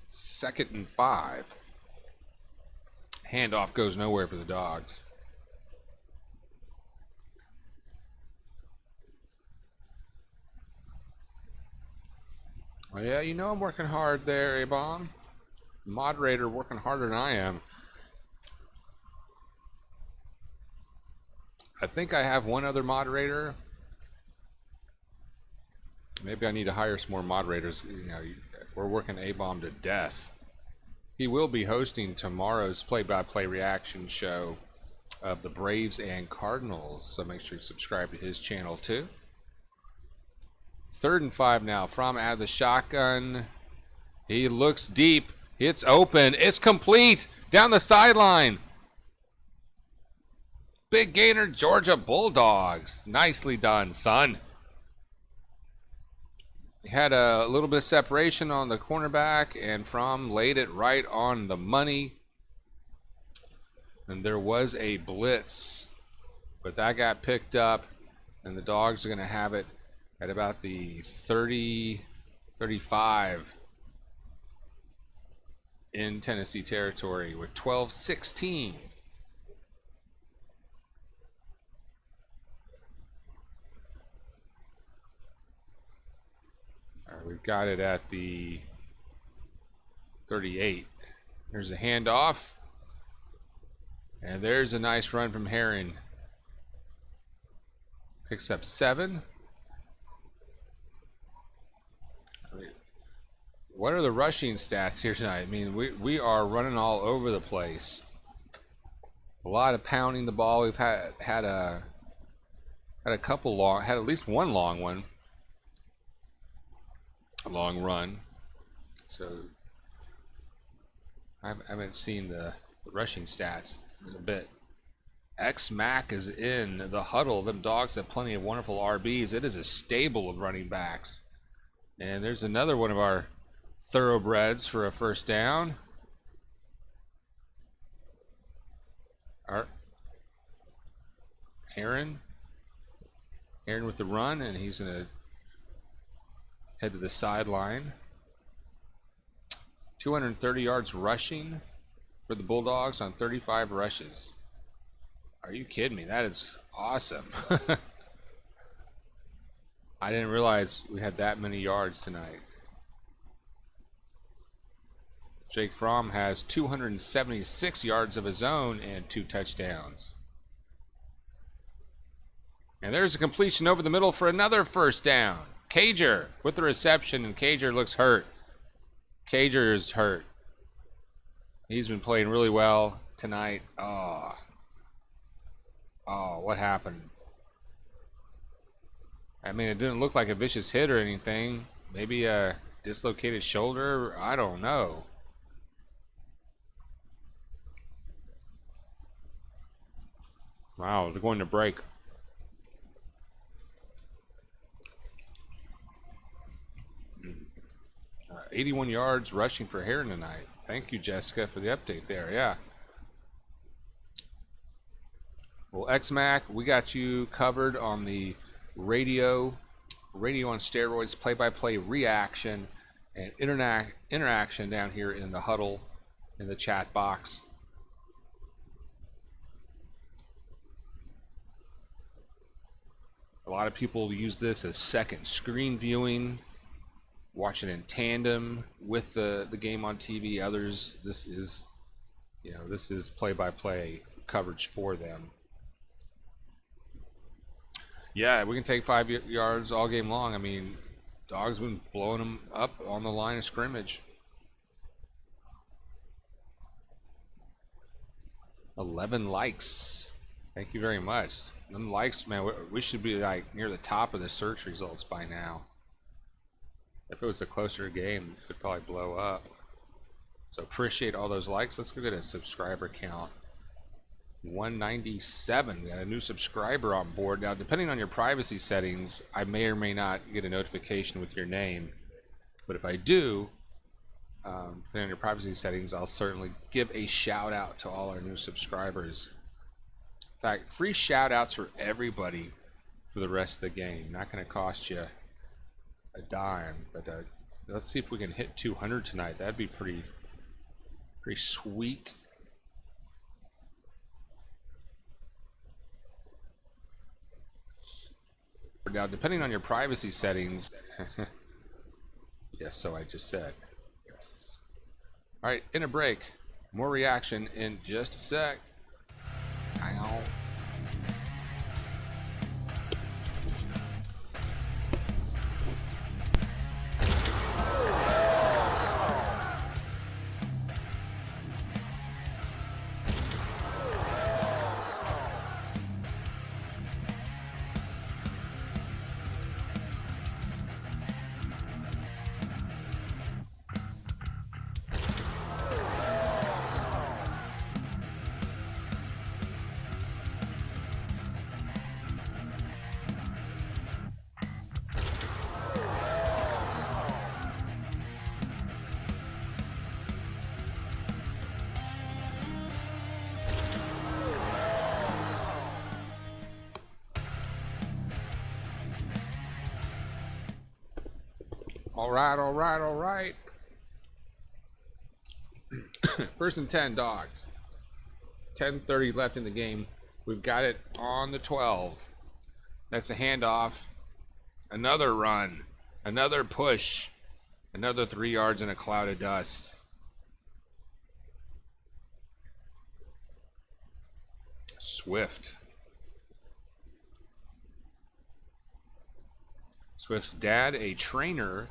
Second and 5. Handoff goes nowhere for the Dogs. Well, yeah, you know I'm working hard there, A-Bomb. Moderator working harder than I am. I think I have 1 other moderator. Maybe I need to hire some more moderators. You know, we're working A-Bomb to death. He will be hosting tomorrow's play-by-play reaction show of the Braves and Cardinals, so make sure you subscribe to his channel too. 3rd and 5 now from out of the shotgun. He looks deep. It's open. It's complete. Down the sideline. Big gainer, Georgia Bulldogs. Nicely done, son. He had a little bit of separation on the cornerback, and Fromm laid it right on the money. And there was a blitz, but that got picked up, and the Dogs are going to have it at about the 35 in Tennessee territory with 12-16. All right, we've got it at the 38. There's a handoff. And there's a nice run from Herring. Picks up 7. What are the rushing stats here tonight? I mean, we are running all over the place. A lot of pounding the ball. We've had a couple long, had at least one long one. A long run. So I haven't seen the rushing stats in a bit. X-Mac is in the huddle. Them Dogs have plenty of wonderful RBs. It is a stable of running backs. And there's another one of our thoroughbreds for a first down. Heron with the run, and he's going to head to the sideline. 230 yards rushing for the Bulldogs on 35 rushes. Are you kidding me? That is awesome. I didn't realize we had that many yards tonight. Jake Fromm has 276 yards of his own and 2 touchdowns. And there's a completion over the middle for another first down. Cager with the reception, and Cager looks hurt. Cager is hurt. He's been playing really well tonight. Oh, what happened? I mean, it didn't look like a vicious hit or anything. Maybe a dislocated shoulder. I don't know. Wow, they're going to break. 81 yards rushing for Heron tonight. Thank you, Jessica, for the update there. Yeah. Well, XMAC, we got you covered on the radio on steroids, play-by-play reaction, and interaction down here in the huddle, in the chat box. A lot of people use this as second screen viewing, watching in tandem with the game on TV. Others, this is play-by-play coverage for them. Yeah, we can take 5 yards all game long. I mean, Dogs been blowing them up on the line of scrimmage. 11 likes. Thank you very much. Them likes, man, we should be like near the top of the search results by now. If it was a closer game, it could probably blow up. So appreciate all those likes. Let's go get a subscriber count. 197. We got a new subscriber on board. Now, depending on your privacy settings, I may or may not get a notification with your name. But if I do, depending on your privacy settings, I'll certainly give a shout out to all our new subscribers. In fact, free shout outs for everybody for the rest of the game. Not going to cost you a dime, but let's see if we can hit 200 tonight. That'd be pretty sweet. Now, depending on your privacy settings, yes, so I just said. Yes. All right, in a break. More reaction in just a sec. Hang on. All right. First and 10, Dogs. 10:30 left in the game. We've got it on the 12. That's a handoff. Another run. Another push. Another 3 yards in a cloud of dust. Swift's dad, a trainer,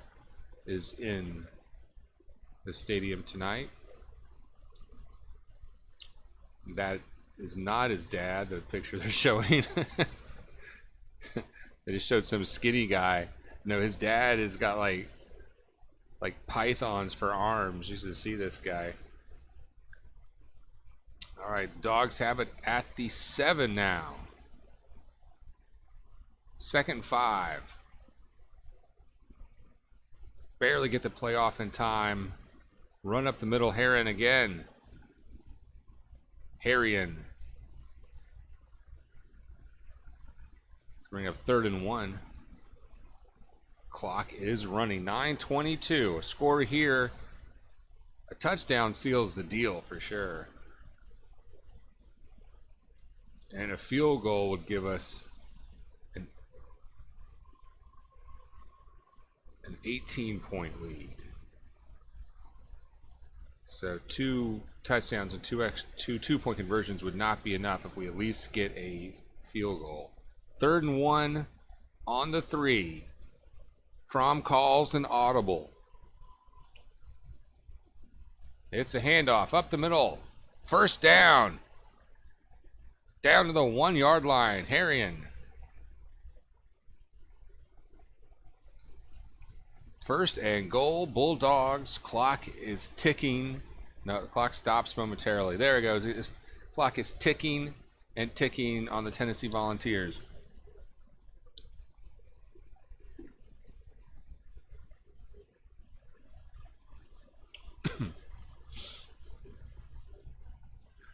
is in the stadium tonight. That is not his dad, the picture they're showing. They just showed some skinny guy. No, his dad has got like pythons for arms. You should see this guy. All right, Dogs have it at the 7 now. 2nd and 5. barely get the play off in time. Run up the middle, Herron again. Harrion. Bring up 3rd and 1. Clock is running. 9:22. A score here. A touchdown seals the deal for sure. And a field goal would give us an 18-point lead. So 2 touchdowns and 2 two-point conversions would not be enough if we at least get a field goal. 3rd and 1 on the 3. Fromm calls an audible. It's a handoff up the middle. 1st down. Down to the 1-yard line. Harrion. 1st and goal. Bulldogs. Clock is ticking. No, the clock stops momentarily. There it goes. This clock is ticking and ticking on the Tennessee Volunteers.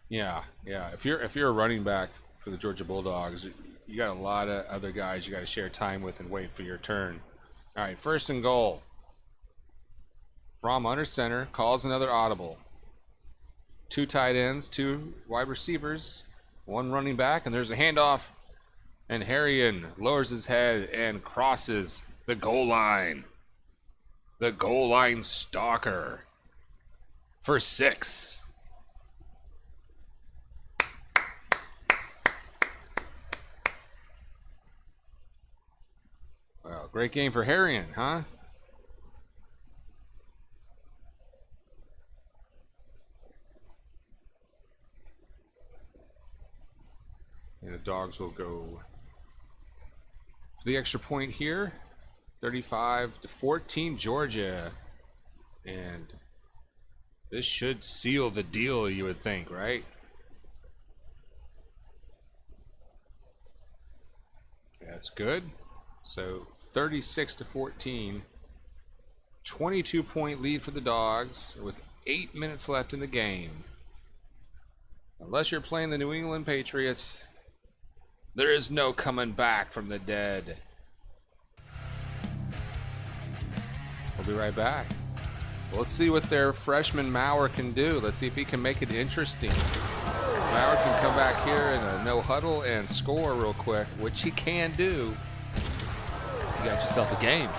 Yeah. If you're a running back for the Georgia Bulldogs, you got a lot of other guys you got to share time with and wait for your turn. All right, 1st and goal. Fromm under center, calls another audible. 2 tight ends, 2 wide receivers, 1 running back, and there's a handoff. And Harrion lowers his head and crosses the goal line. The goal line stalker for 6. Well, great game for Harrion, huh? And the Dogs will go for the extra point here. 35-14, Georgia. And this should seal the deal, you would think, right? That's good. So 36-14, 22-point lead for the Dogs with 8 minutes left in the game. Unless you're playing the New England Patriots, there is no coming back from the dead. We'll be right back. Let's see what their freshman Maurer can do. Let's see if he can make it interesting. Maurer can come back here in a no huddle and score real quick, which he can do. You got yourself a game.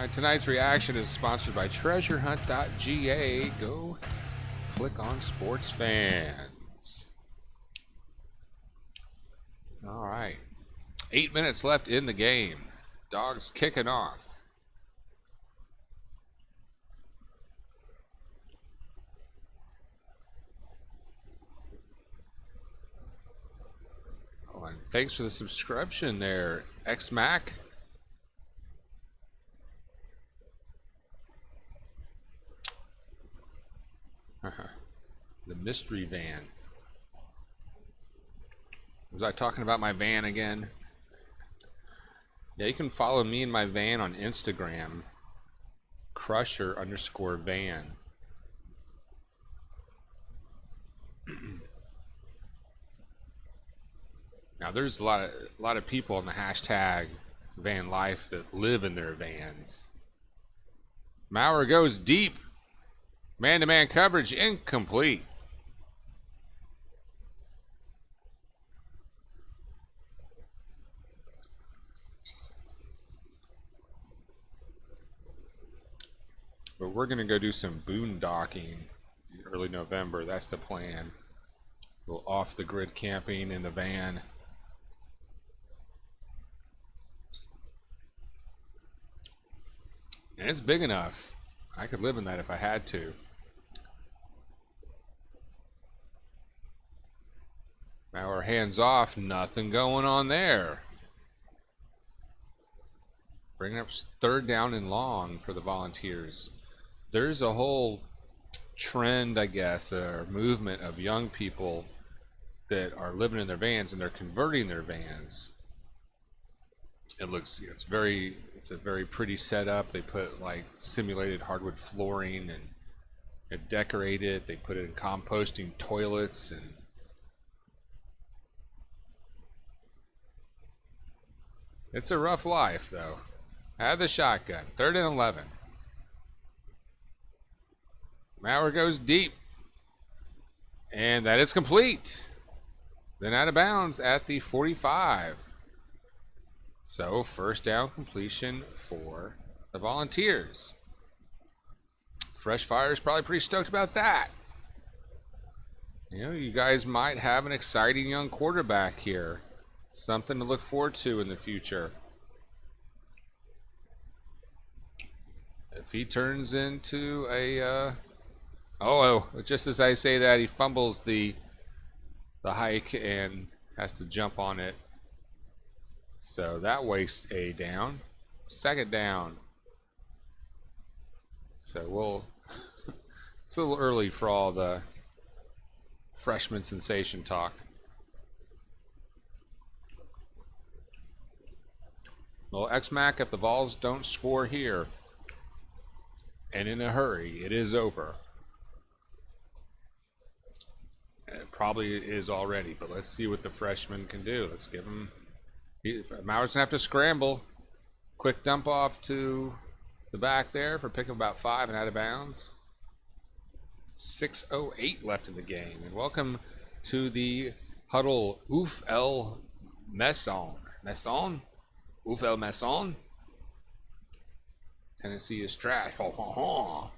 Alright, tonight's reaction is sponsored by treasurehunt.ga. Go click on sports fans. Alright. 8 minutes left in the game. Dogs kicking off. Oh, and thanks for the subscription there, X-Mac. The mystery van. Was I talking about my van again? Yeah, you can follow me and my van on Instagram. Crusher_van. Now there's a lot of people on the hashtag van life that live in their vans. Maurer goes deep. Man-to-man coverage incomplete. But we're going to go do some boondocking in early November. That's the plan. A little off-the-grid camping in the van. And it's big enough. I could live in that if I had to. Now our hands off, nothing going on there. Bringing up 3rd down and long for the Volunteers. There's a whole trend, I guess, or movement of young people that are living in their vans and they're converting their vans. It looks, it's a very pretty setup. They put like simulated hardwood flooring and decorate it. They put it in composting toilets and it's a rough life, though. Have the shotgun. 3rd and 11. Maurer goes deep. And that is complete. Then out of bounds at the 45. So, 1st down completion for the Volunteers. Fresh Fire is probably pretty stoked about that. You know, you guys might have an exciting young quarterback here. Something to look forward to in the future. If he turns into a just as I say that, he fumbles the hike and has to jump on it. So that wastes a down. 2nd down. So it's a little early for all the freshman sensation talk. Well, X-Mac, if the Vols don't score here, and in a hurry, it is over. And it probably is already, but let's see what the freshman can do. Let's give him... Maurer's going to have to scramble. Quick dump off to the back there for pick of about 5 and out of bounds. 6:08 left in the game. And welcome to the huddle, Ouf El Maison. Maison? Ouf El Maison. Tennessee is trash. Ho, ho, ho.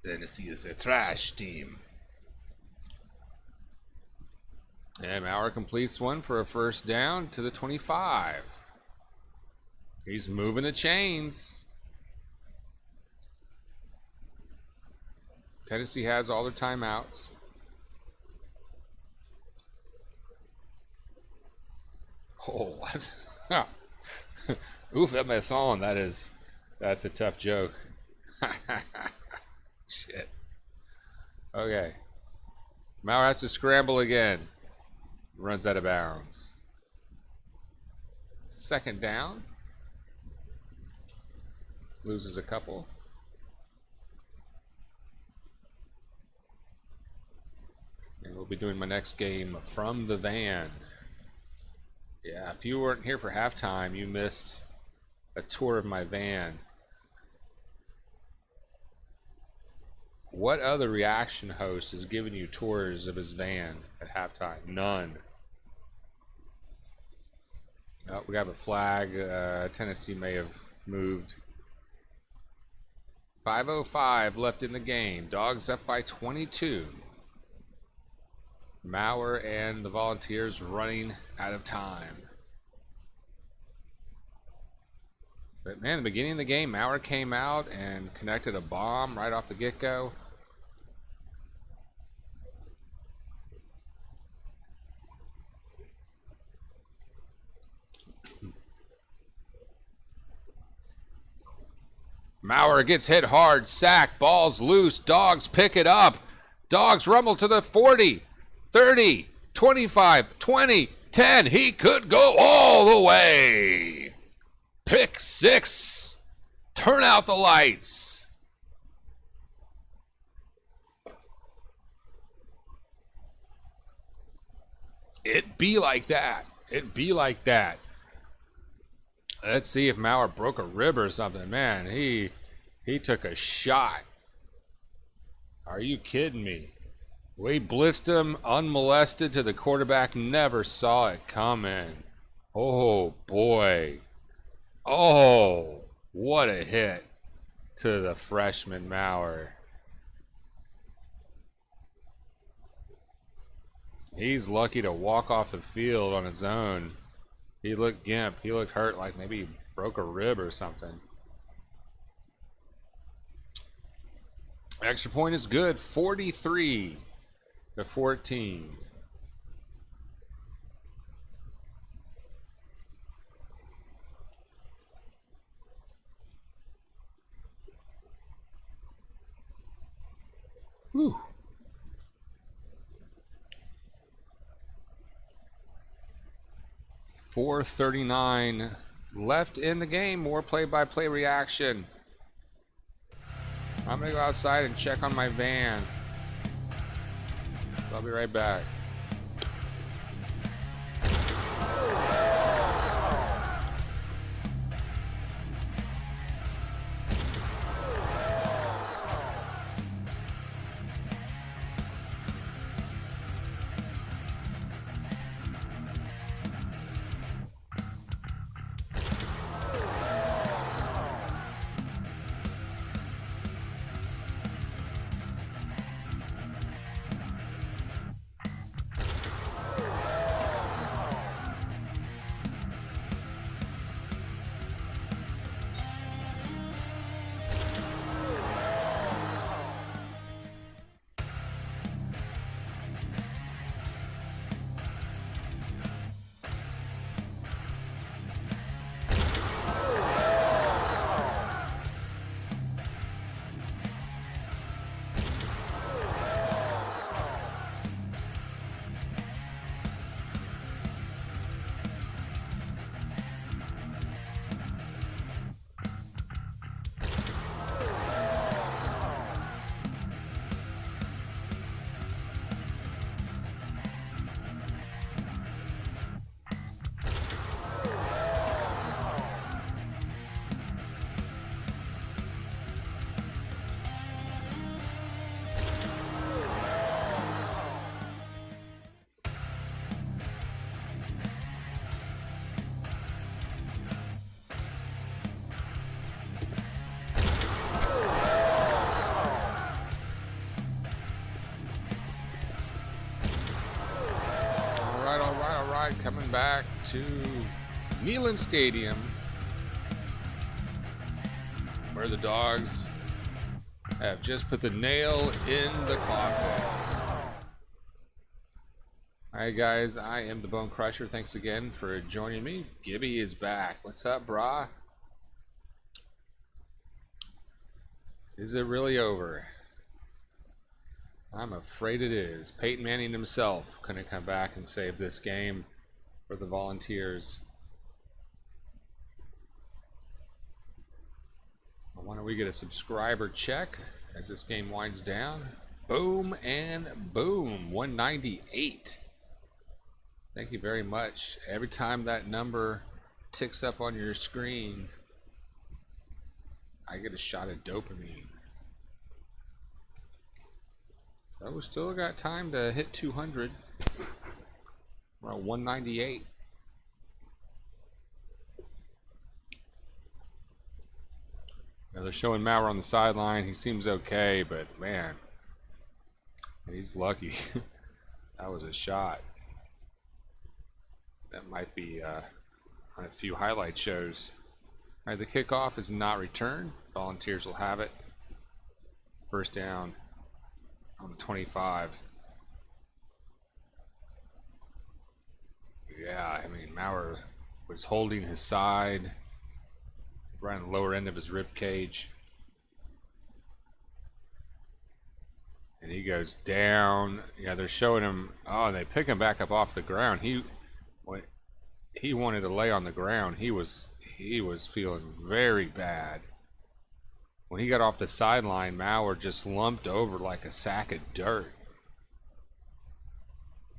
Tennessee is a trash team. And Maurer completes one for a 1st down to the 25. He's moving the chains. Tennessee has all their timeouts. Oh, what? Ouf, Maison, that's a tough joke. Shit. Okay. Maurer has to scramble again. Runs out of bounds. 2nd down. Loses a couple. And we'll be doing my next game from the van. Yeah, if you weren't here for halftime, you missed a tour of my van. What other reaction host has given you tours of his van at halftime? None. Oh, we have a flag. Tennessee may have moved. 5:05 left in the game. Dogs up by 22. Mauer and the Volunteers running out of time. But man, the beginning of the game, Mauer came out and connected a bomb right off the get-go. Mauer gets hit hard, sack, ball's loose, Dogs pick it up. Dogs rumble to the 40, 30, 25, 20, 10. He could go all the way. Pick 6. Turn out the lights. It be like that. It be like that. Let's see if Mauer broke a rib or something. Man, he took a shot. Are you kidding me? We blitzed him unmolested to the quarterback. Never saw it coming. Oh, boy. Oh, what a hit to the freshman Mauer. He's lucky to walk off the field on his own. He looked gimp. He looked hurt, like maybe he broke a rib or something. Extra point is good. 43-14. Whew. 4:39 left in the game. More play-by-play reaction. I'm gonna go outside and check on my van. I'll be right back. Coming back to Neyland Stadium, where the Dogs have just put the nail in the coffin. Alright guys, I am the Bone Crusher. Thanks again for joining me. Gibby is back. What's up, brah? Is it really over? I'm afraid it is. Peyton Manning himself couldn't come back and save this game for the Volunteers. Why don't we get a subscriber check as this game winds down? Boom and boom. 198. Thank you very much. Every time that number ticks up on your screen, I get a shot of dopamine. So we still got time to hit 200. We're at 198. They're showing Maurer on the sideline. He seems okay, but man, he's lucky. That was a shot. That might be on a few highlight shows. All right, the kickoff is not returned. Volunteers will have it. First down on the 25. Yeah, I mean, Maurer was holding his side, right on the lower end of his rib cage. And he goes down. Yeah, they're showing him. Oh, they pick him back up off the ground. He wanted to lay on the ground. He was feeling very bad. When he got off the sideline, Maurer just lumped over like a sack of dirt.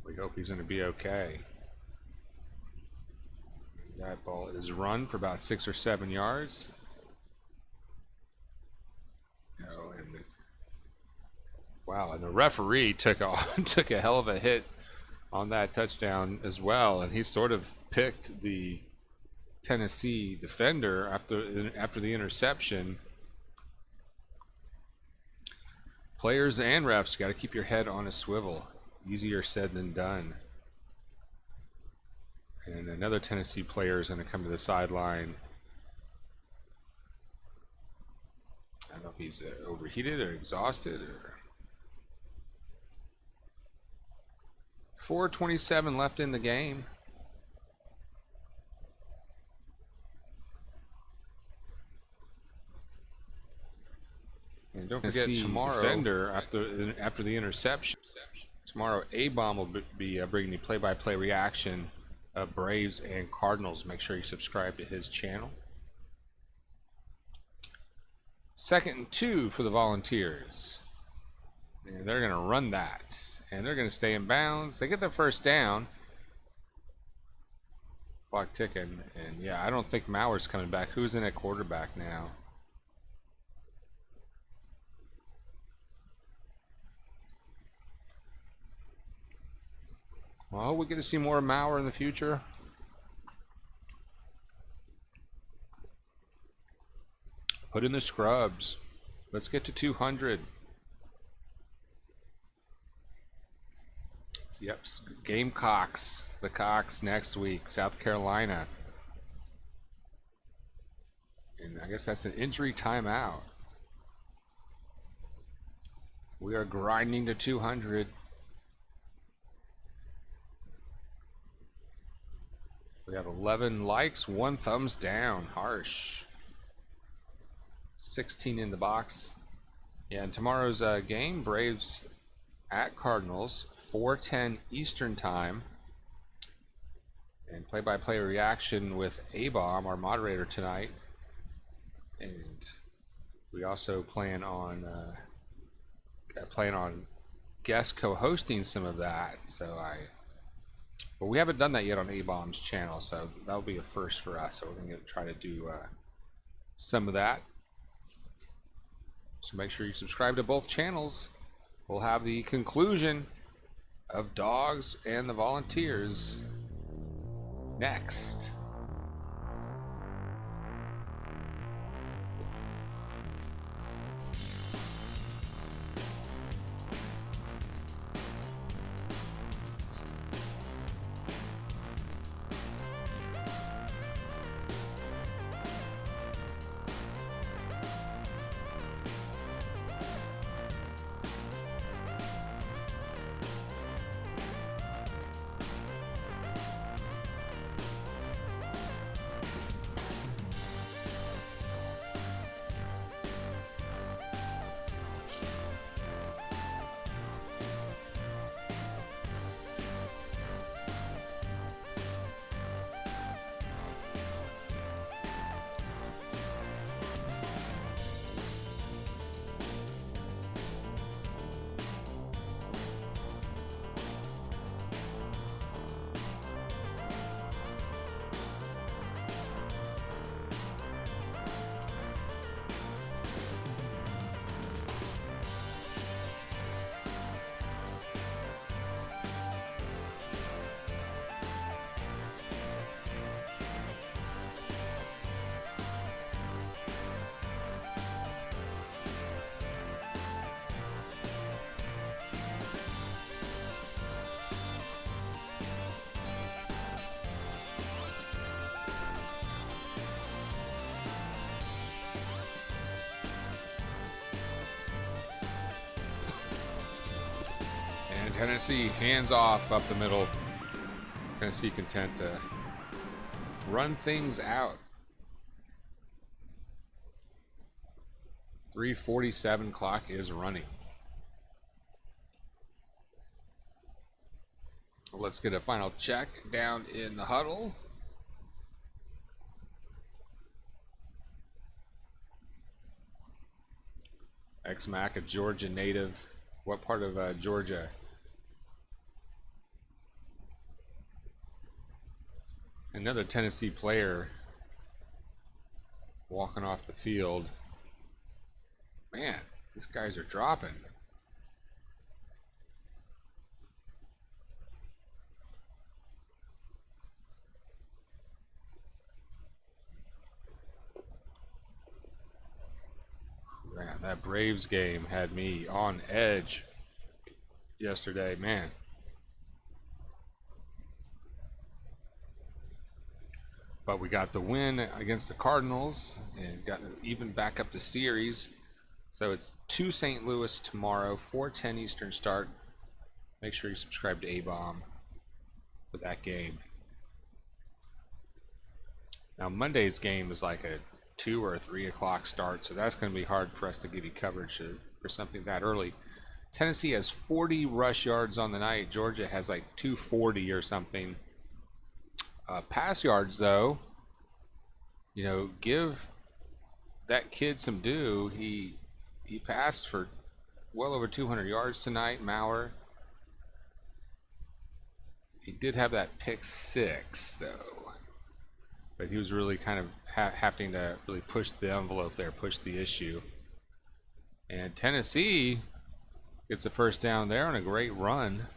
We hope he's going to be okay. That ball is run for about 6 or 7 yards. Oh, and wow, and the referee took a hell of a hit on that touchdown as well, and he sort of picked the Tennessee defender after the interception. Players and refs got to keep your head on a swivel. Easier said than done. And another Tennessee player is going to come to the sideline. I don't know if he's overheated or exhausted or. 4:27 left in the game. And don't forget tomorrow, defender after the interception. Tomorrow, A-Bomb will be bringing you play-by-play reaction of Braves and Cardinals. Make sure you subscribe to his channel. 2nd and 2 for the Volunteers. And they're going to run that. And they're going to stay in bounds. They get their first down. Clock ticking. And yeah, I don't think Maurer's coming back. Who's in at quarterback now? Well, we get to see more of Maurer in the future. Put in the scrubs. Let's get to 200. Yep, Gamecocks. The Cox next week, South Carolina. And I guess that's an injury timeout. We are grinding to 200. We have 11 likes, 1 thumbs down. Harsh. 16 in the box. Yeah, and tomorrow's game, Braves at Cardinals, 4:10 Eastern Time. And play-by-play reaction with A-Bomb, our moderator tonight. And we also plan on guest co-hosting some of that. But we haven't done that yet on A-Bomb's channel, so that'll be a first for us. So we're going to try to do some of that. So make sure you subscribe to both channels. We'll have the conclusion of Dogs and the Volunteers next. Tennessee hands off up the middle. Tennessee content to run things out. 3:47 clock is running. Let's get a final check down in the huddle. X-Mac, a Georgia native. What part of Georgia? Another Tennessee player walking off the field. Man, these guys are dropping. Man, that Braves game had me on edge yesterday, man. But we got the win against the Cardinals and got even back up the series. So it's 2 St. Louis tomorrow, 4:10 Eastern start. Make sure you subscribe to A-Bomb for that game. Now Monday's game is like a 2 or 3 o'clock start, so that's going to be hard for us to give you coverage for something that early. Tennessee has 40 rush yards on the night. Georgia has like 240 or something. Pass yards, though, you know, give that kid some due. He passed for well over 200 yards tonight, Maurer. He did have that pick 6, though. But he was really kind of having to really push the envelope there, push the issue. And Tennessee gets a first down there on a great run.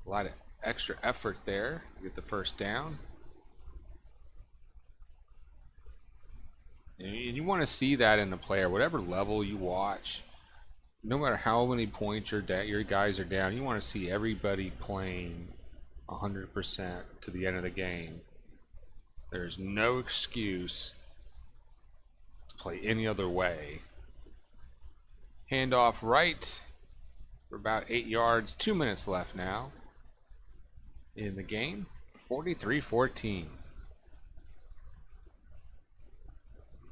A lot of extra effort there to get the first down. And you want to see that in the player, whatever level you watch, no matter how many points your guys are down, you want to see everybody playing 100% to the end of the game. There's no excuse to play any other way. Handoff right for about 8 yards, 2 minutes left now in the game. 43-14.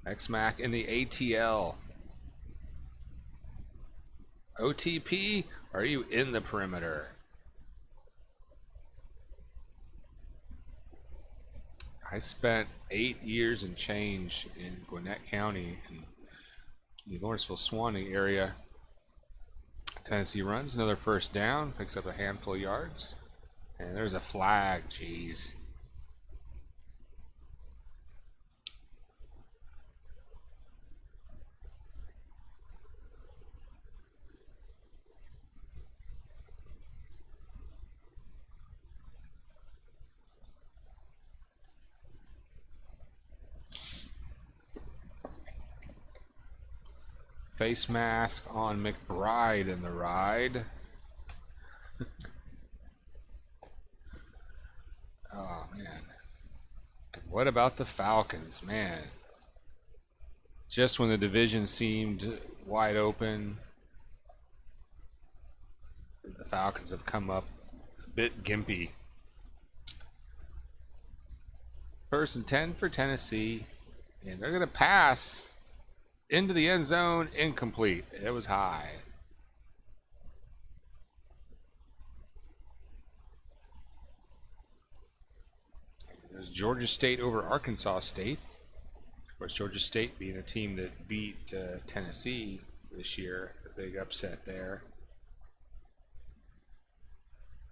X-Mac in the ATL. OTP, are you in the perimeter? I spent 8 years and change in Gwinnett County in the Lawrenceville-Swanee area. Tennessee runs another first down, picks up a handful of yards. And there's a flag, jeez. Face mask on McBride in the ride. Oh, man. What about the Falcons, man? Just when the division seemed wide open, the Falcons have come up a bit gimpy. 1st and 10 for Tennessee, and they're going to pass into the end zone, incomplete. It was high. There's Georgia State over Arkansas State. Of course, Georgia State being a team that beat Tennessee this year. A big upset there.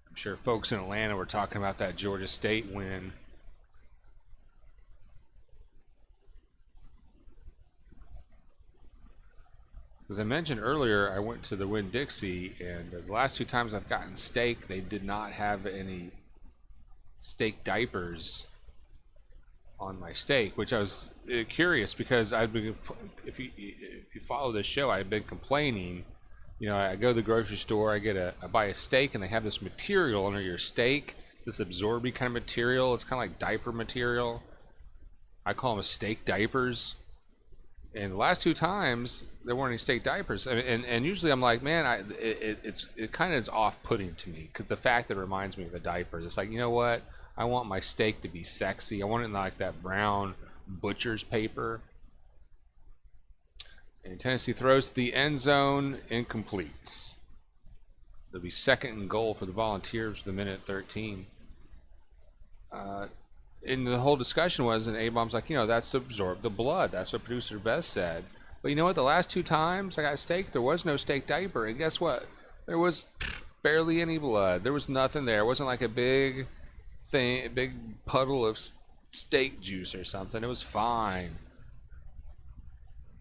I'm sure folks in Atlanta were talking about that Georgia State win. As I mentioned earlier, I went to the Winn-Dixie, and the last 2 times I've gotten steak, they did not have any steak diapers on my steak, which I was curious because I've been, if you follow this show, I've been complaining. You know, I go to the grocery store, I buy a steak, and they have this material under your steak, this absorby kind of material. It's kind of like diaper material. I call them steak diapers. And the last two times there weren't any steak diapers, and usually I'm like, man, it kind of is off-putting to me because the fact that it reminds me of the diapers. It's like, you know what? I want my steak to be sexy. I want it in like that brown butcher's paper. And Tennessee throws to the end zone, incomplete. It'll be 2nd and goal for the Volunteers with a minute 13. And the whole discussion was, and A-Bomb's like, you know, that's to absorb the blood. That's what producer Beth said. But you know what? The last two times I got steak, there was no steak diaper. And guess what? There was barely any blood. There was nothing there. It wasn't like a big thing, a big puddle of steak juice or something. It was fine.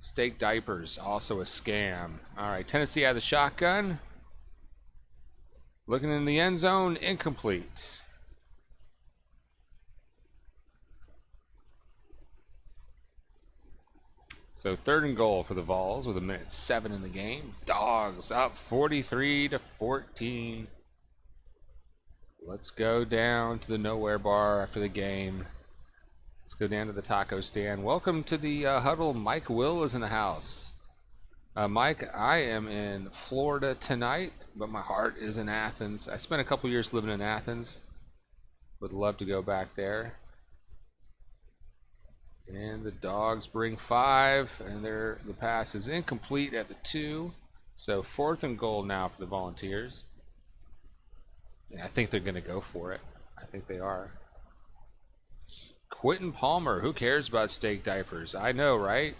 Steak diapers, also a scam. All right, Tennessee had the shotgun. Looking in the end zone, incomplete. So 3rd and goal for the Vols with a minute 7 in the game. Dogs up 43-14. Let's go down to the Nowhere Bar after the game. Let's go down to the taco stand. Welcome to the huddle. Mike Will is in the house. Mike, I am in Florida tonight, but my heart is in Athens. I spent a couple years living in Athens. Would love to go back there. And the Dogs bring 5, and the pass is incomplete at the 2. So 4th and goal now for the Volunteers. Yeah, I think they're going to go for it. I think they are. Quentin Palmer, who cares about steak diapers? I know, right?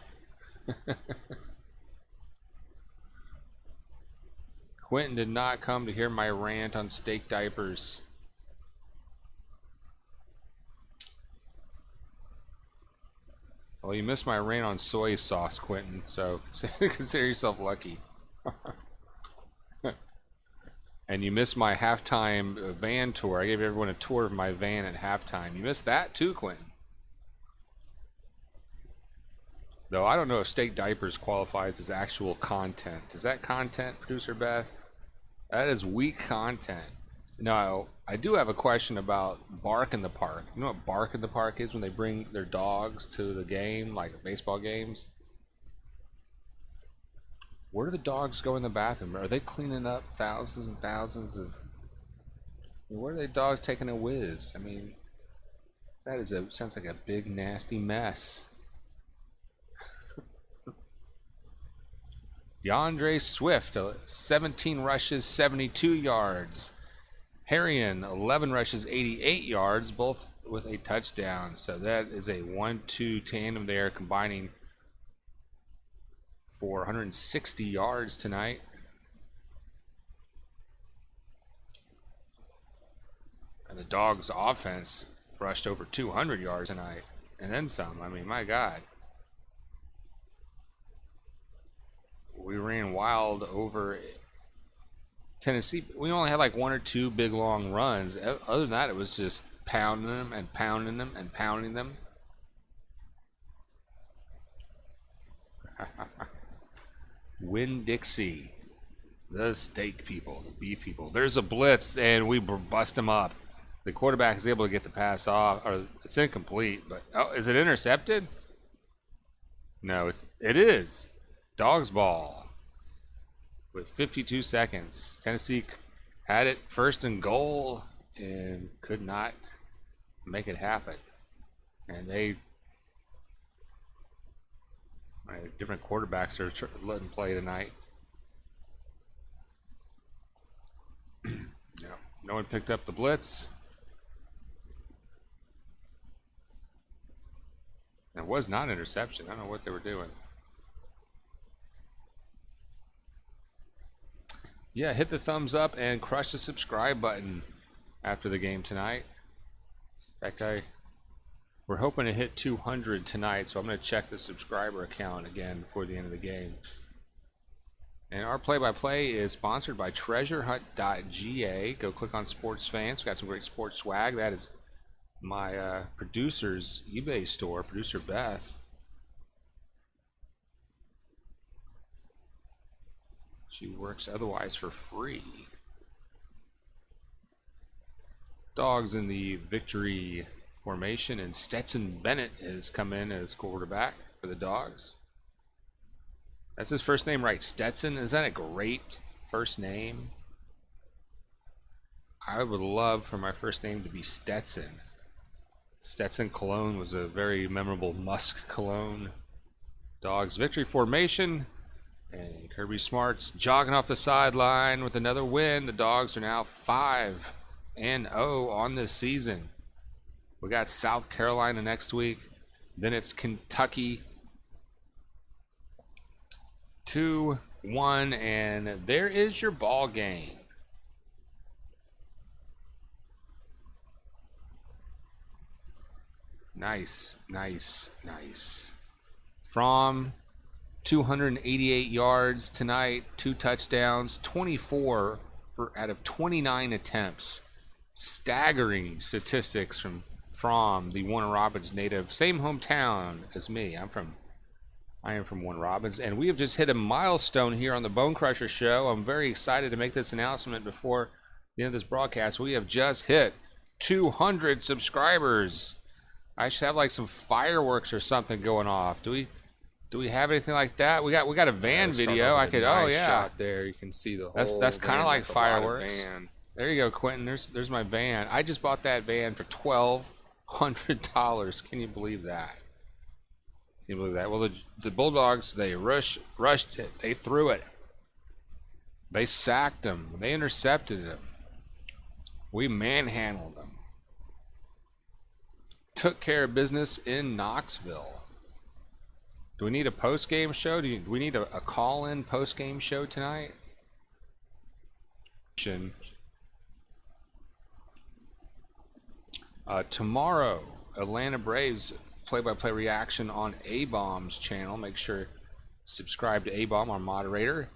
Quentin did not come to hear my rant on steak diapers. Well, you missed my rant on soy sauce, Quentin, so consider yourself lucky. And you missed my halftime van tour. I gave everyone a tour of my van at halftime. You missed that too, Quentin. Though I don't know if steak diapers qualifies as actual content. Is that content, Producer Beth? That is weak content. No, I do have a question about Bark in the Park. You know what Bark in the Park is when they bring their dogs to the game, like baseball games? Where do the dogs go in the bathroom? Are they cleaning up thousands and thousands of... Where are the dogs taking a whiz? I mean, that is sounds like a big nasty mess. DeAndre Swift, 17 rushes, 72 yards. Harrion, 11 rushes, 88 yards, both with a touchdown. So that is a 1-2 tandem there, combining for 160 yards tonight. And the Dogs' offense rushed over 200 yards tonight, and then some. I mean, my God. We ran wild over Tennessee. We only had like 1 or 2 big long runs. Other than that, it was just pounding them and pounding them and pounding them. Winn-Dixie, the steak people, the beef people. There's a blitz, and we bust them up. The quarterback is able to get the pass off, or it's incomplete. But oh, is it intercepted? No, it is. Dogs ball with 52 seconds. Tennessee had it 1st and goal and could not make it happen. And different quarterbacks are letting play tonight. No one picked up the blitz. It was not an interception. I don't know what they were doing. Yeah, hit the thumbs up and crush the subscribe button after the game tonight. In fact, we're hoping to hit 200 tonight, so I'm going to check the subscriber account again before the end of the game. And our play-by-play is sponsored by TreasureHunt.ga. Go click on Sports Fans. We've got some great sports swag. That is my producer's eBay store, Producer Beth. She works otherwise for free. Dogs in the victory formation, and Stetson Bennett has come in as quarterback for the Dogs. That's his first name, right? Stetson. Is that a great first name? I would love for my first name to be Stetson. Stetson cologne was a very memorable musk cologne. Dogs victory formation. And Kirby Smart's jogging off the sideline with another win. The Dogs are now 5-0 on this season. We got South Carolina next week. Then it's Kentucky. 2-1, and there is your ball game. Nice, nice, nice. From 288 yards tonight, 2 touchdowns, 24 out of 29 attempts. Staggering statistics from the Warner Robins native, same hometown as me. I am from Warner Robins, and we have just hit a milestone here on the Bone Crusher Show. I'm very excited to make this announcement before the end of this broadcast. We have just hit 200 subscribers. I should have like some fireworks or something going off. Do we have anything like that? We got a van video. I could. Nice oh yeah. shot there. You can see the whole. That's kind of like That's a lot of fireworks. van. There you go, Quentin. There's my van. I just bought that van for $1,200. Can you believe that? Can you believe that? Well, the Bulldogs, they rushed it. They threw it. They sacked them. They intercepted him. We manhandled them. Took care of business in Knoxville. Do we need a post-game show? Do we need a call-in post-game show tonight? Tomorrow, Atlanta Braves play-by-play reaction on A-Bomb's channel. Make sure subscribe to A-Bomb, our moderator.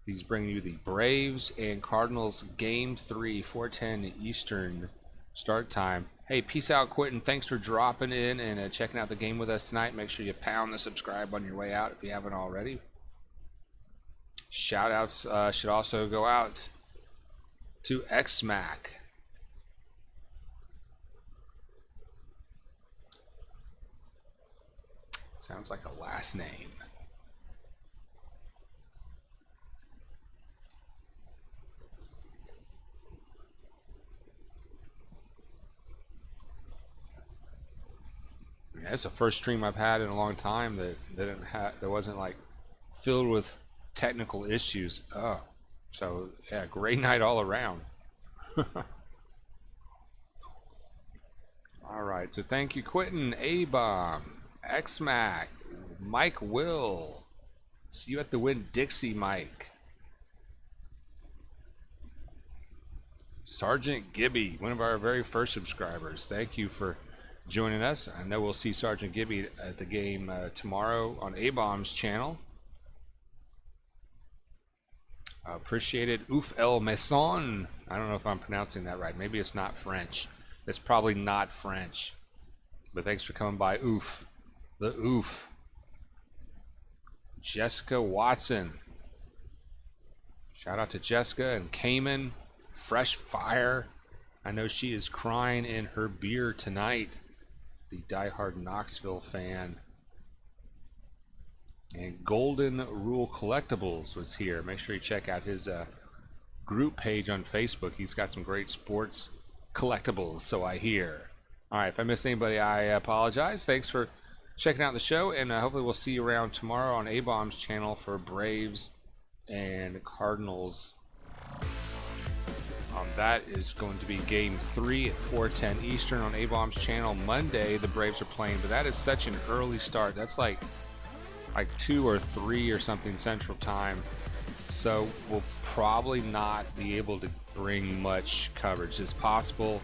He's bringing you the Braves and Cardinals Game 3, 4:10 Eastern start time. Hey, peace out, Quentin. Thanks for dropping in and checking out the game with us tonight. Make sure you pound the subscribe on your way out if you haven't already. Shout-outs should also go out to X-Mac. Sounds like a last name. Yeah, it's the first stream I've had in a long time that wasn't like filled with technical issues. Oh, so yeah, great night all around. All right, so thank you, Quentin, A-Bomb, X-Mac, Mike Will. See you at the Winn-Dixie, Mike. Sergeant Gibby, one of our very first subscribers. Thank you for joining us. I know we'll see Sergeant Gibby at the game tomorrow on A-Bomb's channel. Appreciate it. Ouf El Maison. I don't know if I'm pronouncing that right. Maybe it's not French. It's probably not French. But thanks for coming by, Oof. The Oof. Jessica Watson. Shout out to Jessica and Cayman. Fresh Fire. I know she is crying in her beer tonight. The diehard Knoxville fan. And Golden Rule Collectibles was here. Make sure you check out his group page on Facebook. He's got some great sports collectibles, so I hear. All right, if I missed anybody, I apologize. Thanks for checking out the show, and hopefully we'll see you around tomorrow on A-Bomb's channel for Braves and Cardinals. That is going to be Game 3 at 4:10 Eastern on A-Bomb's channel. Monday, the Braves are playing, but that is such an early start. That's like 2 or 3 or something Central Time. So we'll probably not be able to bring much coverage. It's possible.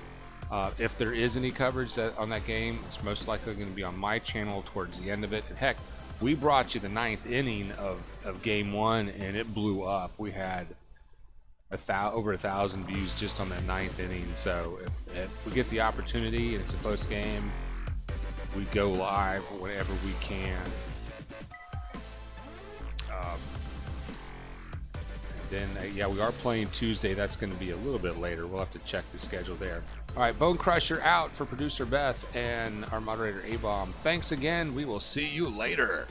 If there is any coverage on that game, it's most likely going to be on my channel towards the end of it. And heck, we brought you the 9th inning of Game 1, and it blew up. We had over 1,000 views just on that 9th inning. So if we get the opportunity and it's a close game, we go live whenever we can. Then yeah, we are playing Tuesday. That's going to be a little bit later. We'll have to check the schedule there. All right, Bone Crusher out for producer Beth and our moderator A-Bomb. Thanks again. We will see you later.